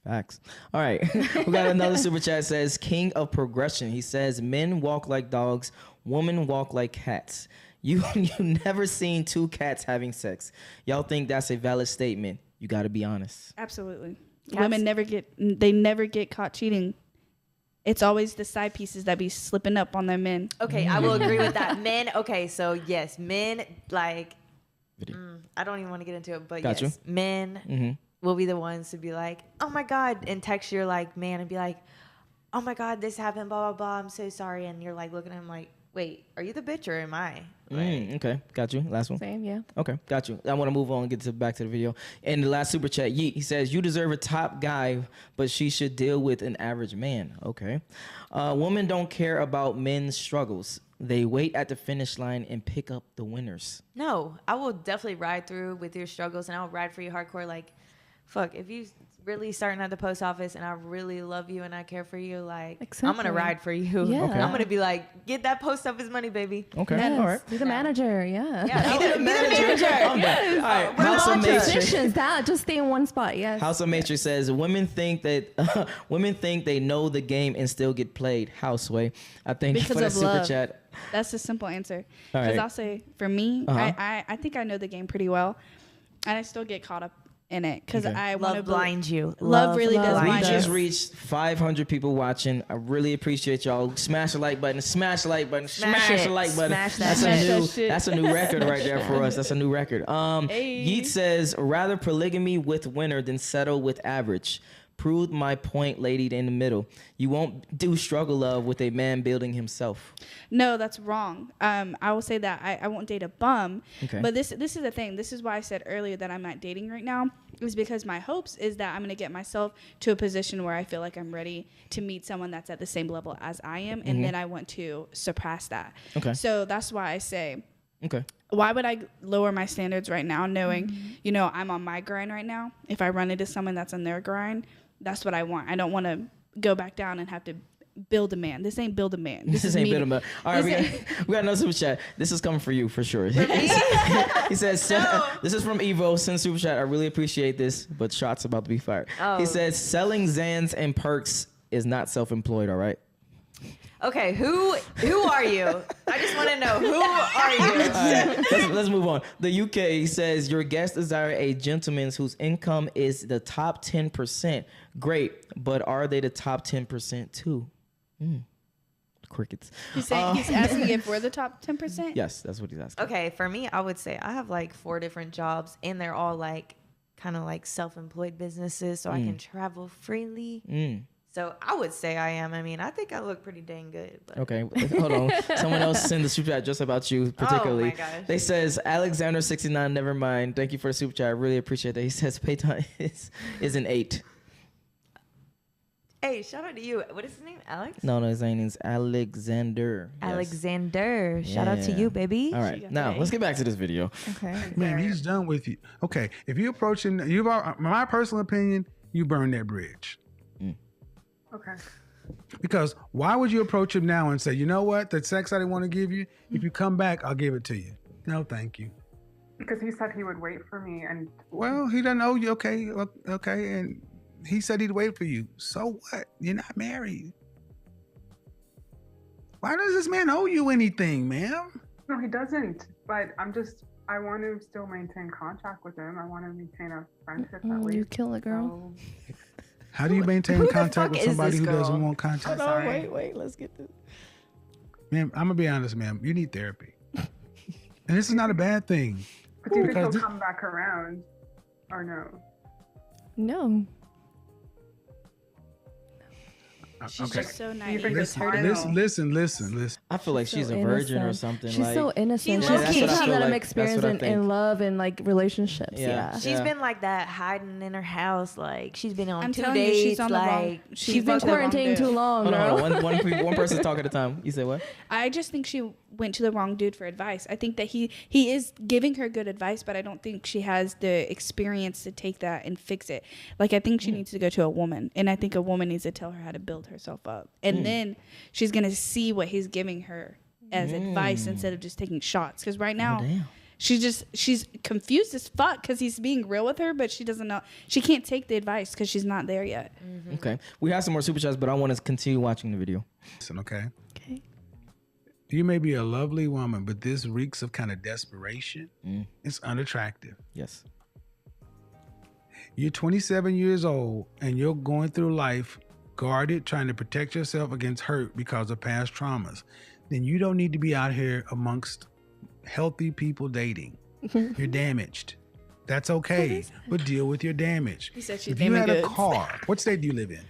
Facts. All right. We got another super chat says, King of Progression. He says, men walk like dogs, women walk like cats. You never seen 2 cats having sex. Y'all think that's a valid statement? You got to be honest. Absolutely. Cats- Women never get caught cheating. It's always the side pieces that be slipping up on their men. Okay, I will agree with that. Men. Okay, so yes, men like. I don't even want to get into it, but Got yes, you. men will be the ones to be like, "Oh my god," and text your like man and be like, "Oh my god, this happened, blah blah blah. I'm so sorry," and you're like looking at him like, "Wait, are you the bitch or am I?" Like, Okay. Got you. Last one. Same. Yeah. Okay, got you. I want to move on and get back to the video. And the last super chat, Yeet, he says, you deserve a top guy, but she should deal with an average man. Okay. Women don't care about men's struggles. They wait at the finish line and pick up the winners. No, I will definitely ride through with your struggles, and I'll ride for you hardcore. Like, fuck, if you really starting at the post office and I really love you and I care for you, like, I'm gonna Exactly. ride for you. Yeah. Okay. I'm gonna be like, get that post office money, baby. Okay, Yes. all right. Be the manager. Yeah. Yeah, be the manager. I'm done. All right, House of Matrix. Positions. That just stay in one spot. Yes. House of Matrix says women think they know the game and still get played. Houseway. I think Because for that of super love. chat. That's the simple answer. All Because right. I'll say, for me, I think I know the game pretty well, and I still get caught up in it because Okay. I want to Love blinds you. Love really does love. We blind you. just reached 500 people watching. I really appreciate y'all. Smash the like button. Smash the like button. Smash Smash it. the like button. Smash that That's shit. a Smash new. that shit. That's a new record right there for us. That's a new record. Hey. Yeet says rather polygamy with winner than settle with average. Prove my point, lady in the middle. You won't do struggle love with a man building himself. No, that's wrong. I will say that I won't date a bum. Okay. But this is the thing. This is why I said earlier that I'm not dating right now, is because my hopes is that I'm going to get myself to a position where I feel like I'm ready to meet someone that's at the same level as I am, and then I want to surpass that. Okay. So that's why I say, Okay. why would I lower my standards right now, knowing, you know, I'm on my grind right now? If I run into someone that's on their grind, that's what I want. I don't want to go back down and have to build a man. This ain't build a man. This ain't build a man. All right, we got another super chat. This is coming for you for sure. He says, this is from Evo. Send super chat. I really appreciate this, but shots about to be fired. Oh. He says, selling Xans and perks is not self-employed, all right? Okay, who are you? I just want to know, who are you? All right, let's move on. The UK says, your guests desire a gentleman whose income is the top 10%. Great, but are they the top 10% too? Crickets. He's asking if we're the top 10%? Yes, that's what he's asking. Okay, for me, I would say I have like 4 different jobs, and they're all like kind of like self-employed businesses, so I can travel freely. So I would say I am. I mean, I think I look pretty dang good. But. Okay, hold on. Someone else send the super chat just about you particularly. Oh my gosh. They says Alexander69. Never mind. Thank you for the super chat. I really appreciate that. He says Payton is an 8. Hey, shout out to you. What is his name? Alex? No, his name is Alexander. Yes. Alexander. Shout out to you, baby. All right, now let's get back to this video. Okay. Man, he's done with you. Okay, if you approach him, my personal opinion, you burn that bridge. Okay. Because why would you approach him now and say, you know what, that sex I didn't want to give you, if you come back, I'll give it to you. No, thank you. Because he said he would wait for me, and Well, he doesn't owe you. Okay, and he said he'd wait for you. So what? You're not married. Why does this man owe you anything, ma'am? no, he doesn't. But I want to still maintain contact with him. I want to maintain a friendship at least. You kill a girl. So, How do you maintain Who the contact fuck with is somebody this who girl? doesn't want contact? Hold on, wait, let's get this. Ma'am, I'm gonna be honest, ma'am. You need therapy, and this is not a bad thing. but do you think Because he'll this- come back around, or no? No. She's Okay. just so You naive. think It's it's hard to fine? know. Listen. I feel like she's a virgin or something. She's like, so innocent. She She's low-key- just That's what I have feel that like. experience That's what I in think. love and like relationships. Yeah. Yeah. She's been like that, hiding in her house. Like, she's been on I'm 2 telling you, dates. she's on the wrong- like, she's been on the wrong quarantined dude. too long, hold girl. on. One person talk at a time. You said what? I just think she went to the wrong dude for advice. I think that he is giving her good advice, but I don't think she has the experience to take that and fix it. Like, I think she needs to go to a woman, and I think a woman needs to tell her how to build herself up. And then she's going to see what he's giving her as advice instead of just taking shots. Because right now, Damn. she's confused as fuck because he's being real with her, but she doesn't know. She can't take the advice because she's not there yet. Okay, we have some more super chats, but I want to continue watching the video. Listen, okay. Okay. You may be a lovely woman, but this reeks of kind of desperation. It's unattractive. Yes. You're 27 years old and you're going through life guarded, trying to protect yourself against hurt because of past traumas. Then you don't need to be out here amongst healthy people dating. You're damaged. That's okay, but deal with your damage. He said she's If you damaged had a goods. car, what state do you live in?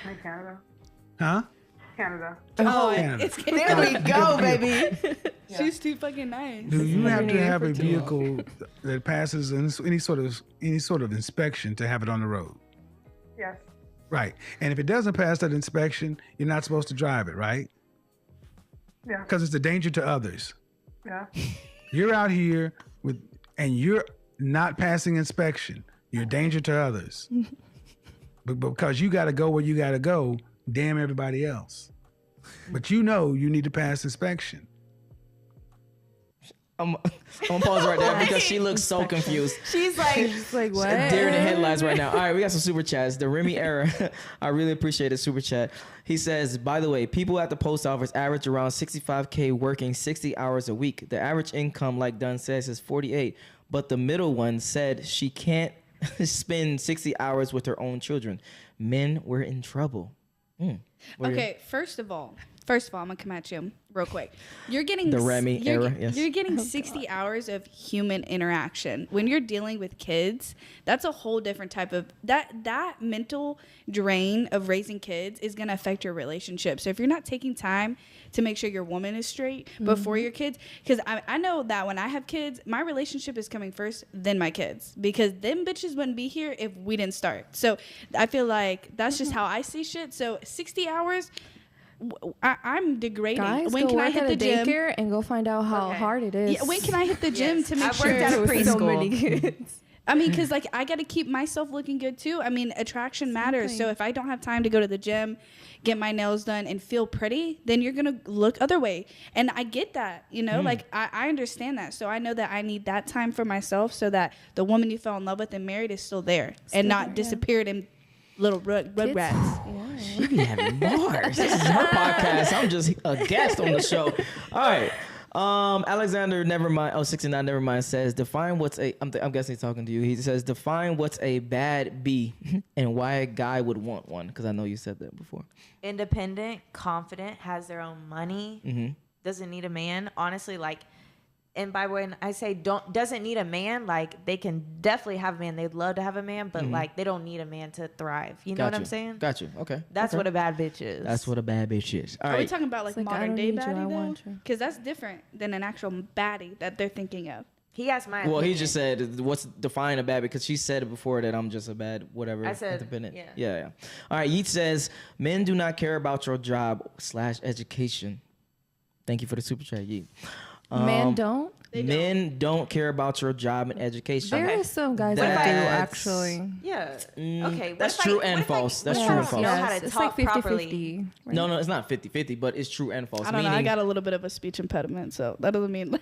In Canada. Huh? Canada. Oh, Canada. it's there we go, baby. She's too fucking nice. Do you have to Living have a infertility. vehicle that passes any sort of inspection to have it on the road? Yes. Right. And if it doesn't pass that inspection, you're not supposed to drive it, right? Yeah. Because it's a danger to others. Yeah. You're out here and you're not passing inspection. You're a danger to others. but because you got to go where you got to go, damn everybody else. But you know you need to pass inspection. I'm gonna pause right there because she looks so confused. She's like, It's like what? Deer in the headlights right now. All right, we got some super chats. The Remy era, I really appreciate the super chat. He says, by the way, people at the post office average around 65K working 60 hours a week. The average income, like Dunn says, is 48. But the middle one said she can't spend 60 hours with her own children. Men were in trouble. Okay, first of all, First of all, I'm gonna come at you real quick. You're getting The Remy era, yes. You're getting 60 hours of human interaction. When you're dealing with kids, that's a whole different type of that mental drain of raising kids is gonna affect your relationship. So if you're not taking time to make sure your woman is straight before your kids, because I know that when I have kids, my relationship is coming first, then my kids, because them bitches wouldn't be here if we didn't start. So I feel like that's just how I see shit. So 60 hours. I'm degrading. Guys, when go can I work hit at the a gym? daycare and go find out how Okay. hard it is. Yeah, when can I hit the gym to make I've sure? worked at a With so preschool. many kids. I mean, because like I got to keep myself looking good too. I mean, attraction matters. So if I don't have time to go to the gym, get my nails done, and feel pretty, then you're gonna look other way. And I get that, you know, like I understand that. So I know that I need that time for myself, so that the woman you fell in love with and married is still there and not there, yeah. disappeared in little rugrats. Yeah. She be having bars. This is her podcast. I'm just a guest on the show. All right. Alexander, never mind. 69, never mind, says, define what's a, I'm guessing he's talking to you. He says, define what's a bad B and why a guy would want one. Because I know you said that before. Independent, confident, has their own money, doesn't need a man. Honestly, like, and by when I say doesn't need a man, like they can definitely have a man. They'd love to have a man, but like they don't need a man to thrive. You know what I'm saying? Got you. Okay. That's Okay. what a bad bitch is. That's what a bad bitch is. All Are we right. talking about like It's like, I modern don't day need you, I baddie want though? you. Because that's different than an actual baddie that they're thinking of. He asked my Well, he opinion. just said, what's define a bad, because she said it before that I'm just a bad, whatever. I said, independent. yeah. Yeah. All right. Yeet says, men do not care about your job / education. Thank you for the super chat, Yeet. Men don't. Men don't care about your job and education. There is some guys that do actually. Yeah. Okay. what That's if true what and if I- false. what That's if true I and don't know false. how to It's talk like 50-50. properly. Right? No, it's not 50-50, but it's true and false. I don't know. I Meaning- got a little bit of a speech impediment, so that doesn't mean.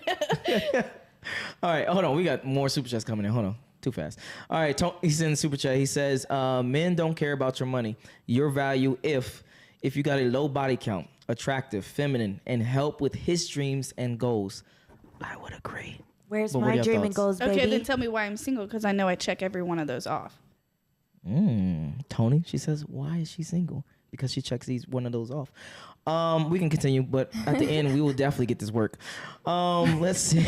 All right, hold on. We got more super chats coming in. Hold on. Too fast. All right, he's in the super chat. He says, men don't care about your money, your value if you got a low body count, attractive, feminine, and help with his dreams and goals. I would agree. Where's But what are my your dream and thoughts? goals, baby? Okay, then tell me why I'm single, because I know I check every one of those off. Tony, she says, why is she single? Because she checks one of those off. We can continue, but at the end, we will definitely get this work. Let's see.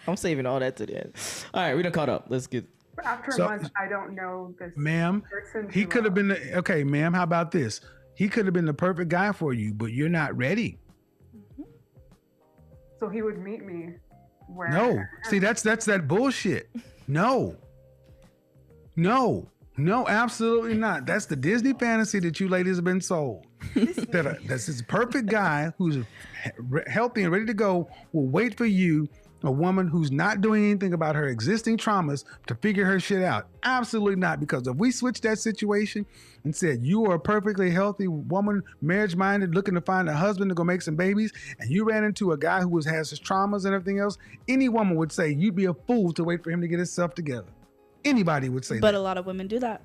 I'm saving all that to the end. All right, we done caught up. Let's get. After So- a month, I don't know this Ma'am, person. he too could have well. been okay, ma'am. How about this? He could have been the perfect guy for you, but you're not ready. So he would meet me where. No, see, that's that bullshit. No, absolutely not. That's the Disney fantasy that you ladies have been sold. That's this perfect guy who's healthy and ready to go will wait for you. A woman who's not doing anything about her existing traumas to figure her shit out. Absolutely not. Because if we switched that situation and said you are a perfectly healthy woman, marriage-minded, looking to find a husband to go make some babies, and you ran into a guy who has his traumas and everything else, any woman would say you'd be a fool to wait for him to get himself together. Anybody would say But that. a lot of women do that.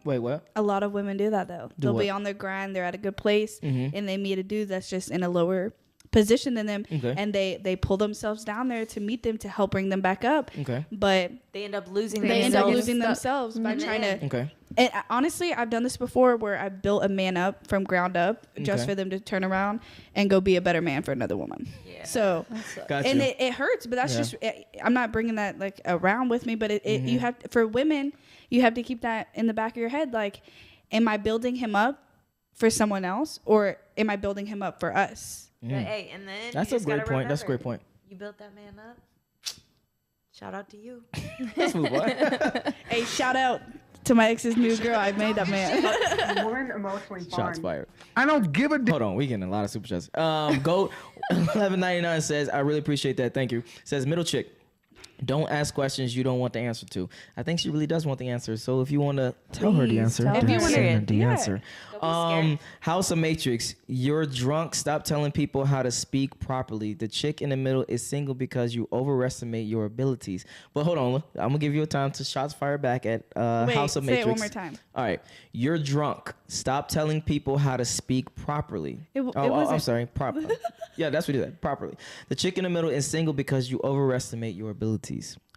Wait, what? A lot of women do that though. They'll be what? on their grind. They're at a good place, and they meet a dude that's just in a lower position than them, Okay. and they pull themselves down there to meet them to help bring them back up. Okay. But They end up losing they end up themselves. losing themselves by trying to. Okay. And honestly, I've done this before where I built a man up from ground up just Okay. for them to turn around and go be a better man for another woman. Yeah. So, Gotcha. and it hurts, but that's Yeah. just, I'm not bringing that like around with me, but you have, for women, you have to keep that in the back of your head. Like, am I building him up for someone else, or am I building him up for us? But hey, and then That's you a just great gotta point. That's a great remember, point. You built that man up. Shout out to you. Let's move on. Hey, shout out to my ex's new girl. I made that man. Woman emotionally Shots bond. fired. I don't give a Hold on, we getting a lot of super chats. Go 1199 says, I really appreciate that. Thank you. Says middle chick. Don't ask questions you don't want the answer to. I think she really does want the answer. So if you want to tell her the Please answer, tell then her. If you send her wanna- the yeah. answer. Don't be scared. House of Matrix, you're drunk. Stop telling people how to speak properly. The chick in the middle is single because you overestimate your abilities. But hold on, I'm gonna give you a time to shots fire back at Wait, House of say Matrix. it one more time. All right, you're drunk. Stop telling people how to speak properly. It I'm wasn't- sorry, properly. Yeah, that's what you said. Properly. The chick in the middle is single because you overestimate your abilities.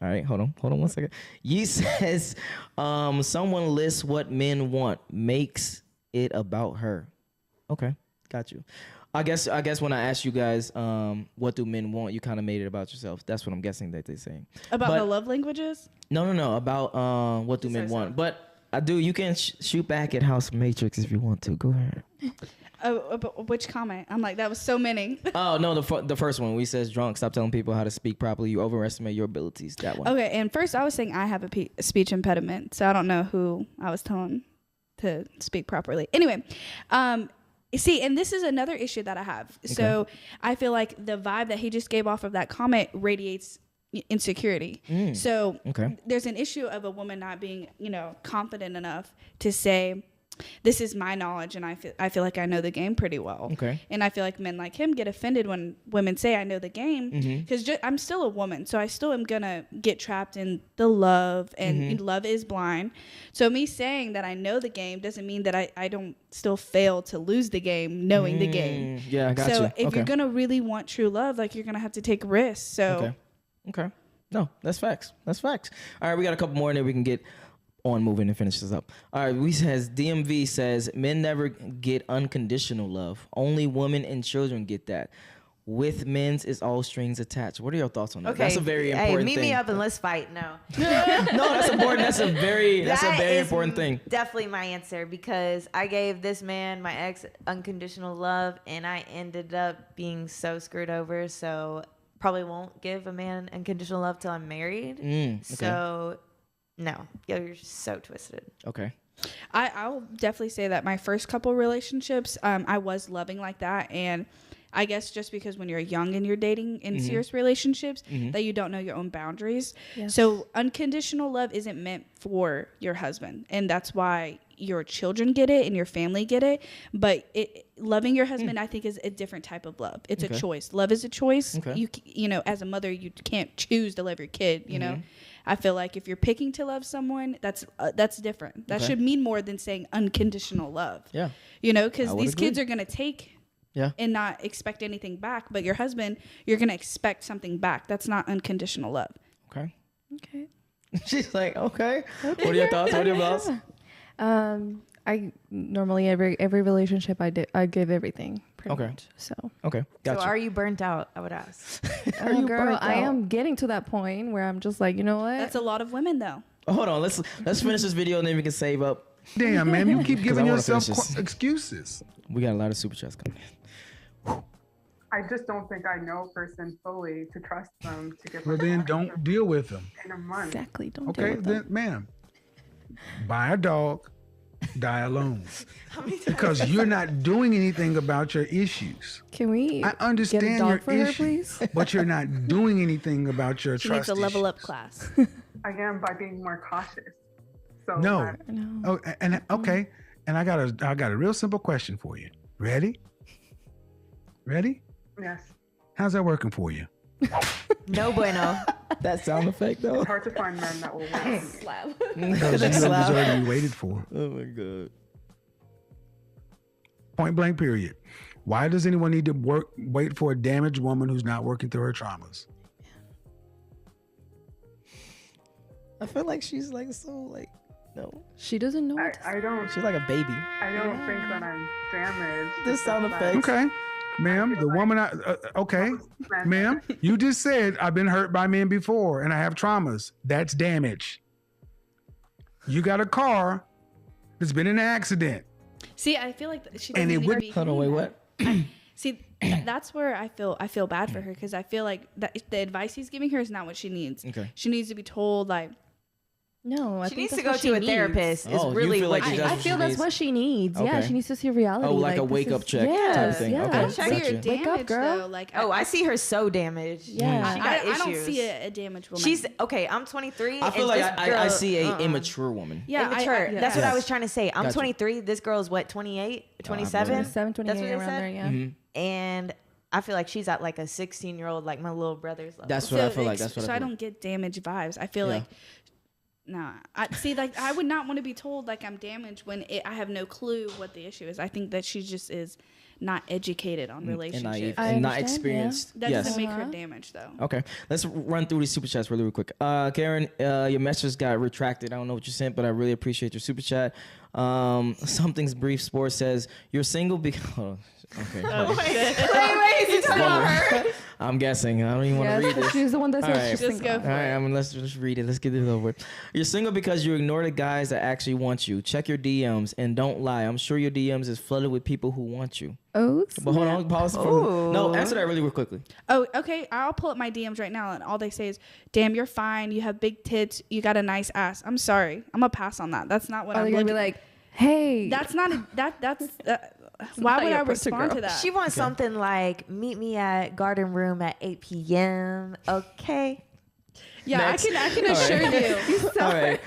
All right, hold on 1 second. Yee says, someone lists what men want, makes it about her. Okay, Got you. I guess when I asked you guys, what do men want, you kind of made it about yourself. That's what I'm guessing that they're saying. About the love languages? No. About what do men want. But I do. You can shoot back at House Matrix if you want to. Go ahead. But which comment? I'm like, that was so many. Oh no, the first one. We says drunk. Stop telling people how to speak properly. You overestimate your abilities. That one. Okay, and first I was saying I have a speech impediment, so I don't know who I was telling to speak properly. Anyway, see, and this is another issue that I have. Okay. So I feel like the vibe that he just gave off of that comment radiates insecurity. So there's an issue of a woman not being, confident enough to say, this is my knowledge, and I feel like I know the game pretty well. Okay. And I feel like men like him get offended when women say I know the game, because I'm still a woman, so I still am gonna get trapped in the love, and love is blind. So me saying that I know the game doesn't mean that I don't still fail to lose the game knowing the game. Yeah, I got you. So if you're gonna really want true love, like, you're gonna have to take risks. So okay. No, that's facts. All right, we got a couple more, and then we can get on moving and finish this up. All right, DMV says men never get unconditional love. Only women and children get that. With men's is all strings attached. What are your thoughts on that? Okay. That's a very important thing. Meet me up and let's fight. No. No, that's important. That's a very important thing. Definitely my answer, because I gave this man, my ex, unconditional love, and I ended up being so screwed over. So probably won't give a man unconditional love till I'm married. Okay. So no, you're so twisted. Okay. I'll definitely say that my first couple relationships, I was loving like that. And I guess just because when you're young and you're dating in serious relationships, that you don't know your own boundaries. Yes. So unconditional love isn't meant for your husband. And that's why your children get it and your family get it. But loving your husband, I think, is a different type of love. It's a choice. Love is a choice. Okay. You know, as a mother, you can't choose to love your kid, you know. I feel like if you're picking to love someone, that's different. That should mean more than saying unconditional love. Yeah. You know, because these kids are going to take and not expect anything back. But your husband, you're going to expect something back. That's not unconditional love. Okay. She's like, okay. What are your thoughts? I normally every relationship I give everything pretty much. So gotcha. So are you burnt out? I would ask. Girl, I am getting to that point where I'm just like, you know what? That's a lot of women though. Oh, hold on, let's finish this video and then we can save up. Damn, man, you keep giving yourself excuses. We got a lot of super chats coming in. I just don't think I know a person fully to trust them to give. Well, then don't deal with them. In a month. Exactly. Don't deal with them. Okay, then, ma'am, buy a dog. Die alone, because you're not doing anything about your issues. Can we? I understand your issues, but you're not doing anything about your trust. She needs a level up class. I am, by being more cautious. So no. Oh, and okay, and I got a real simple question for you. Ready? Yes. How's that working for you? No bueno. That sound effect though. It's hard to find men that will wait. Slap. Because you deserve to be waited for. Oh my god. Point blank period. Why does anyone need to wait for a damaged woman who's not working through her traumas? I feel like she's like so like no. She doesn't know. I don't. She's like a baby. I don't think that I'm damaged. This sound effect. Okay. Ma'am, the woman, okay. Ma'am, you just said I've been hurt by men before and I have traumas. That's damage. You got a car that's been in an accident. See, I feel like she doesn't need to be. Hold on, wait, what? See, that's where I feel bad for her, because I feel like that the advice he's giving her is not what she needs. Okay. She needs to be told like. No, she needs to go to a therapist. Is really what I feel that's what she needs. Okay. Yeah, she needs to see reality. Oh, like a wake up check type of thing. Yeah. Okay, I'm sure you're damaged, up, girl. though. Like, I see her so damaged. Yeah, she got issues. I don't see a damaged woman. She's okay. I'm 23. I feel like I see a immature woman. Yeah, immature. That's what I was trying to say. I'm 23. This girl's what, 28, 27? 27, 28, that's what around there. Yeah. Mm-hmm. And I feel like she's at like a 16-year-old, like my little brother's level. That's what I feel like. So I don't get damaged vibes. I feel like. Nah, I would not want to be told like I'm damaged when I have no clue what the issue is. I think that she just is not educated on relationships. naive I and not understand, experienced. That Yes. doesn't make her damaged though. Okay, let's run through these super chats really quick. Karen, your message got retracted. I don't know what you sent, but I really appreciate your super chat. Something's brief sports says you're single because. Okay. Wait, is he talking about her? I'm guessing. I don't even want to read this. She's the one that All said right. she's Just single. go for All right, it. let's just read it. Let's get it over with. You're single because you ignore the guys that actually want you. Check your DMs and don't lie. I'm sure your DMs is flooded with people who want you. Oh, But hold on, pause. No, answer that really real quickly. Oh, okay. I'll pull up my DMs right now, and all they say is, "Damn, you're fine. You have big tits. You got a nice ass." I'm sorry. I'm gonna pass on that. That's not what Are I'm they gonna looking. be like, hey? That's not a, that's. Why not would your I person, respond girl. to that? She wants something like, meet me at garden room at 8 p.m. Okay. yeah, Next. I can assure you. All right.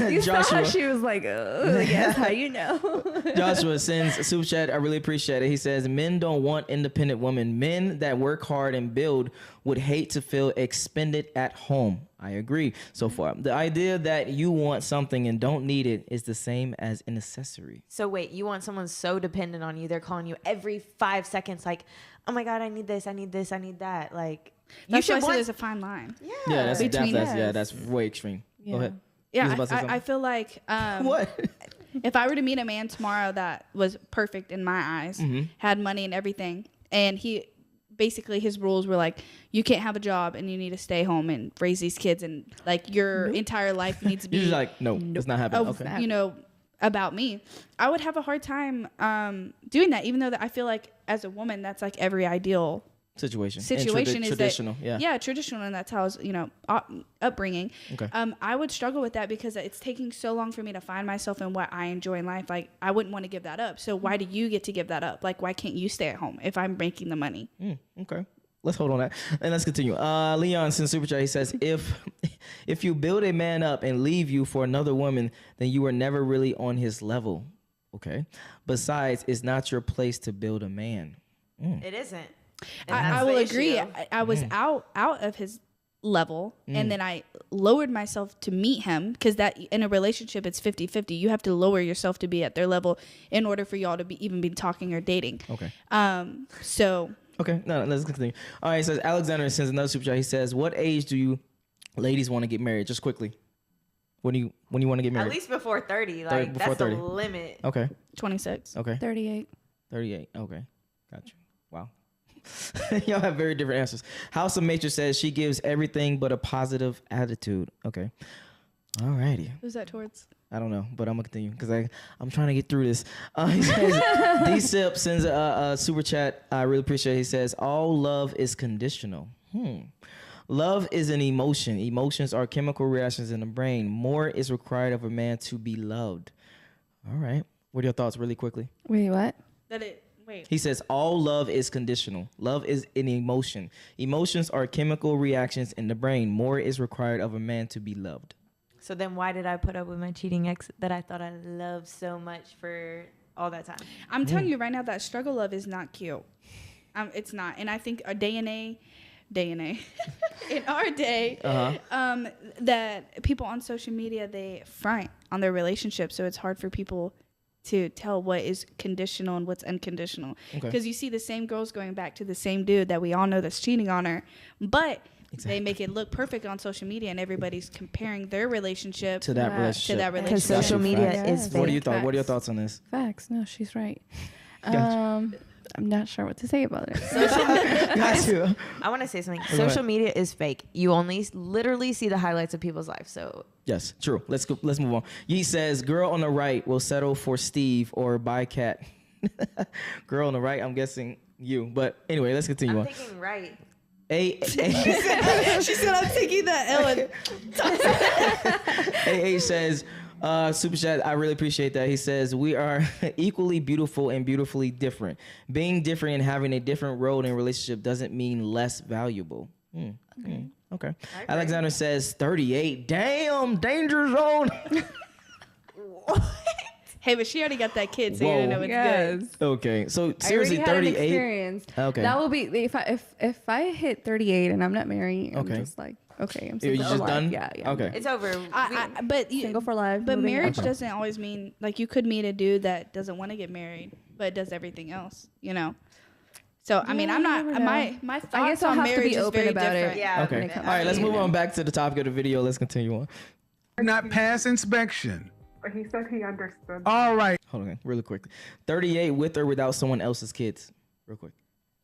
you saw Joshua. how she was like, oh, yes, how you know? Joshua sends a super chat. I really appreciate it. He says, men don't want independent women. Men that work hard and build would hate to feel expended at home. I agree so far. The idea that you want something and don't need it is the same as an accessory. So wait, you want someone so dependent on you, they're calling you every 5 seconds like, oh my God, I need this, I need this, I need that. Like, you That's why I should said want... there's a fine line. Yeah, that's Between that's way extreme. Go ahead. You was Yeah, about to say I something? feel like What? if I were to meet a man tomorrow that was perfect in my eyes, had money and everything, and he basically his rules were like, you can't have a job and you need to stay home and raise these kids, and like your entire life needs to be You're just like, no, it's not happening. of, Okay. you know, about me. I would have a hard time doing that, even though that I feel like as a woman that's like every ideal Situation is traditional. that traditional, and that's how I was, you know, upbringing. Okay. I would struggle with that because it's taking so long for me to find myself in what I enjoy in life. Like, I wouldn't want to give that up. So why do you get to give that up? Like, why can't you stay at home if I'm making the money? Okay. Let's hold on that and let's continue. Leon sends super chat. He says, if you build a man up and leave you for another woman, then you were never really on his level. Okay. Besides, it's not your place to build a man. It isn't. And I that's will the agree. issue. I was out of his level, and then I lowered myself to meet him, because that in a relationship it's 50-50. You have to lower yourself to be at their level in order for y'all to be even be talking or dating. Okay. So Okay. No, let's continue. All right. It says Alexander sends another super chat. He says, what age do you ladies want to get married? Just quickly. When you want to get married? At least before 30. Like, before that's 30. the limit. Okay. 26. Okay. 38. 38. Okay. Got you. Wow. Y'all have very different answers. House of Matrix says she gives everything but a positive attitude. Okay. All righty. Who's that towards? I don't know, but I'm gonna continue because I'm trying to get through this. He says, D-Sip sends a super chat. I really appreciate it. He says, all love is conditional. Love is an emotion. Emotions are chemical reactions in the brain. More is required of a man to be loved. All right. What are your thoughts really quickly? Wait, what? Wait. He says, all love is conditional. Love is an emotion. Emotions are chemical reactions in the brain. More is required of a man to be loved. So then why did I put up with my cheating ex that I thought I loved so much for all that time? I'm telling you right now that struggle love is not cute. It's not. And I think our in our day, that people on social media, they front on their relationships. So it's hard for people to tell what is conditional and what's unconditional. Because you see the same girls going back to the same dude that we all know that's cheating on her, but they make it look perfect on social media, and everybody's comparing their relationship To that relationship. Because social media is fake. What are your thoughts on this? Facts. No, she's right. Gotcha. I'm not sure what to say about it. Got you. I want to say something. Go ahead. Social media is fake. You only literally see the highlights of people's lives. So Yes, true. Let's go. Let's move on. Yee says, girl on the right will settle for Steve or buy cat. Girl on the right, I'm guessing you. But anyway, let's continue I'm on. thinking right. She said, I'm taking that Ellen. AA says, super chat, I really appreciate that. He says, we are equally beautiful and beautifully different. Being different and having a different role in a relationship doesn't mean less valuable. Okay. Alexander says 38. Damn, danger zone. Hey, but she already got that kid, so you Whoa. don't know it's good. Okay, so I seriously, already had an 38. experience. Okay. That will be if I hit 38 and I'm not married. Okay. I'm just like, okay, I'm You're single for just life. done? Yeah. Okay. It's over. But Single for life. But moving marriage on. doesn't always mean, like, you could meet a dude that doesn't want to get married, but it does everything else, you know. So I mean, Yeah, I'm not you never my know. thoughts I guess I'll on have to marriage be is open very about it. different. Yeah. Okay. okay. All right, let's move on back to the topic of the video. Let's continue on. Not pass inspection. But he said he understood. All right. Hold on, really quick. 38 with or without someone else's kids. Real quick.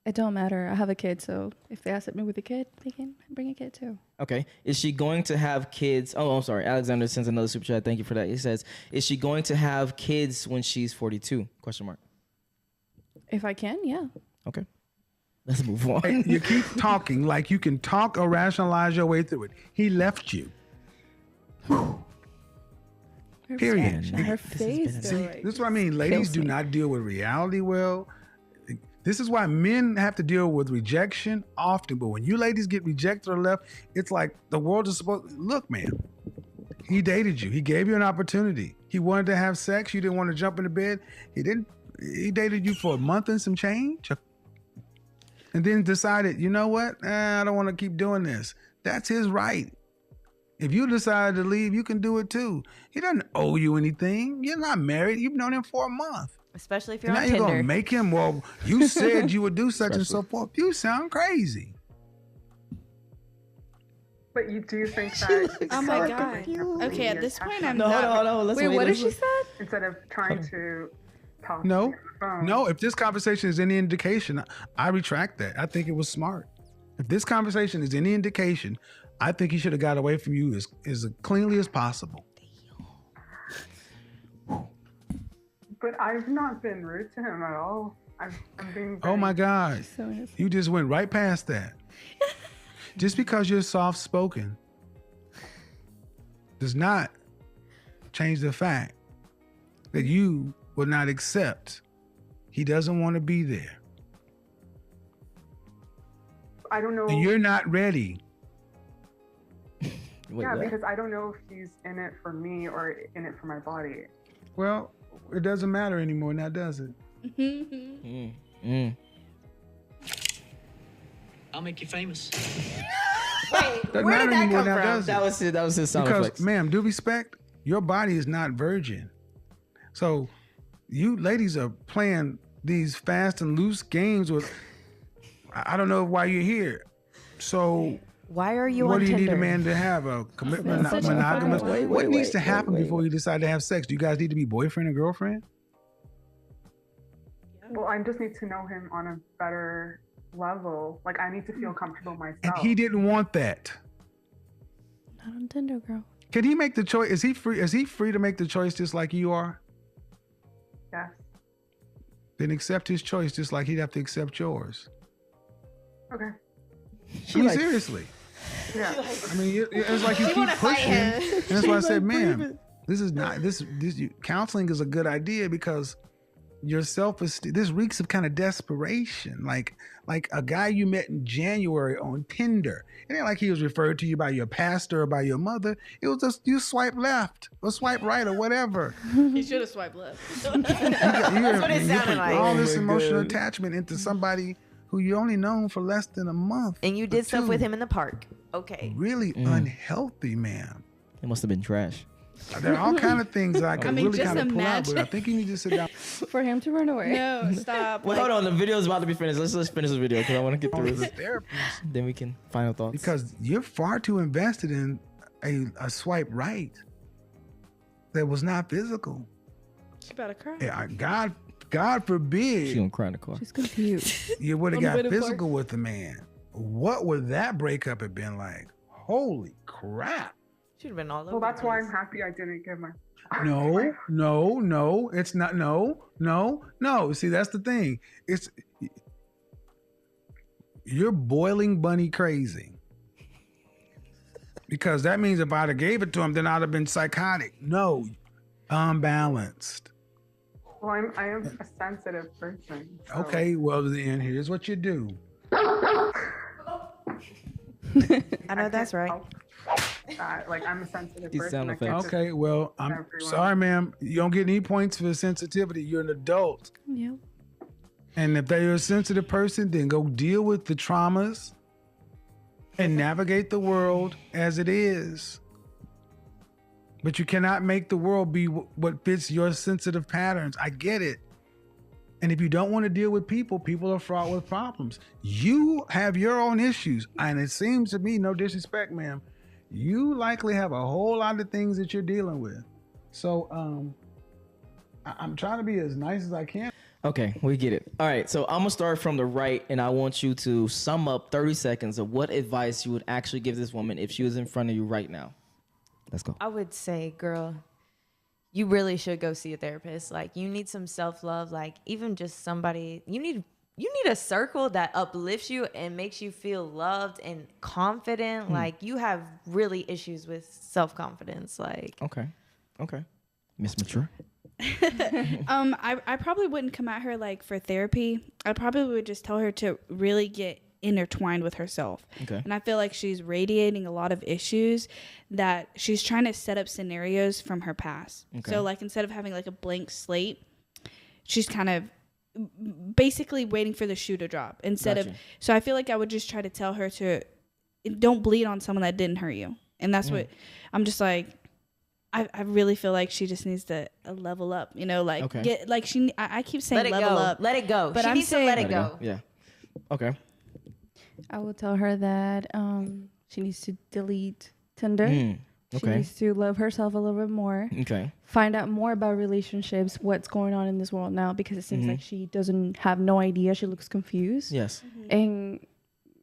It don't matter. I have a kid, so if they accept me with a kid, they can bring a kid too. Okay. Is she going to have kids? Oh, I'm sorry. Alexander sends another super chat. Thank you for that. He says, is she going to have kids when she's 42? Question mark. If I can, yeah. Okay. Let's move on. Hey, you keep talking like you can talk or rationalize your way through it. He left you. Her Period. reaction, her face. been a- though, See, like, this is what I mean. Ladies kills do me. not deal with reality well. This is why men have to deal with rejection often. But when you ladies get rejected or left, it's like the world is supposed. Look, man, he dated you. He gave you an opportunity. He wanted to have sex. You didn't want to jump into bed. He didn't. He dated you for a month and some change, and then decided, you know what? I don't want to keep doing this. That's his right. If you decide to leave, you can do it too. He doesn't owe you anything. You're not married. You've known him for a month. Especially if you're Now on you're Tinder. gonna make him. Well, you said you would do such and so forth. You sound crazy. But you do think that. Oh my because God. of the Okay, at this point, I'm No, hold on, hold on. Let's Wait, what did she say? Instead of trying to talk. No, on the phone. no. If this conversation is any indication, I retract that. I think it was smart. If this conversation is any indication, I think he should have got away from you as cleanly as possible. But I've not been rude to him at all. I'm being. Oh my God. So innocent. You just went right past that. Just because you're soft spoken does not change the fact that you will not accept he doesn't want to be there. I don't know. And you're not ready. Wait, Yeah, what? because I don't know if he's in it for me or in it for my body. Well, it doesn't matter anymore now, does it? I'll make you famous. Wait, Doesn't where matter did that anymore come now, from? does it? That was his sound Because, effects. ma'am, due respect, your body is not virgin. So you ladies are playing these fast and loose games with, I don't know why you're here. So Why are you what on do you Tinder? need a man to have? A commitment, Such a monogamous? fire. What Wait, needs to happen wait. before you decide to have sex? Do you guys need to be boyfriend and girlfriend? Well, I just need to know him on a better level. Like, I need to feel comfortable myself. And he didn't want that. Not on Tinder, girl. Can he make the choice? Is he free? Is he free to make the choice just like you are? Yes. Then accept his choice just like he'd have to accept yours. Okay. I mean, seriously. Yeah. I mean, it's like you keep wanna fight pushing. him. And that's why I said, ma'am, this is not counseling is a good idea because your self-esteem, this reeks of kind of desperation. Like a guy you met in January on Tinder. It ain't like he was referred to you by your pastor or by your mother. It was just you swipe left or swipe right or whatever. He should have swiped left. That's what it sounded like. All this Oh my emotional God. attachment into somebody who you only known for less than a month. And you or did stuff with two. him in the park. Okay. Really unhealthy, ma'am. It must have been trash. There are all kind of things I can mean, really just kind of pull out, but I imagine. think you need to sit down. For him to run away. No, stop. Well, hold on. The video is about to be finished. Let's just finish the video because I want to get through this. Therapist. Then we can final thoughts. Because you're far too invested in a swipe right that was not physical. She about to cry. Yeah, God she forbid gonna cry in the car. She's confused. you would have On the got way to work. physical with the man. What would that breakup have been like? Holy crap. Should have been all over. Well, that's the why place. I'm happy I didn't give my. No. It's not. No. See, that's the thing. You're boiling bunny crazy. Because that means if I'd have gave it to him, then I'd have been psychotic. No, unbalanced. Well, I am a sensitive person. So. Okay, well then here's what you do. I know that's right. Like, I'm a sensitive These person. sound I can't effects. just- Okay, well, I'm Everyone. sorry, ma'am. You don't get any points for sensitivity. You're an adult. Yep. And if they're a sensitive person, then go deal with the traumas and navigate the world as it is. But you cannot make the world be what fits your sensitive patterns. I get it. And if you don't want to deal with people, people are fraught with problems. You have your own issues. And it seems to me, no disrespect, ma'am, you likely have a whole lot of things that you're dealing with. So I'm trying to be as nice as I can. Okay, we get it. All right, so I'm gonna start from the right, and I want you to sum up 30 seconds of what advice you would actually give this woman if she was in front of you right now. Let's go. I would say, girl, you really should go see a therapist. Like, you need some self-love. Like, even just somebody, you need a circle that uplifts you and makes you feel loved and confident. Like, you have really issues with self-confidence. Like, Okay, Miss Mature. I probably wouldn't come at her like for therapy. I probably would just tell her to really get intertwined with herself. Okay. And I feel like she's radiating a lot of issues that she's trying to set up scenarios from her past. Okay. So like instead of having like a blank slate, she's kind of basically waiting for the shoe to drop Gotcha. So I feel like I would just try to tell her to don't bleed on someone that didn't hurt you. And that's what I'm just like, I really feel like she just needs to level up, like Okay. get like I keep saying let it level go. up. Let it go. But She I'm needs to saying- let it go. Yeah. Okay. I will tell her that she needs to delete Tinder. She Okay. needs to love herself a little bit more. Okay. Find out more about relationships, what's going on in this world now, because it seems like she doesn't have no idea. She looks confused. Yes. And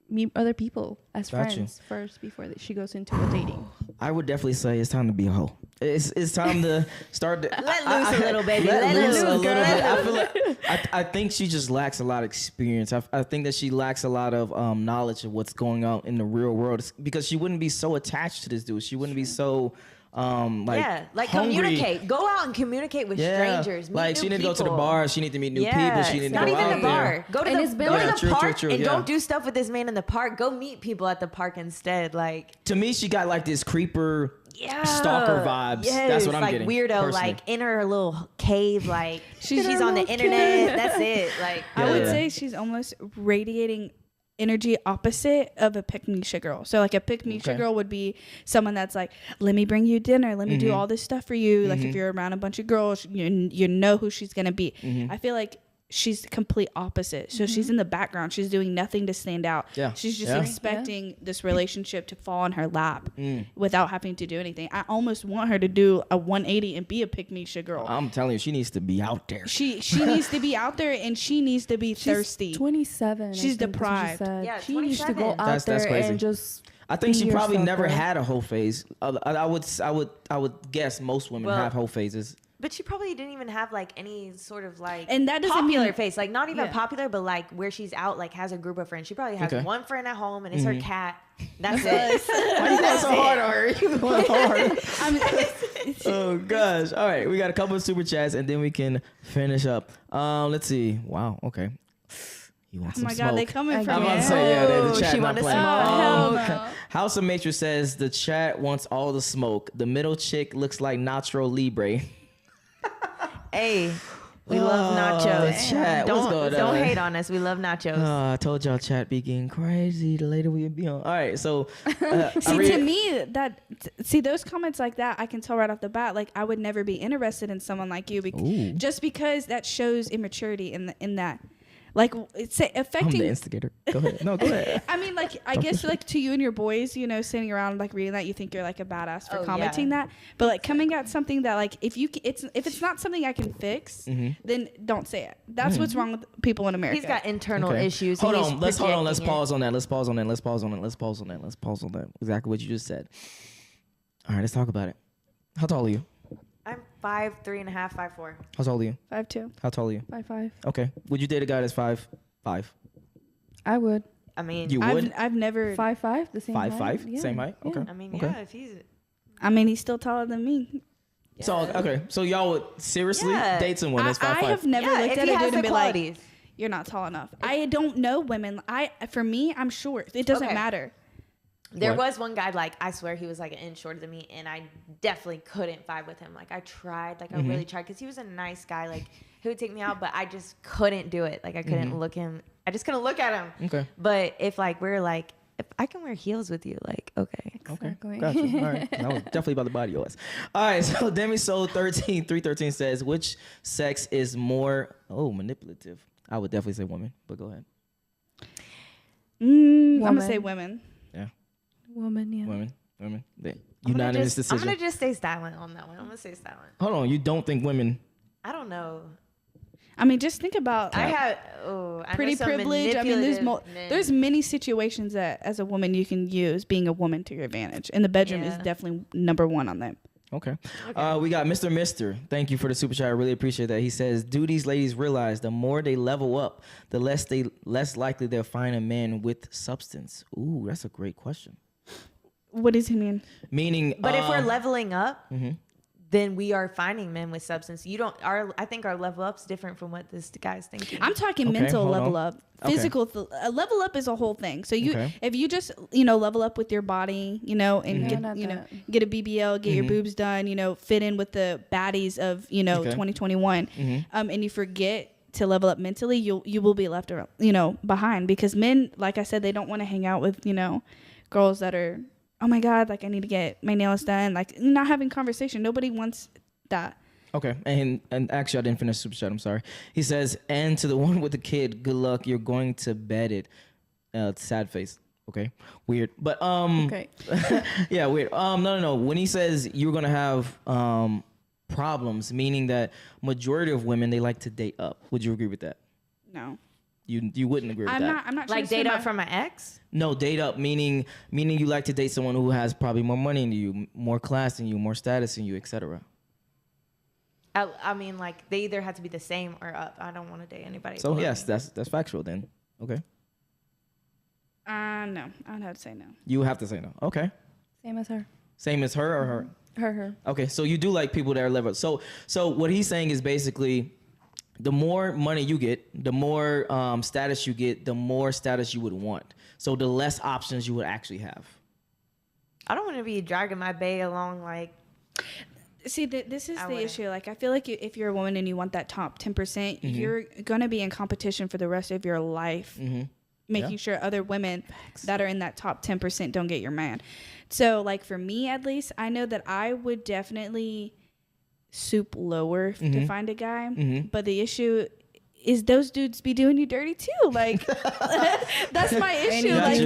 meet other people as Got you. friends first before she goes into a dating. I would definitely say it's time to be a hoe. It's time to start to Let loose a little, baby. Let loose a girl. little bit. I feel like I think she just lacks a lot of experience. I think that she lacks a lot of knowledge of what's going on in the real world. It's because she wouldn't be so attached to this dude. She wouldn't be so like hungry. communicate. Go out and communicate with strangers. Meet Like she new need to go to the people. bar. She need to meet new people. She need to not go even out the bar. there. Go to And the, it's been go like- to Yeah, the true, park true, and yeah. don't do stuff with this man in the park. Go meet people at the park instead. Like, To me, she got like this creeper yeah, stalker vibes. Yes, That's what I'm like getting. Weirdo, personally. like in her little cave. Like she's her on the little internet. That's it. Like I would Yeah. say she's almost radiating energy opposite of a pick-me-shit girl. So like a pick-me-shit Okay. girl would be someone that's like, let me bring you dinner, let me do all this stuff for you. Like if you're around a bunch of girls, you know who she's gonna be. I feel like she's complete opposite. So she's in the background. She's doing nothing to stand out. Yeah. She's just Yeah. expecting this relationship to fall in her lap without having to do anything. I almost want her to do a 180 and be a pick-me-shit girl. I'm telling you, she needs to be out there. She needs to be out there and she needs to be thirsty. 27. She's I think that's what deprived. She said. Yeah, she needs to go 27. out That's there crazy. and just. I think be she probably yourself, never girl. had a whole phase. I would guess most women Well, have whole phases. But she probably didn't even have like any sort of like And that doesn't popular mean- face, like not even Yeah. popular, but like where she's out, like has a group of friends. She probably has Okay. one friend at home and it's her cat. That's it. Why you going so hard on her? You going hard. I'm, Oh gosh. All right, we got a couple of super chats and then we can finish up. Let's see. Wow. Okay. You want oh some my smoke? God, they coming I'm for I'm me. about to say, yeah, the Oh, chat she not wanna playing. smoke. hell no. Okay. House of Matrix says the chat wants all the smoke. The middle chick looks like Nacho Libre. Hey, we love nachos. chat, what's going Don't on? hate on us. We love nachos. I told y'all chat be getting crazy. The later we be on. All right, so See, to me, those comments like that, I can tell right off the bat, like I would never be interested in someone like you, Ooh. just because that shows immaturity in that, like it's affecting. I'm the instigator. Go ahead. No, go ahead. I mean, like, I guess, like, to you and your boys, sitting around, like, reading that, you think you're, like, a badass for Oh, commenting yeah. that. But, like, coming at something that, like, if it's not something I can fix, then don't say it. That's what's wrong with people in America. He's got internal Okay. issues. Hold He's on. Let's projecting it. pause on that. Let's pause on that. Exactly what you just said. All right, let's talk about it. How tall are you? I'm 5'3.5", 5'4". How tall are you? 5'2". How tall are you? 5'5". Okay. Would you date a guy that's 5'5"? I would. I mean, You would? I've never. 5'5", the same height. 5'5"? Yeah. Same height? Okay. Yeah. I mean, Okay. yeah. If he's I mean, he's still taller than me. So, okay. So y'all would seriously Yeah. date someone that's I 5'5"? have never yeah, looked if at he a has dude the and be like, qualities. you're not tall enough. I don't know women. For me, I'm short. It doesn't Okay. matter. There What? was one guy, like, I swear he was like an inch shorter than me, and I definitely couldn't vibe with him. Like, I tried, like, I really tried, because he was a nice guy. Like, he would take me out, but I just couldn't do it. Like, I couldn't look him. I just couldn't look at him. Okay. But if, like, we're, like, if I can wear heels with you, like, okay. Exactly. Gotcha. All right. That was definitely about the body yours. All right. So Demi Soul 313 says, which sex is more manipulative? I would definitely say woman, but go ahead. I'm gonna say women. Yeah. Woman, yeah. Women. I'm Unanimous decision. gonna just stay silent on that one. I'm gonna say silent. Hold on. You don't think women? I don't know. I mean, just think about I pretty know some privilege. I mean, manipulative there's men. many situations that as a woman you can use being a woman to your advantage, and the bedroom is definitely number one on that. Okay. We got Mr. Mister. Thank you for the super chat. I really appreciate that. He says, do these ladies realize the more they level up, the less likely they'll find a man with substance? Ooh, that's a great question. What does he mean? Meaning, But if we're leveling up, then we are finding men with substance. I think our level up's different from what this guy's thinking. I'm talking mental level up. Physical level up is a whole thing. So if you just level up with your body, and get a BBL, get your boobs done, fit in with the baddies of 2021, and you forget to level up mentally, you will be left behind, because men, like I said, they don't want to hang out with girls that are, oh my God, like I need to get my nails done, like not having conversation. Nobody wants that. Okay, and actually I didn't finish super chat. I'm sorry. He says, and to the one with the kid, good luck. You're going to bed it. Sad face. Okay, weird. But Okay. yeah, weird. No. When he says you're gonna have problems, meaning that majority of women, they like to date up. Would you agree with that? No. You wouldn't agree with that. I'm not like date up from my ex. No, date up meaning you like to date someone who has probably more money than you, more class than you, more status than you, etc. I mean, like they either have to be the same or up. I don't want to date anybody. So yes, that's factual then. Okay. No, I'd have to say no. You have to say no. Okay. Same as her. Same as her or her? Her. Okay, so you do like people that are level. So what he's saying is basically, the more money you get, the more status you get, the more status you would want. So the less options you would actually have. I don't want to be dragging my bae along like. See, this is the issue. Like, I feel like if you're a woman and you want that top 10%, you're going to be in competition for the rest of your life, making sure other women that are in that top 10% don't get your man. So, like, for me, at least, I know that I would definitely soup lower to find a guy. But the issue is those dudes be doing you dirty too. Like, that's my issue. Like,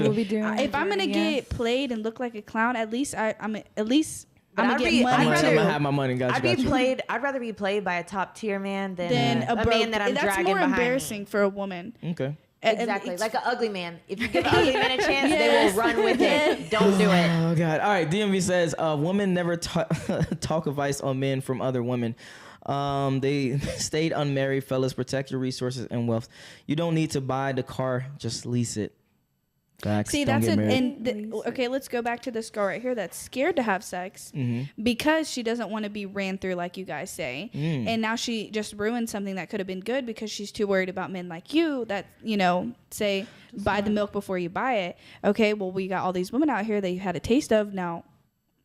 if I'm going to get played and look like a clown, at least I'm going to get money. I'm gonna have my money. I'd rather be played by a top tier man than a man that I'm that's dragging more behind embarrassing me. For a woman. Okay. Exactly, like an ugly man. If you give an ugly man a chance, they will run with it. Don't do it. Oh God! All right, DMV says, "Women never talk advice on men from other women. They stayed unmarried. Fellas, protect your resources and wealth. You don't need to buy the car; just lease it." Facts. See, that's it. Okay, let's go back to this girl right here that's scared to have sex because she doesn't want to be ran through, like you guys say. And now she just ruined something that could have been good because she's too worried about men like you that, say, buy the milk before you buy it. Okay, well, we got all these women out here that you had a taste of. Now,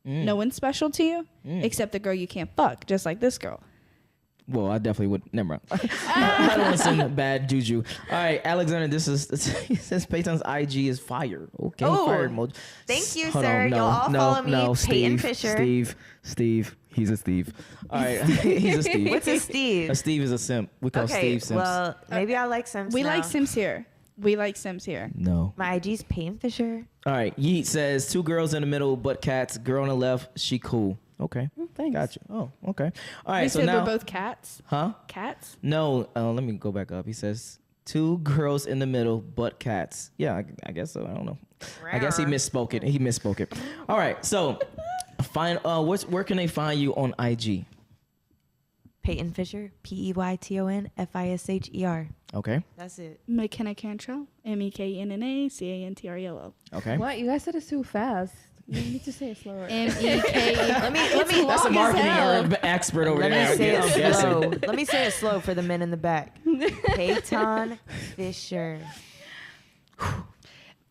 no one's special to you except the girl you can't fuck, just like this girl. Well, I definitely would. Never mind. I don't want to send bad juju. All right, Alexander, he says Peyton's IG is fire. Okay, fire emoji. Thank you, sir. You'll all follow me, Peyton Fisher. Steve. He's a Steve. All right, he's a Steve. What's a Steve? A Steve is a simp. We call Steve simps. Well, maybe I like simps. We like simps here. No. My IG's Peyton Fisher. All right, Yeet says 2 girls in the middle, but cats. Girl on the left, she cool. Okay. Thanks. Gotcha. Oh, okay. All right. We So said now, we're both cats. huh? Cats? No. Let me go back up. He says 2 girls in the middle, but cats. Yeah, I guess so. I don't know. I guess he misspoke it. All right. So, where can they find you on IG? Peyton Fisher, PeytonFisher. Okay. That's it. McKenna Cantrell, MEKNNA CANTRELL. Okay. What? You guys said it too fast. You need to say it slower. MEK. Let me. That's a marketing expert over there. Let me say I'm it guessing. slow. Let me say it slow for the men in the back. Peyton Fisher.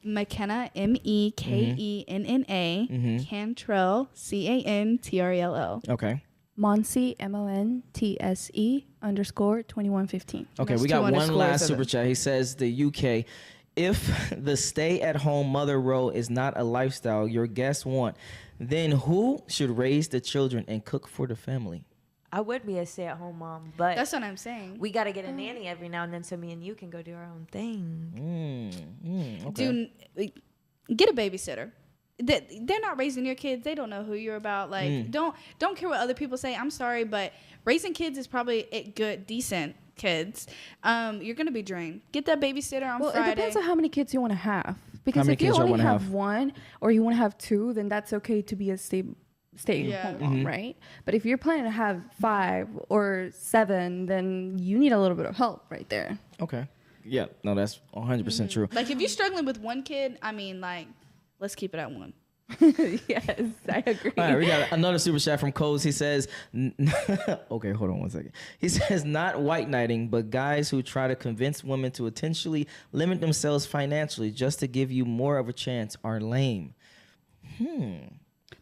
McKenna, MEKENNA, Cantrell, CANTRELL. Okay. Monse, MONTSE _2115. Okay, we got one last super chat. He says the UK If the stay-at-home mother role is not a lifestyle your guests want, then who should raise the children and cook for the family? I would be a stay-at-home mom, but That's what I'm saying. we got to get a nanny every now and then so me and you can go do our own thing. Okay. Get a babysitter. They're not raising your kids. They don't know who you're about. Like, don't care what other people say. I'm sorry, but raising kids is probably decent kids. You're gonna be drained. Get that babysitter on Friday. It depends on how many kids you want to have. Because if you only have one or you want to have two, then that's okay to be a stay-at-home mom, right? But if you're planning to have 5 or 7, then you need a little bit of help right there. Okay. Yeah. No, that's 100% true. Like, if you're struggling with one kid, I mean, like, let's keep it at 1. Yes, I agree. All right, we got another super chat from Coles. He says, okay, hold on one second. He says, not white knighting, but guys who try to convince women to intentionally limit themselves financially just to give you more of a chance are lame.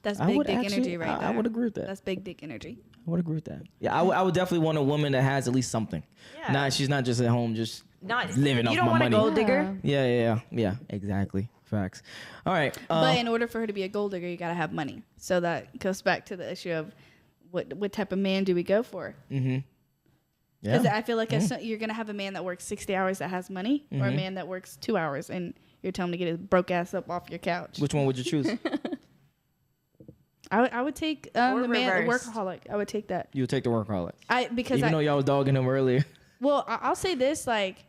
That's big dick energy right there. I would agree with that. That's big dick energy. I would agree with that. Yeah, I would definitely want a woman that has at least something. Yeah. She's not just at home just Not living off You don't my want money. a gold digger? Yeah, exactly. Facts. All right. But in order for her to be a gold digger, you gotta have money. So that goes back to the issue of what type of man do we go for? Mm-hmm. Because Yeah. I feel like you're gonna have a man that works 60 hours that has money, or a man that works 2 hours and you're telling him to get his broke ass up off your couch. Which one would you choose? I would take the man, the reversed. workaholic. I would take that. You would take the workaholic. Because Even though y'all was dogging him earlier. Well, I'll say this: like,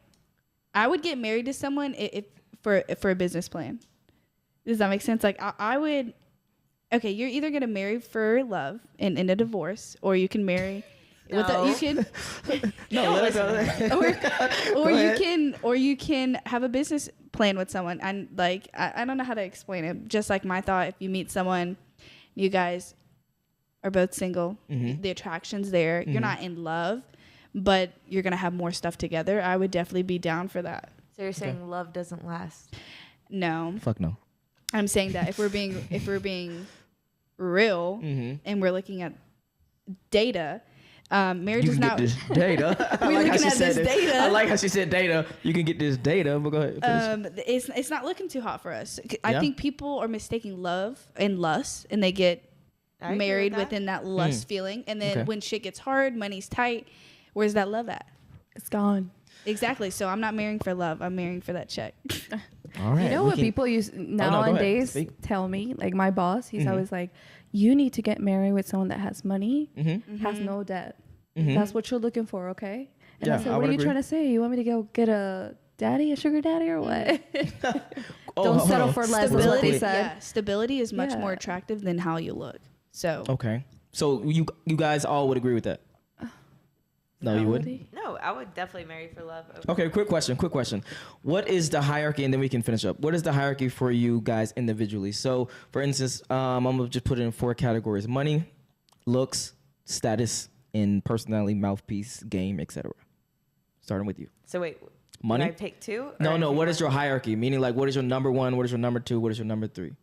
I would get married to someone if for a business plan. Does that make sense? Like, I would. Okay, you're either gonna marry for love and in a divorce, or you can marry. No. You can. or you can have a business plan with someone. And like, I don't know how to explain it. Just like my thought, if you meet someone, you guys are both single, the attraction's there. You're not in love, but you're gonna have more stuff together. I would definitely be down for that. So you're saying love doesn't last? No, Fuck no. I'm saying that if we're being real and we're looking at data, marriage is not. This data. We're looking at this data. I like how she said data. You can get this data, but go ahead. It's not looking too hot for us. Yeah. I think people are mistaking love and lust, and they get I agree married with that. within that lust feeling. And then when shit gets hard, money's tight, where's that love at? It's gone. Exactly. So I'm not marrying for love. I'm marrying for that check. All right. You know what people use go ahead. nowadays Speak. tell me? Like my boss, he's always like, you need to get married with someone that has money, has no debt. That's what you're looking for, okay? And Yeah, I said, I what would are you agree. trying to say? You want me to go get a sugar daddy or what? Oh, Don't hold settle on. for less, is what they said. Yeah, stability is much Yeah. more attractive than how you look. So Okay. So you guys all would agree with that? No, you wouldn't? No, I would definitely marry for love. Okay, quick question. What is the hierarchy, and then we can finish up. What is the hierarchy for you guys individually? So, for instance, I'm going to just put it in 4 categories. Money, looks, status, and personality, mouthpiece, game, etc. Starting with you. So wait, Money? do I pick 2? No. What is your hierarchy? Meaning, like, what is your number 1? What is your number 2? What is your number 3?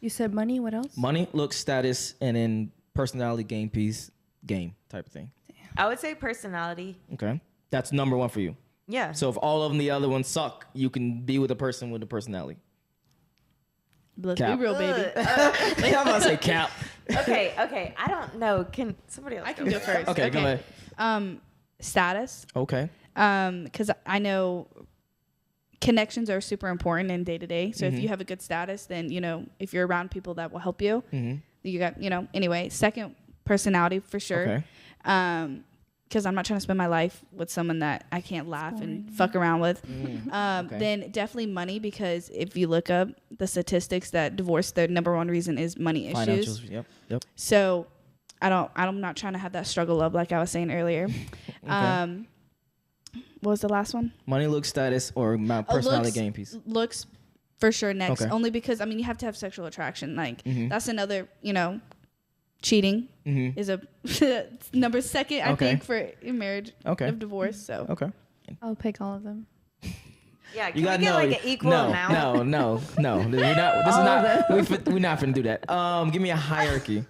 You said money, what else? Money, looks, status, and then personality, game, piece, game type of thing. I would say personality. Okay. That's number 1 for you. Yeah. So if all of them, the other ones suck, you can be with a person with a personality. let's Cap. be real, baby. I'm about to say cap. Okay. I don't know. Can somebody else? I can go first. Okay, go ahead. Status. Okay. Because I know connections are super important in day to day. So if you have a good status, then, you know, if you're around people that will help you, you got, you know, anyway. Second, personality for sure. Okay. Because I'm not trying to spend my life with someone that I can't laugh and fuck around with. Okay. Then definitely money, because if you look up the statistics that divorce, the number 1 reason is money issues. Financials. Yep. So I'm not trying to have that struggle of, like I was saying earlier. What was the last one? Money, looks, status, or personality, looks- game piece. Looks for sure next. Okay. Only because, I mean, you have to have sexual attraction. Like that's another, you know, cheating is a number 2nd, I Okay. think, for marriage of divorce. So Okay. I'll pick all of them. Yeah. Can You we got get like an equal amount? No. We're not finna do that. Give me a hierarchy.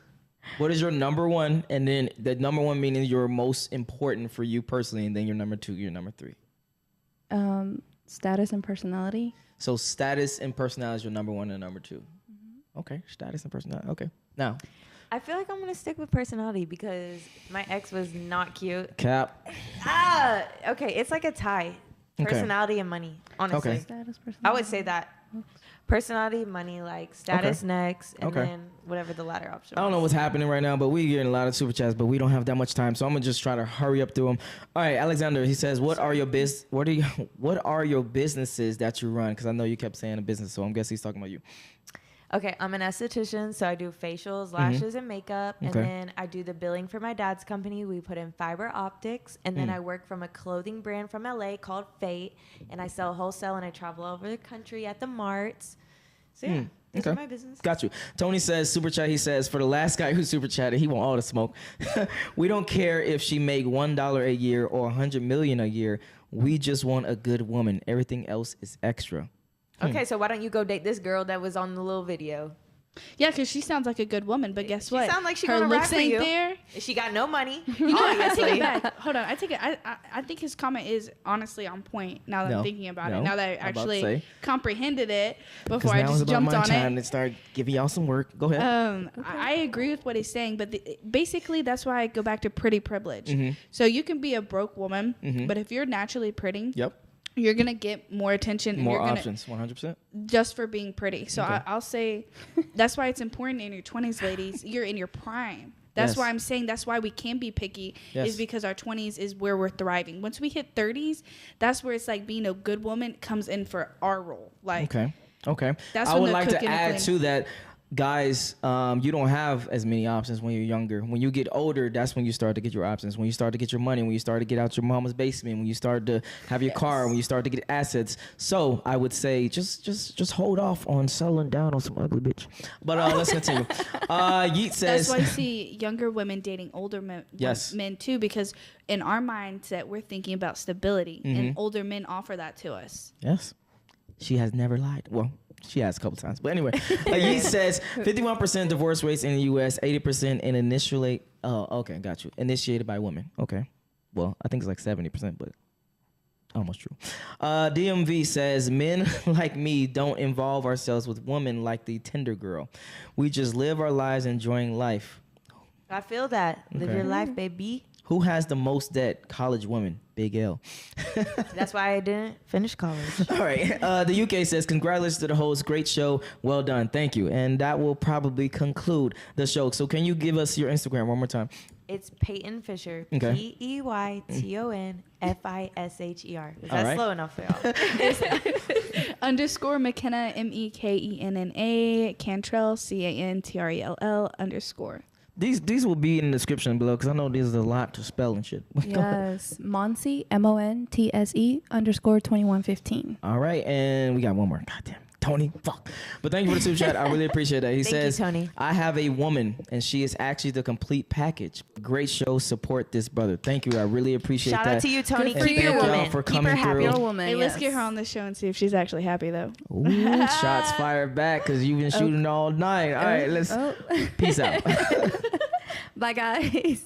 What is your number 1, and then the number 1 meaning your most important for you personally, and then your number 2, your number 3. Status and personality. So status and personality is your number one and number two. Okay, status and personality. Okay, now. I feel like I'm gonna stick with personality because my ex was not cute. Cap. Okay, it's like a tie. Personality and money, honestly. Okay. Status, personality. I would say that. Personality, money, like status next, and then whatever the latter option. I don't know what's happening right now, but we're getting a lot of super chats, but we don't have that much time, so I'm gonna just try to hurry up through them. All right, Alexander, he says, what are your businesses that you run? Because I know you kept saying a business, so I'm guessing he's talking about you. Okay, I'm an esthetician, so I do facials, lashes, and makeup. And then I do the billing for my dad's company. We put in fiber optics. And then I work from a clothing brand from LA called Fate. And I sell wholesale and I travel all over the country at the marts. So yeah, that's my business. Got you. Tony says, super chat, he says, for the last guy who super chatted, he want all the smoke. We don't care if she make $1 a year or $100 million a year. We just want a good woman. Everything else is extra. Okay, so why don't you go date this girl that was on the little video? Yeah, because she sounds like a good woman, but guess what? She sounds like she her gonna rap looks for ain't you. there. She got no money. You know, I take obviously. it back. Hold on, I take it. I think his comment is honestly on point. Now that I'm thinking about it, now that I actually comprehended it before I just jumped on it. And start giving y'all some work. Go ahead. I agree with what he's saying, but basically that's why I go back to pretty privilege. So you can be a broke woman, but if you're naturally pretty, you're going to get more attention. More options, 100%. Just for being pretty. So I'll say that's why it's important in your 20s, ladies. You're in your prime. That's why I'm saying that's why we can be picky is because our 20s is where we're thriving. Once we hit 30s, that's where it's like being a good woman comes in for our role. Like Okay. That's I would like to add to that. Guys, you don't have as many options when you're younger. When you get older, that's when you start to get your options. When you start to get your money, when you start to get out your mama's basement, when you start to have your car, when you start to get assets. So I would say just hold off on settling down on some ugly bitch. But let's continue. Yeet says that's why you see younger women dating older men too, because in our mindset we're thinking about stability, and older men offer that to us. Yes, she has never lied. Well, she has a couple times. But anyway, he says 51% divorce rates in the U.S., 80% in initially. Oh, okay, got you. Initiated by women. Okay. Well, I think it's like 70%, but almost true. DMV says men like me don't involve ourselves with women like the Tinder girl. We just live our lives enjoying life. I feel that. Live your life, baby. Who has the most debt? College women. Big L. That's why I didn't finish college. All right. The UK says, congratulations to the host. Great show. Well done. Thank you. And that will probably conclude the show. So can you give us your Instagram one more time? It's Peyton Fisher. Okay. PeytonFisher. Is that slow enough for y'all? _ McKenna, MEKENNA, Cantrell, CANTRELL _ These will be in the description below because I know there's a lot to spell and shit. Yes. Monse, MONTSE _2115. All right. And we got one more. Goddamn. Tony, fuck. But thank you for the super chat. I really appreciate that. He says, Tony. I have a woman and she is actually the complete package. Great show. Support this brother. Thank you. I really appreciate that. Shout out to you, Tony. And Keep your thank y'all woman. for Keep coming her happy. through. Your woman. Hey, let's get her on the show and see if she's actually happy though. Ooh, shots fired back because you've been shooting all night. All right, let's peace out. Bye, guys.